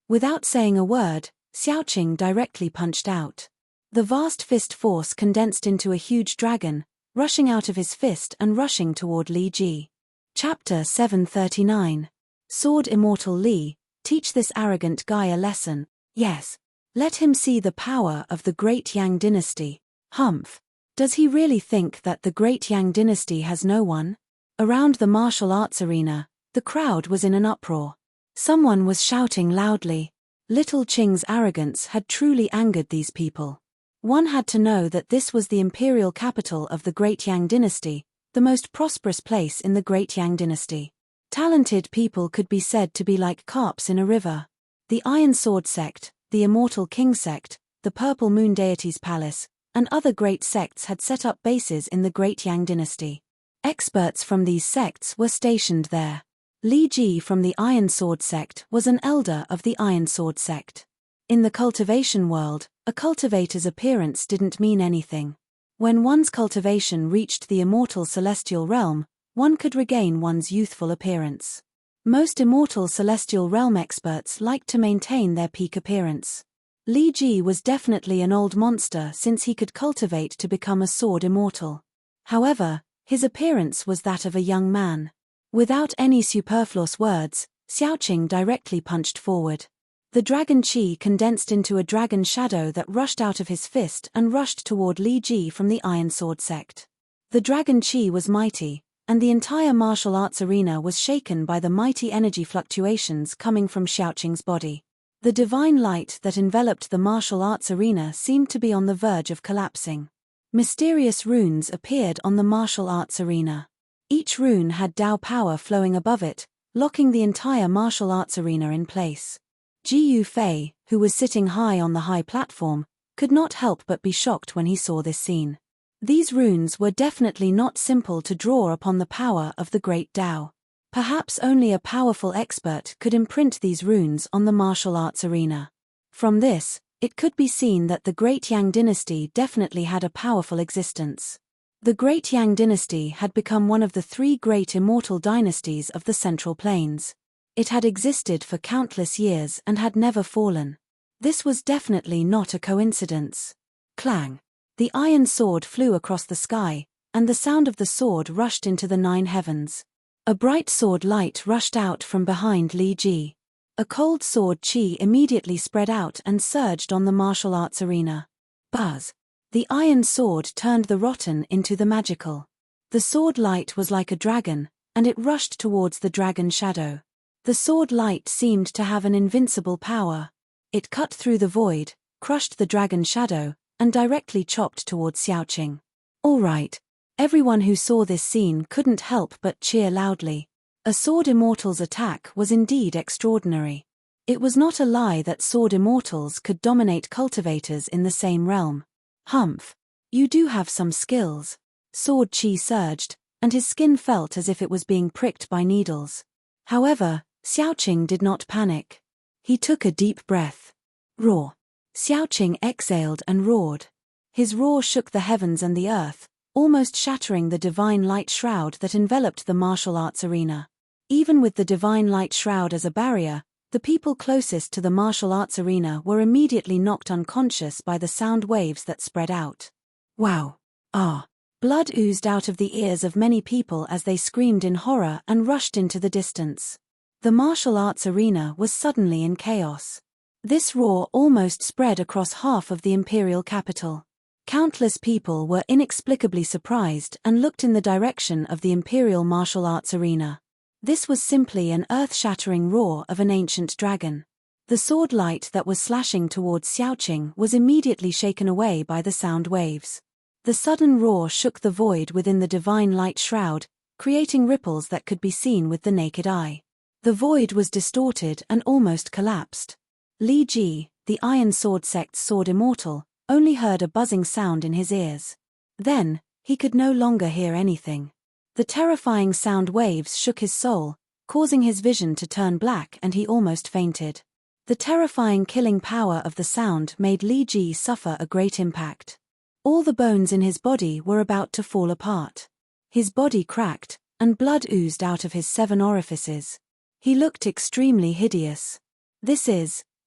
Without saying a word, Xiaoqing directly punched out. The vast fist force condensed into a huge dragon, rushing out of his fist and rushing toward Li Ji. Chapter 739. Sword Immortal Li, teach this arrogant guy a lesson. Yes. Let him see the power of the great Yang dynasty. Humph. Does he really think that the great Yang dynasty has no one? Around the martial arts arena, the crowd was in an uproar. Someone was shouting loudly. Little Qing's arrogance had truly angered these people. One had to know that this was the imperial capital of the great Yang dynasty, the most prosperous place in the great Yang dynasty. Talented people could be said to be like carps in a river. The Iron Sword Sect, the Immortal King Sect, the Purple Moon Deity's Palace, and other great sects had set up bases in the great Yang dynasty. Experts from these sects were stationed there. Li Ji from the Iron Sword Sect was an elder of the Iron Sword Sect. In the cultivation world, a cultivator's appearance didn't mean anything. When one's cultivation reached the immortal celestial realm, one could regain one's youthful appearance. Most immortal celestial realm experts liked to maintain their peak appearance. Li Ji was definitely an old monster since he could cultivate to become a sword immortal. However, his appearance was that of a young man. Without any superfluous words, Xiaoqing directly punched forward. The dragon chi condensed into a dragon shadow that rushed out of his fist and rushed toward Li Ji from the Iron Sword Sect. The dragon chi was mighty, and the entire martial arts arena was shaken by the mighty energy fluctuations coming from Xiaoqing's body. The divine light that enveloped the martial arts arena seemed to be on the verge of collapsing. Mysterious runes appeared on the martial arts arena. Each rune had Dao power flowing above it, locking the entire martial arts arena in place. Ji Yufei, who was sitting high on the high platform, could not help but be shocked when he saw this scene. These runes were definitely not simple to draw upon the power of the great Dao. Perhaps only a powerful expert could imprint these runes on the martial arts arena. From this, it could be seen that the great Yang dynasty definitely had a powerful existence. The great Yang dynasty had become one of the three great immortal dynasties of the Central Plains. It had existed for countless years and had never fallen. This was definitely not a coincidence. Clang! The iron sword flew across the sky, and the sound of the sword rushed into the 9 heavens. A bright sword light rushed out from behind Li Ji. A cold sword chi immediately spread out and surged on the martial arts arena. Buzz! The iron sword turned the rotten into the magical. The sword light was like a dragon, and it rushed towards the dragon shadow. The sword light seemed to have an invincible power. It cut through the void, crushed the dragon shadow, and directly chopped towards Xiaoqing. All right. Everyone who saw this scene couldn't help but cheer loudly. A sword immortal's attack was indeed extraordinary. It was not a lie that sword immortals could dominate cultivators in the same realm. Humph. You do have some skills. Sword chi surged, and his skin felt as if it was being pricked by needles. However, Xiaoqing did not panic. He took a deep breath. Roar. Xiaoqing exhaled and roared. His roar shook the heavens and the earth, almost shattering the divine light shroud that enveloped the martial arts arena. Even with the divine light shroud as a barrier, the people closest to the martial arts arena were immediately knocked unconscious by the sound waves that spread out. Wow! Ah! Blood oozed out of the ears of many people as they screamed in horror and rushed into the distance. The martial arts arena was suddenly in chaos. This roar almost spread across half of the imperial capital. Countless people were inexplicably surprised and looked in the direction of the imperial martial arts arena. This was simply an earth-shattering roar of an ancient dragon. The sword light that was slashing towards Xiaoqing was immediately shaken away by the sound waves. The sudden roar shook the void within the divine light shroud, creating ripples that could be seen with the naked eye. The void was distorted and almost collapsed. Li Ji, the Iron Sword Sect's sword immortal, only heard a buzzing sound in his ears. Then, he could no longer hear anything. The terrifying sound waves shook his soul, causing his vision to turn black, and he almost fainted. The terrifying killing power of the sound made Li Ji suffer a great impact. All the bones in his body were about to fall apart. His body cracked, and blood oozed out of his 7 orifices. He looked extremely hideous.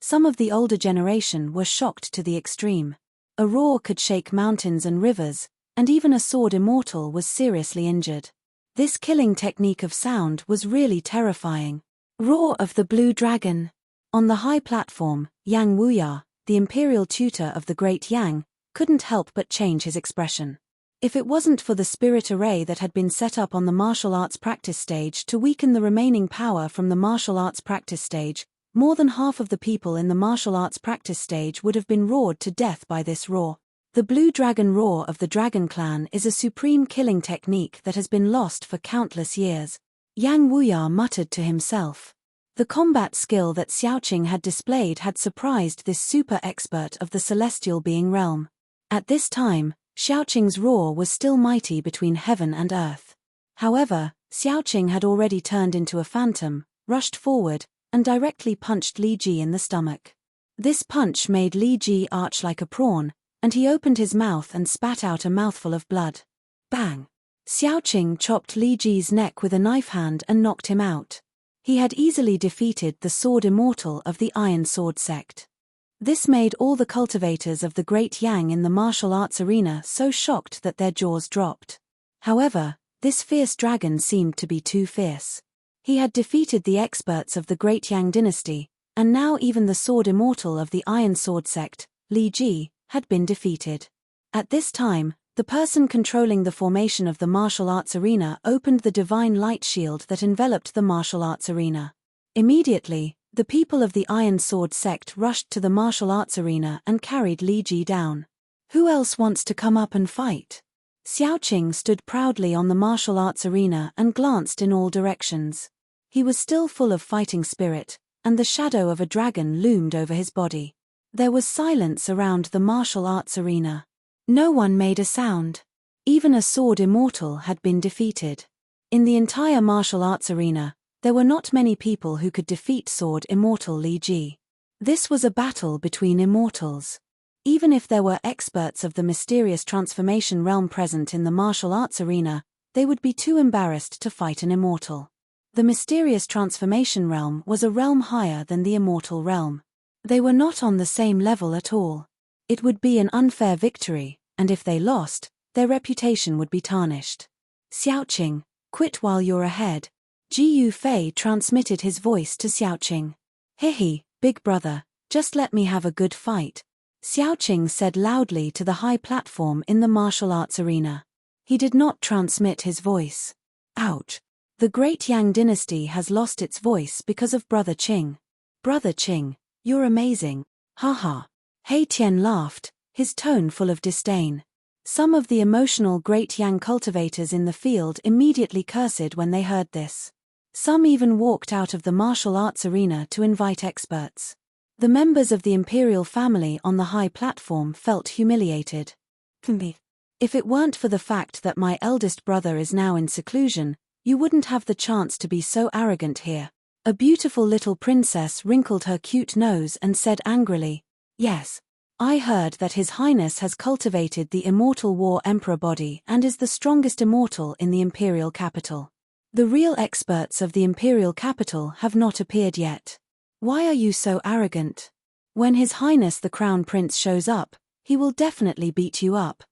Some of the older generation were shocked to the extreme. A roar could shake mountains and rivers, and even a sword immortal was seriously injured. This killing technique of sound was really terrifying. Roar of the Blue Dragon. On the high platform, Yang Wuya, the imperial tutor of the Great Yang, couldn't help but change his expression. If it wasn't for the spirit array that had been set up on the martial arts practice stage to weaken the remaining power from the martial arts practice stage, more than half of the people in the martial arts practice stage would have been roared to death by this roar. The Blue Dragon roar of the Dragon Clan is a supreme killing technique that has been lost for countless years. Yang Wuya muttered to himself. The combat skill that Xiaoqing had displayed had surprised this super expert of the celestial being realm. At this time, Xiaoqing's roar was still mighty between heaven and earth. However, Xiaoqing had already turned into a phantom, rushed forward, and directly punched Li Ji in the stomach. This punch made Li Ji arch like a prawn, and he opened his mouth and spat out a mouthful of blood. Bang! Xiaoqing chopped Li Ji's neck with a knife hand and knocked him out. He had easily defeated the sword immortal of the Iron Sword Sect. This made all the cultivators of the Great Yang in the martial arts arena so shocked that their jaws dropped. However, this fierce dragon seemed to be too fierce. He had defeated the experts of the Great Yang dynasty, and now even the sword immortal of the Iron Sword Sect, Li Ji, had been defeated. At this time, the person controlling the formation of the martial arts arena opened the divine light shield that enveloped the martial arts arena. Immediately, the people of the Iron Sword Sect rushed to the martial arts arena and carried Li Ji down. Who else wants to come up and fight? Xiaoqing stood proudly on the martial arts arena and glanced in all directions. He was still full of fighting spirit, and the shadow of a dragon loomed over his body. There was silence around the martial arts arena. No one made a sound. Even a sword immortal had been defeated. In the entire martial arts arena, there were not many people who could defeat sword immortal Li Ji. This was a battle between immortals. Even if there were experts of the mysterious transformation realm present in the martial arts arena, they would be too embarrassed to fight an immortal. The mysterious transformation realm was a realm higher than the immortal realm. They were not on the same level at all. It would be an unfair victory, and if they lost, their reputation would be tarnished. Xiaoqing, quit while you're ahead. Ji Yufei transmitted his voice to Xiaoqing. Hehe, big brother, just let me have a good fight. Xiaoqing said loudly to the high platform in the martial arts arena. He did not transmit his voice. Ouch. The Great Yang dynasty has lost its voice because of Brother Qing. Brother Qing, you're amazing. Haha. He Tian laughed, his tone full of disdain. Some of the emotional Great Yang cultivators in the field immediately cursed when they heard this. Some even walked out of the martial arts arena to invite experts. The members of the imperial family on the high platform felt humiliated. If it weren't for the fact that my eldest brother is now in seclusion, you wouldn't have the chance to be so arrogant here. A beautiful little princess wrinkled her cute nose and said angrily, Yes. I heard that His Highness has cultivated the immortal war emperor body and is the strongest immortal in the imperial capital. The real experts of the imperial capital have not appeared yet. Why are you so arrogant? When His Highness the Crown Prince shows up, he will definitely beat you up.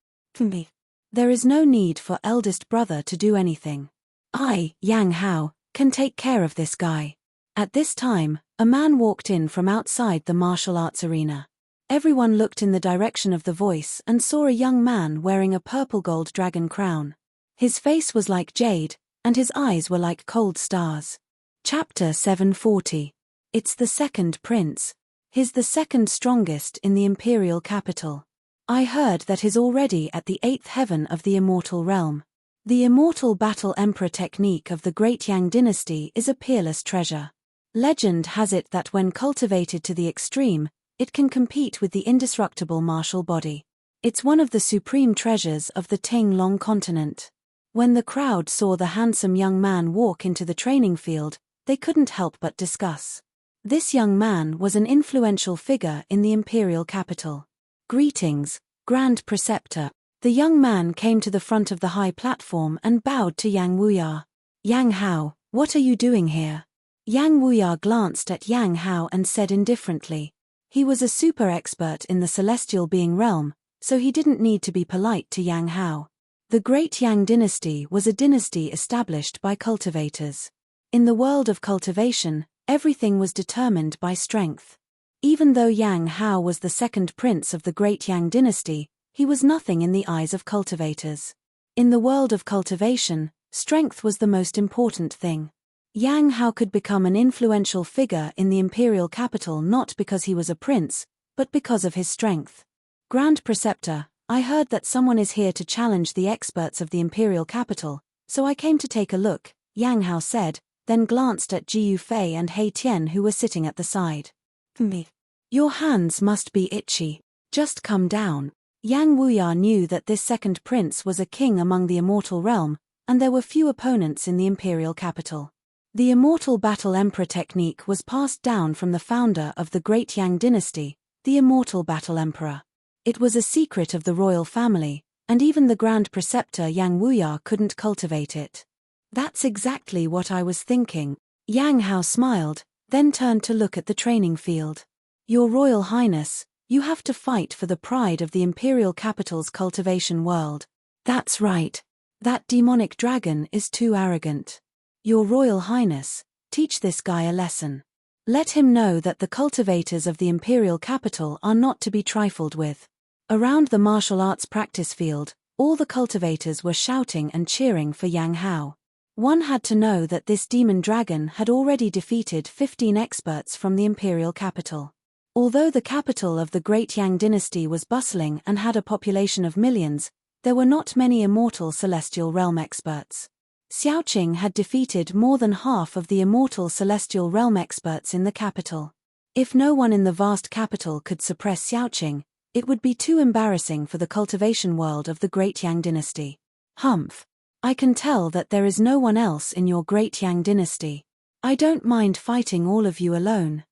There is no need for eldest brother to do anything. I, Yang Hao, can take care of this guy. At this time, a man walked in from outside the martial arts arena. Everyone looked in the direction of the voice and saw a young man wearing a purple gold dragon crown. His face was like jade, and his eyes were like cold stars. Chapter 740. It's the second prince. He's the second strongest in the imperial capital. I heard that he's already at the 8th heaven of the immortal realm. The immortal battle emperor technique of the Great Yang dynasty is a peerless treasure. Legend has it that when cultivated to the extreme, it can compete with the indestructible martial body. It's one of the supreme treasures of the Ting-Long continent. When the crowd saw the handsome young man walk into the training field, they couldn't help but discuss. This young man was an influential figure in the imperial capital. Greetings, Grand Preceptor. The young man came to the front of the high platform and bowed to Yang Wuya. Yang Hao, what are you doing here? Yang Wuya glanced at Yang Hao and said indifferently. He was a super expert in the celestial being realm, so he didn't need to be polite to Yang Hao. The Great Yang dynasty was a dynasty established by cultivators. In the world of cultivation, everything was determined by strength. Even though Yang Hao was the second prince of the Great Yang dynasty, he was nothing in the eyes of cultivators. In the world of cultivation, strength was the most important thing. Yang Hao could become an influential figure in the imperial capital not because he was a prince, but because of his strength. Grand Preceptor, I heard that someone is here to challenge the experts of the imperial capital, so I came to take a look, Yang Hao said, then glanced at Ji Yufei and He Tian who were sitting at the side. Me. Your hands must be itchy. Just come down. Yang Wuya knew that this second prince was a king among the immortal realm, and there were few opponents in the imperial capital. The immortal battle emperor technique was passed down from the founder of the Great Yang dynasty, the immortal battle emperor. It was a secret of the royal family, and even the Grand Preceptor Yang Wuya couldn't cultivate it. That's exactly what I was thinking. Yang Hao smiled, then turned to look at the training field. Your Royal Highness, you have to fight for the pride of the imperial capital's cultivation world. That's right. That demonic dragon is too arrogant. Your Royal Highness, teach this guy a lesson. Let him know that the cultivators of the imperial capital are not to be trifled with. Around the martial arts practice field, all the cultivators were shouting and cheering for Yang Hao. One had to know that this demon dragon had already defeated 15 experts from the imperial capital. Although the capital of the Great Yang dynasty was bustling and had a population of millions, there were not many immortal celestial realm experts. Xiaoqing had defeated more than half of the immortal celestial realm experts in the capital. If no one in the vast capital could suppress Xiaoqing, it would be too embarrassing for the cultivation world of the Great Yang dynasty. Humph. I can tell that there is no one else in your Great Yang dynasty. I don't mind fighting all of you alone.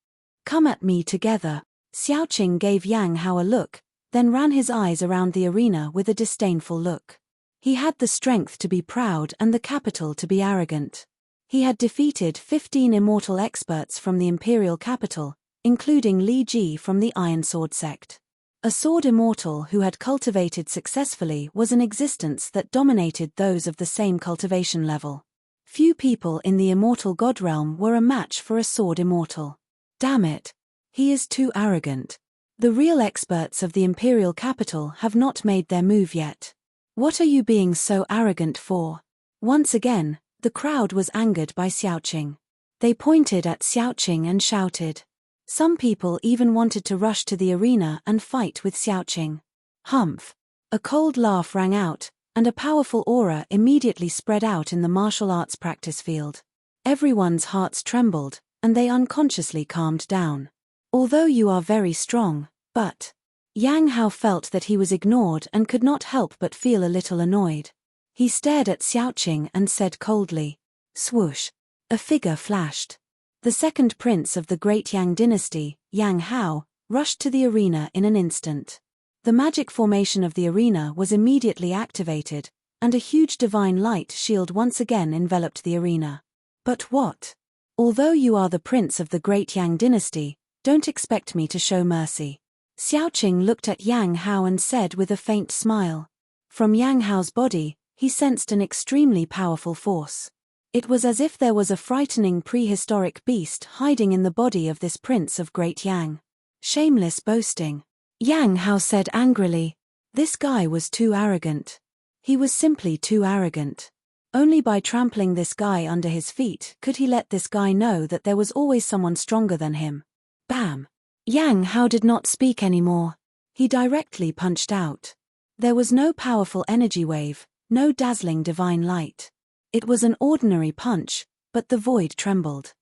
Come at me together. Xiaoqing gave Yang Hao a look, then ran his eyes around the arena with a disdainful look. He had the strength to be proud and the capital to be arrogant. He had defeated 15 immortal experts from the imperial capital, including Li Ji from the Iron Sword sect. A sword immortal who had cultivated successfully was an existence that dominated those of the same cultivation level. Few people in the immortal god realm were a match for a sword immortal. Damn it. He is too arrogant. The real experts of the imperial capital have not made their move yet. What are you being so arrogant for? Once again, the crowd was angered by Xiaoqing. They pointed at Xiaoqing and shouted. Some people even wanted to rush to the arena and fight with Xiaoqing. Humph. A cold laugh rang out, and a powerful aura immediately spread out in the martial arts practice field. Everyone's hearts trembled, and they unconsciously calmed down. Although you are very strong, but... Yang Hao felt that he was ignored and could not help but feel a little annoyed. He stared at Xiaoqing and said coldly. Swoosh. A figure flashed. The second prince of the Great Yang dynasty, Yang Hao, rushed to the arena in an instant. The magic formation of the arena was immediately activated, and a huge divine light shield once again enveloped the arena. But what? Although you are the prince of the Great Yang dynasty, don't expect me to show mercy. Xiaoqing looked at Yang Hao and said with a faint smile. From Yang Hao's body, he sensed an extremely powerful force. It was as if there was a frightening prehistoric beast hiding in the body of this prince of Great Yang. Shameless boasting. Yang Hao said angrily. This guy was too arrogant. He was simply too arrogant. Only by trampling this guy under his feet could he let this guy know that there was always someone stronger than him. Bam! Yang Hao did not speak anymore. He directly punched out. There was no powerful energy wave, no dazzling divine light. It was an ordinary punch, but the void trembled.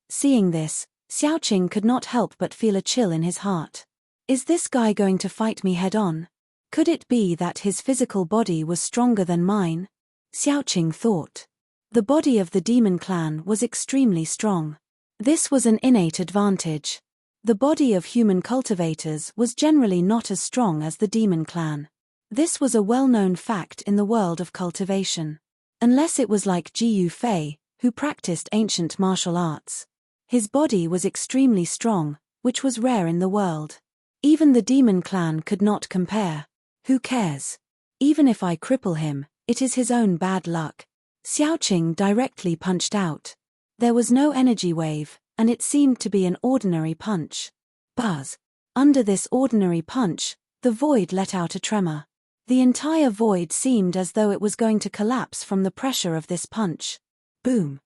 Seeing this, Xiaoqing could not help but feel a chill in his heart. Is this guy going to fight me head-on? Could it be that his physical body was stronger than mine? Xiaoqing thought. The body of the demon clan was extremely strong. This was an innate advantage. The body of human cultivators was generally not as strong as the demon clan. This was a well-known fact in the world of cultivation. Unless it was like Ji Yufei, who practiced ancient martial arts. His body was extremely strong, which was rare in the world. Even the demon clan could not compare. Who cares? Even if I cripple him, it is his own bad luck. Xiaoqing directly punched out. There was no energy wave, and it seemed to be an ordinary punch. Buzz. Under this ordinary punch, the void let out a tremor. The entire void seemed as though it was going to collapse from the pressure of this punch. Boom.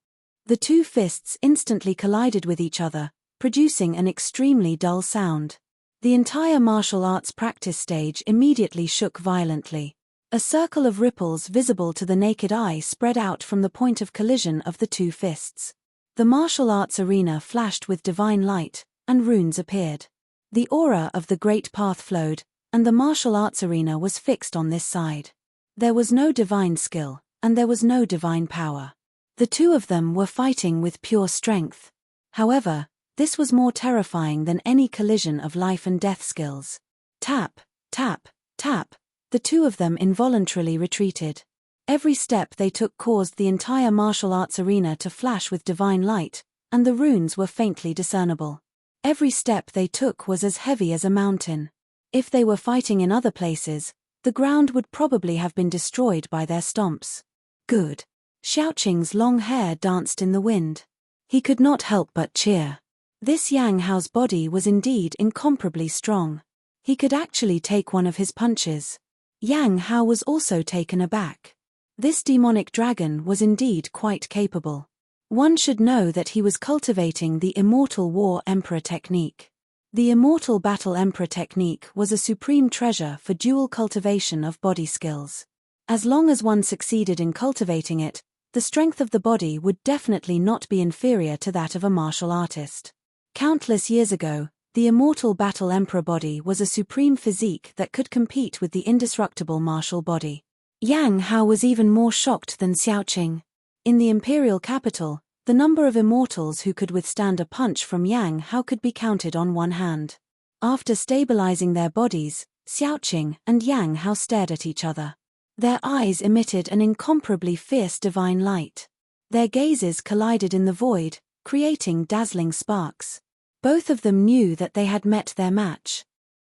The two fists instantly collided with each other, producing an extremely dull sound. The entire martial arts practice stage immediately shook violently. A circle of ripples visible to the naked eye spread out from the point of collision of the two fists. The martial arts arena flashed with divine light, and runes appeared. The aura of the Great Path flowed, and the martial arts arena was fixed on this side. There was no divine skill, and there was no divine power. The two of them were fighting with pure strength. However, this was more terrifying than any collision of life and death skills. Tap, tap, tap, the two of them involuntarily retreated. Every step they took caused the entire martial arts arena to flash with divine light, and the runes were faintly discernible. Every step they took was as heavy as a mountain. If they were fighting in other places, the ground would probably have been destroyed by their stomps. Good. Xiaoqing's long hair danced in the wind. He could not help but cheer. This Yang Hao's body was indeed incomparably strong. He could actually take one of his punches. Yang Hao was also taken aback. This demonic dragon was indeed quite capable. One should know that he was cultivating the Immortal War Emperor technique. The Immortal Battle Emperor technique was a supreme treasure for dual cultivation of body skills. As long as one succeeded in cultivating it, the strength of the body would definitely not be inferior to that of a martial artist. Countless years ago, the Immortal Battle Emperor body was a supreme physique that could compete with the indestructible martial body. Yang Hao was even more shocked than Xiaoqing. In the imperial capital, the number of immortals who could withstand a punch from Yang Hao could be counted on one hand. After stabilizing their bodies, Xiaoqing and Yang Hao stared at each other. Their eyes emitted an incomparably fierce divine light. Their gazes collided in the void, creating dazzling sparks. Both of them knew that they had met their match.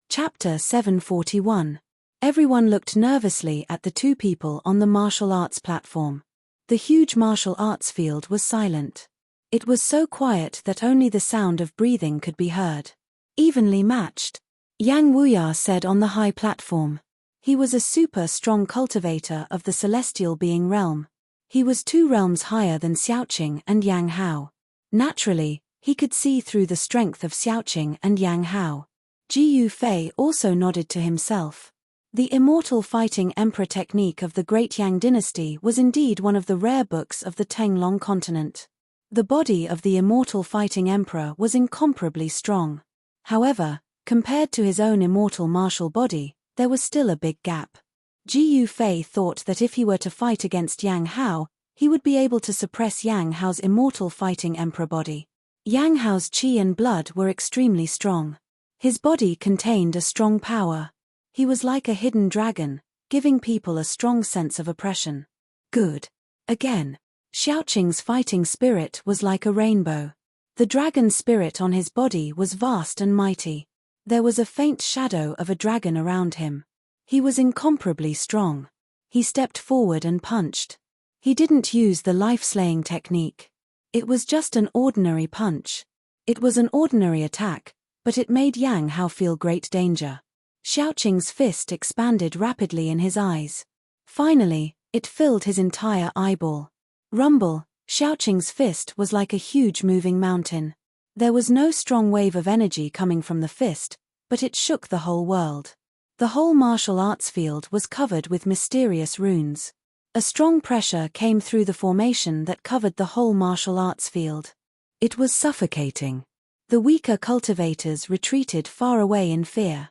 Chapter 741. Everyone looked nervously at the two people on the martial arts platform. The huge martial arts field was silent. It was so quiet that only the sound of breathing could be heard. Evenly matched, Yang Wuya said on the high platform. He was a super strong cultivator of the celestial being realm. He was 2 realms higher than Xiaoqing and Yang Hao. Naturally, he could see through the strength of Xiaoqing and Yang Hao. Ji Yufei also nodded to himself. The Immortal Fighting Emperor technique of the Great Yang dynasty was indeed one of the rare books of the Tenglong continent. The body of the Immortal Fighting Emperor was incomparably strong. However, compared to his own immortal martial body, there was still a big gap. Ji Yufei thought that if he were to fight against Yang Hao, he would be able to suppress Yang Hao's Immortal Fighting Emperor body. Yang Hao's qi and blood were extremely strong. His body contained a strong power. He was like a hidden dragon, giving people a strong sense of oppression. Good. Again. Xiaoqing's fighting spirit was like a rainbow. The dragon spirit on his body was vast and mighty. There was a faint shadow of a dragon around him. He was incomparably strong. He stepped forward and punched. He didn't use the life-slaying technique. It was just an ordinary punch. It was an ordinary attack, but it made Yang Hao feel great danger. Xiaoqing's fist expanded rapidly in his eyes. Finally, it filled his entire eyeball. Rumble, Xiaoqing's fist was like a huge moving mountain. There was no strong wave of energy coming from the fist, but it shook the whole world. The whole martial arts field was covered with mysterious runes. A strong pressure came through the formation that covered the whole martial arts field. It was suffocating. The weaker cultivators retreated far away in fear.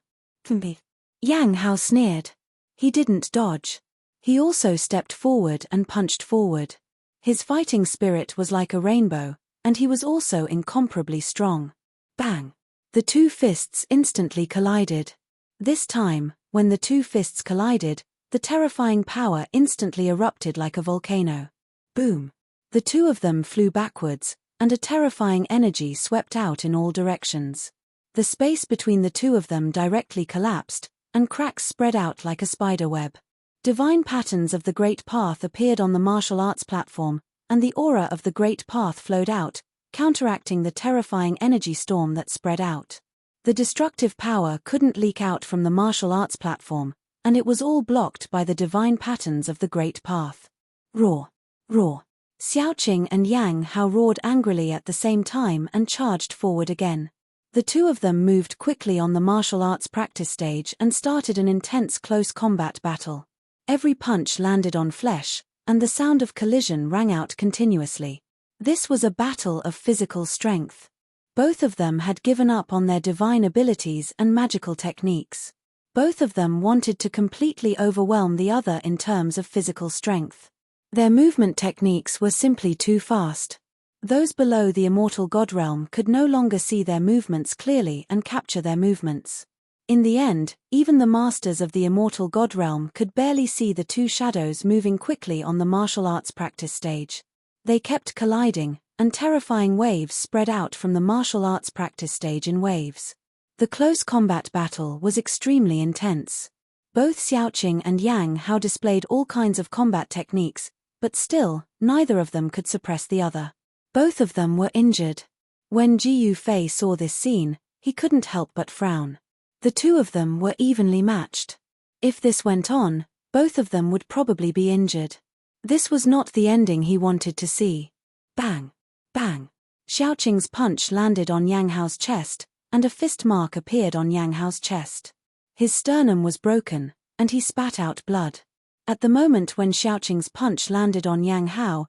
Yang Hao sneered. He didn't dodge. He also stepped forward and punched forward. His fighting spirit was like a rainbow, and he was also incomparably strong. Bang! The two fists instantly collided. This time, when the two fists collided, the terrifying power instantly erupted like a volcano. Boom! The two of them flew backwards, and a terrifying energy swept out in all directions. The space between the two of them directly collapsed, and cracks spread out like a spider web. Divine patterns of the Great Path appeared on the martial arts platform, and the aura of the Great Path flowed out, counteracting the terrifying energy storm that spread out. The destructive power couldn't leak out from the martial arts platform, and it was all blocked by the divine patterns of the Great Path. Roar! Roar! Xiaoqing and Yang Hao roared angrily at the same time and charged forward again. The two of them moved quickly on the martial arts practice stage and started an intense close combat battle. Every punch landed on flesh, and the sound of collision rang out continuously. This was a battle of physical strength. Both of them had given up on their divine abilities and magical techniques. Both of them wanted to completely overwhelm the other in terms of physical strength. Their movement techniques were simply too fast. Those below the immortal god realm could no longer see their movements clearly and capture their movements. In the end, even the masters of the immortal god realm could barely see the two shadows moving quickly on the martial arts practice stage. They kept colliding, and terrifying waves spread out from the martial arts practice stage in waves. The close combat battle was extremely intense. Both Xiaoqing and Yang Hao displayed all kinds of combat techniques, but still, neither of them could suppress the other. Both of them were injured. When Ji Yufei saw this scene, he couldn't help but frown. The two of them were evenly matched. If this went on, both of them would probably be injured. This was not the ending he wanted to see. Bang! Bang! Xiaoqing's punch landed on Yang Hao's chest, and a fist mark appeared on Yang Hao's chest. His sternum was broken, and he spat out blood. At the moment when Xiaoqing's punch landed on Yang Hao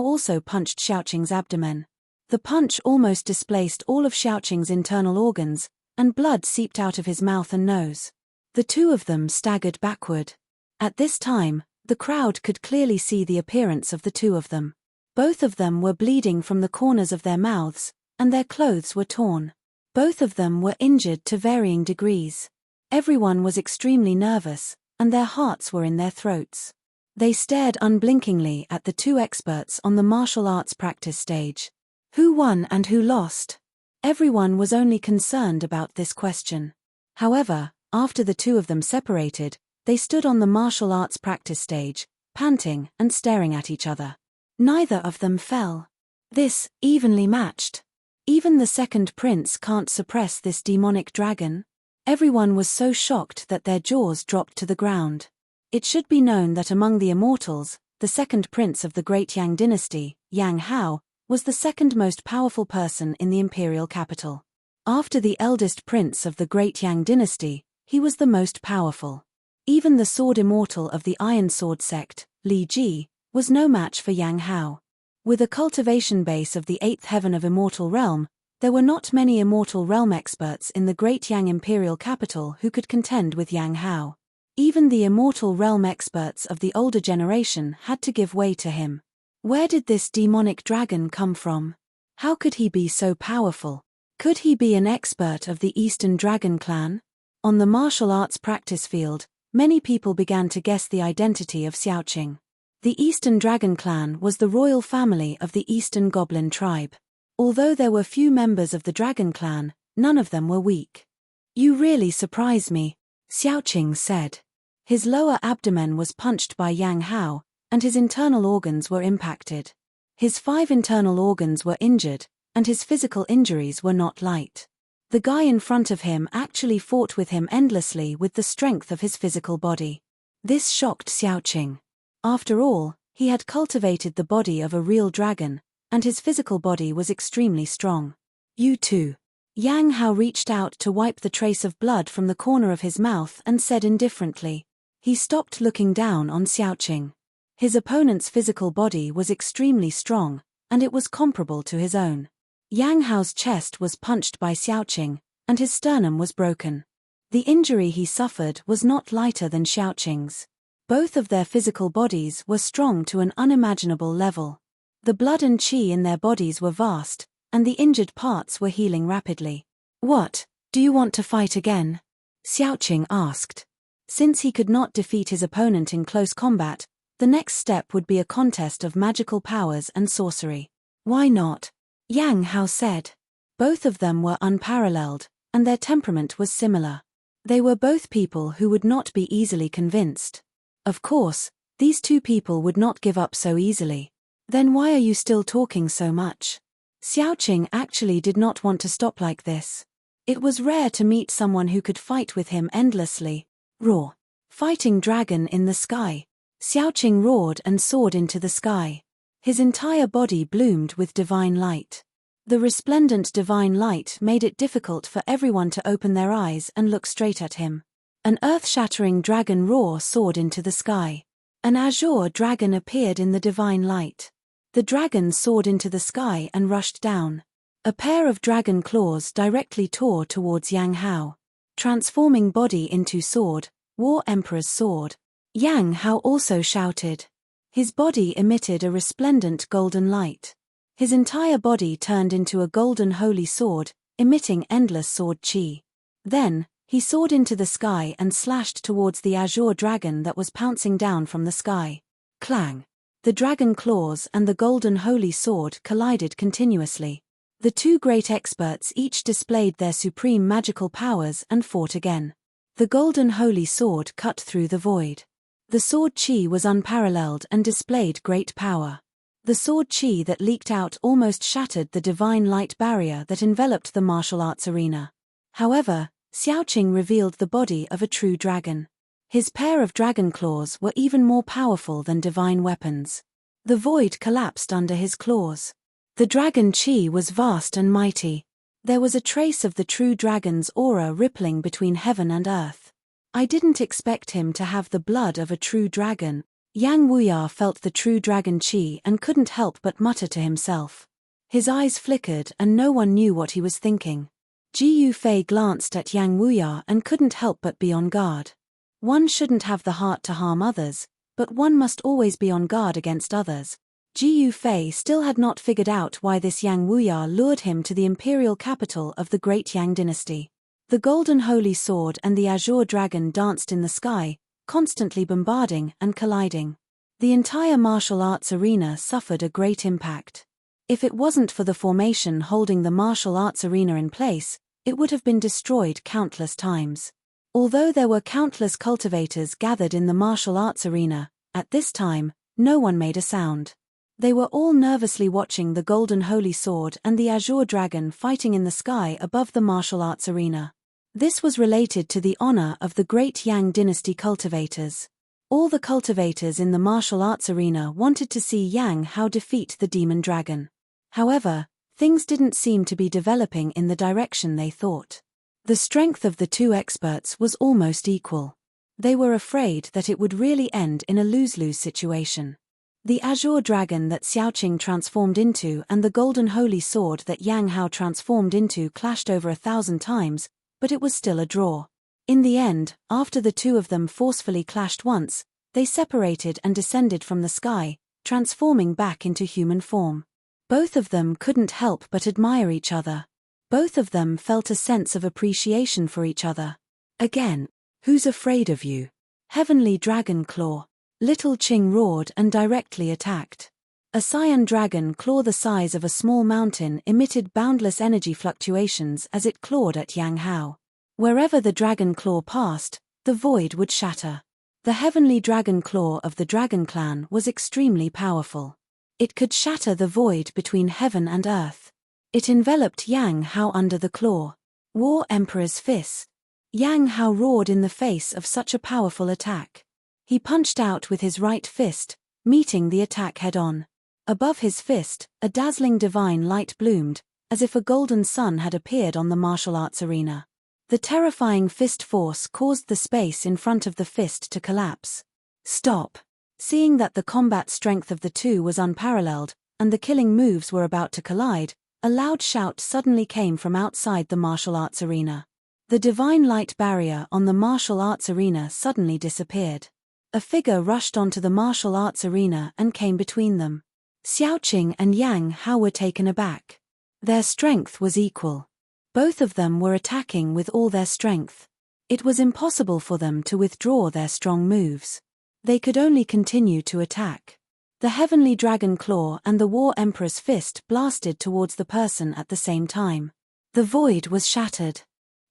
also punched Xiaoqing's abdomen. The punch almost displaced all of Xiaoqing's internal organs, and blood seeped out of his mouth and nose. The two of them staggered backward. At this time, the crowd could clearly see the appearance of the two of them. Both of them were bleeding from the corners of their mouths, and their clothes were torn. Both of them were injured to varying degrees. Everyone was extremely nervous, and their hearts were in their throats. They stared unblinkingly at the two experts on the martial arts practice stage. Who won and who lost? Everyone was only concerned about this question. However, after the two of them separated, they stood on the martial arts practice stage, panting and staring at each other. Neither of them fell. This, evenly matched. Even the second prince can't suppress this demonic dragon. Everyone was so shocked that their jaws dropped to the ground. It should be known that among the immortals, the second prince of the great Yang dynasty, Yang Hao, was the second most powerful person in the imperial capital. After the eldest prince of the great Yang dynasty, he was the most powerful. Even the sword immortal of the Iron Sword sect, Li Ji, was no match for Yang Hao. With a cultivation base of the 8th heaven of Immortal Realm, there were not many Immortal Realm experts in the great Yang imperial capital who could contend with Yang Hao. Even the Immortal Realm experts of the older generation had to give way to him. Where did this demonic dragon come from? How could he be so powerful? Could he be an expert of the Eastern Dragon clan? On the martial arts practice field, many people began to guess the identity of Xiaoqing. The Eastern Dragon clan was the royal family of the Eastern Goblin tribe. Although there were few members of the Dragon clan, none of them were weak. "You really surprise me," Xiaoqing said. His lower abdomen was punched by Yang Hao, and his internal organs were impacted. His 5 internal organs were injured, and his physical injuries were not light. The guy in front of him actually fought with him endlessly with the strength of his physical body. This shocked Xiaoqing. After all, he had cultivated the body of a real dragon, and his physical body was extremely strong. You too. Yang Hao reached out to wipe the trace of blood from the corner of his mouth and said indifferently. He stopped looking down on Xiaoqing. His opponent's physical body was extremely strong, and it was comparable to his own. Yang Hao's chest was punched by Xiaoqing, and his sternum was broken. The injury he suffered was not lighter than Xiaoqing's. Both of their physical bodies were strong to an unimaginable level. The blood and qi in their bodies were vast, and the injured parts were healing rapidly. What, do you want to fight again? Xiaoqing asked. Since he could not defeat his opponent in close combat, the next step would be a contest of magical powers and sorcery. Why not? Yang Hao said. Both of them were unparalleled, and their temperament was similar. They were both people who would not be easily convinced. Of course, these two people would not give up so easily. Then why are you still talking so much? Xiaoqing actually did not want to stop like this. It was rare to meet someone who could fight with him endlessly. Roar. Fighting dragon in the sky. Xiaoqing roared and soared into the sky. His entire body bloomed with divine light. The resplendent divine light made it difficult for everyone to open their eyes and look straight at him. An earth-shattering dragon roar soared into the sky. An azure dragon appeared in the divine light. The dragon soared into the sky and rushed down. A pair of dragon claws directly tore towards Yang Hao. Transforming body into sword, War Emperor's sword. Yang Hao also shouted. His body emitted a resplendent golden light. His entire body turned into a golden holy sword, emitting endless sword qi. Then, he soared into the sky and slashed towards the azure dragon that was pouncing down from the sky. Clang! The dragon claws and the golden holy sword collided continuously. The two great experts each displayed their supreme magical powers and fought again. The golden holy sword cut through the void. The sword qi was unparalleled and displayed great power. The sword qi that leaked out almost shattered the divine light barrier that enveloped the martial arts arena. However, Xiaoqing revealed the body of a true dragon. His pair of dragon claws were even more powerful than divine weapons. The void collapsed under his claws. The dragon qi was vast and mighty. There was a trace of the true dragon's aura rippling between heaven and earth. I didn't expect him to have the blood of a true dragon. Yang Wuya felt the true dragon qi and couldn't help but mutter to himself. His eyes flickered and no one knew what he was thinking. Ji Yufei glanced at Yang Wuya and couldn't help but be on guard. One shouldn't have the heart to harm others, but one must always be on guard against others. Ji Yufei still had not figured out why this Yang Wuya lured him to the imperial capital of the great Yang dynasty. The golden holy sword and the azure dragon danced in the sky, constantly bombarding and colliding. The entire martial arts arena suffered a great impact. If it wasn't for the formation holding the martial arts arena in place, it would have been destroyed countless times. Although there were countless cultivators gathered in the martial arts arena, at this time, no one made a sound. They were all nervously watching the golden holy sword and the azure dragon fighting in the sky above the martial arts arena. This was related to the honor of the great Yang dynasty cultivators. All the cultivators in the martial arts arena wanted to see Yang Hao defeat the demon dragon. However, things didn't seem to be developing in the direction they thought. The strength of the two experts was almost equal. They were afraid that it would really end in a lose-lose situation. The azure dragon that Xiaoqing transformed into and the golden holy sword that Yang Hao transformed into clashed over 1,000 times, but it was still a draw. In the end, after the two of them forcefully clashed once, they separated and descended from the sky, transforming back into human form. Both of them couldn't help but admire each other. Both of them felt a sense of appreciation for each other. Again, who's afraid of you? Heavenly Dragon Claw. Little Qing roared and directly attacked. A cyan dragon claw the size of a small mountain emitted boundless energy fluctuations as it clawed at Yang Hao. Wherever the dragon claw passed, the void would shatter. The heavenly dragon claw of the Dragon Clan was extremely powerful. It could shatter the void between heaven and earth. It enveloped Yang Hao under the claw. War Emperor's fist. Yang Hao roared in the face of such a powerful attack. He punched out with his right fist, meeting the attack head-on. Above his fist, a dazzling divine light bloomed, as if a golden sun had appeared on the martial arts arena. The terrifying fist force caused the space in front of the fist to collapse. Stop! Seeing that the combat strength of the two was unparalleled, and the killing moves were about to collide, a loud shout suddenly came from outside the martial arts arena. The divine light barrier on the martial arts arena suddenly disappeared. A figure rushed onto the martial arts arena and came between them. Xiaoqing and Yang Hao were taken aback. Their strength was equal. Both of them were attacking with all their strength. It was impossible for them to withdraw their strong moves. They could only continue to attack. The heavenly dragon claw and the War Emperor's fist blasted towards the person at the same time. The void was shattered.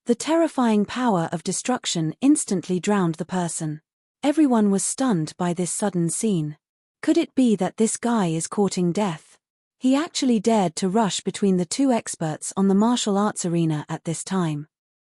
The terrifying power of destruction instantly drowned the person. Everyone was stunned by this sudden scene. Could it be that this guy is courting death? He actually dared to rush between the two experts on the martial arts arena at this time.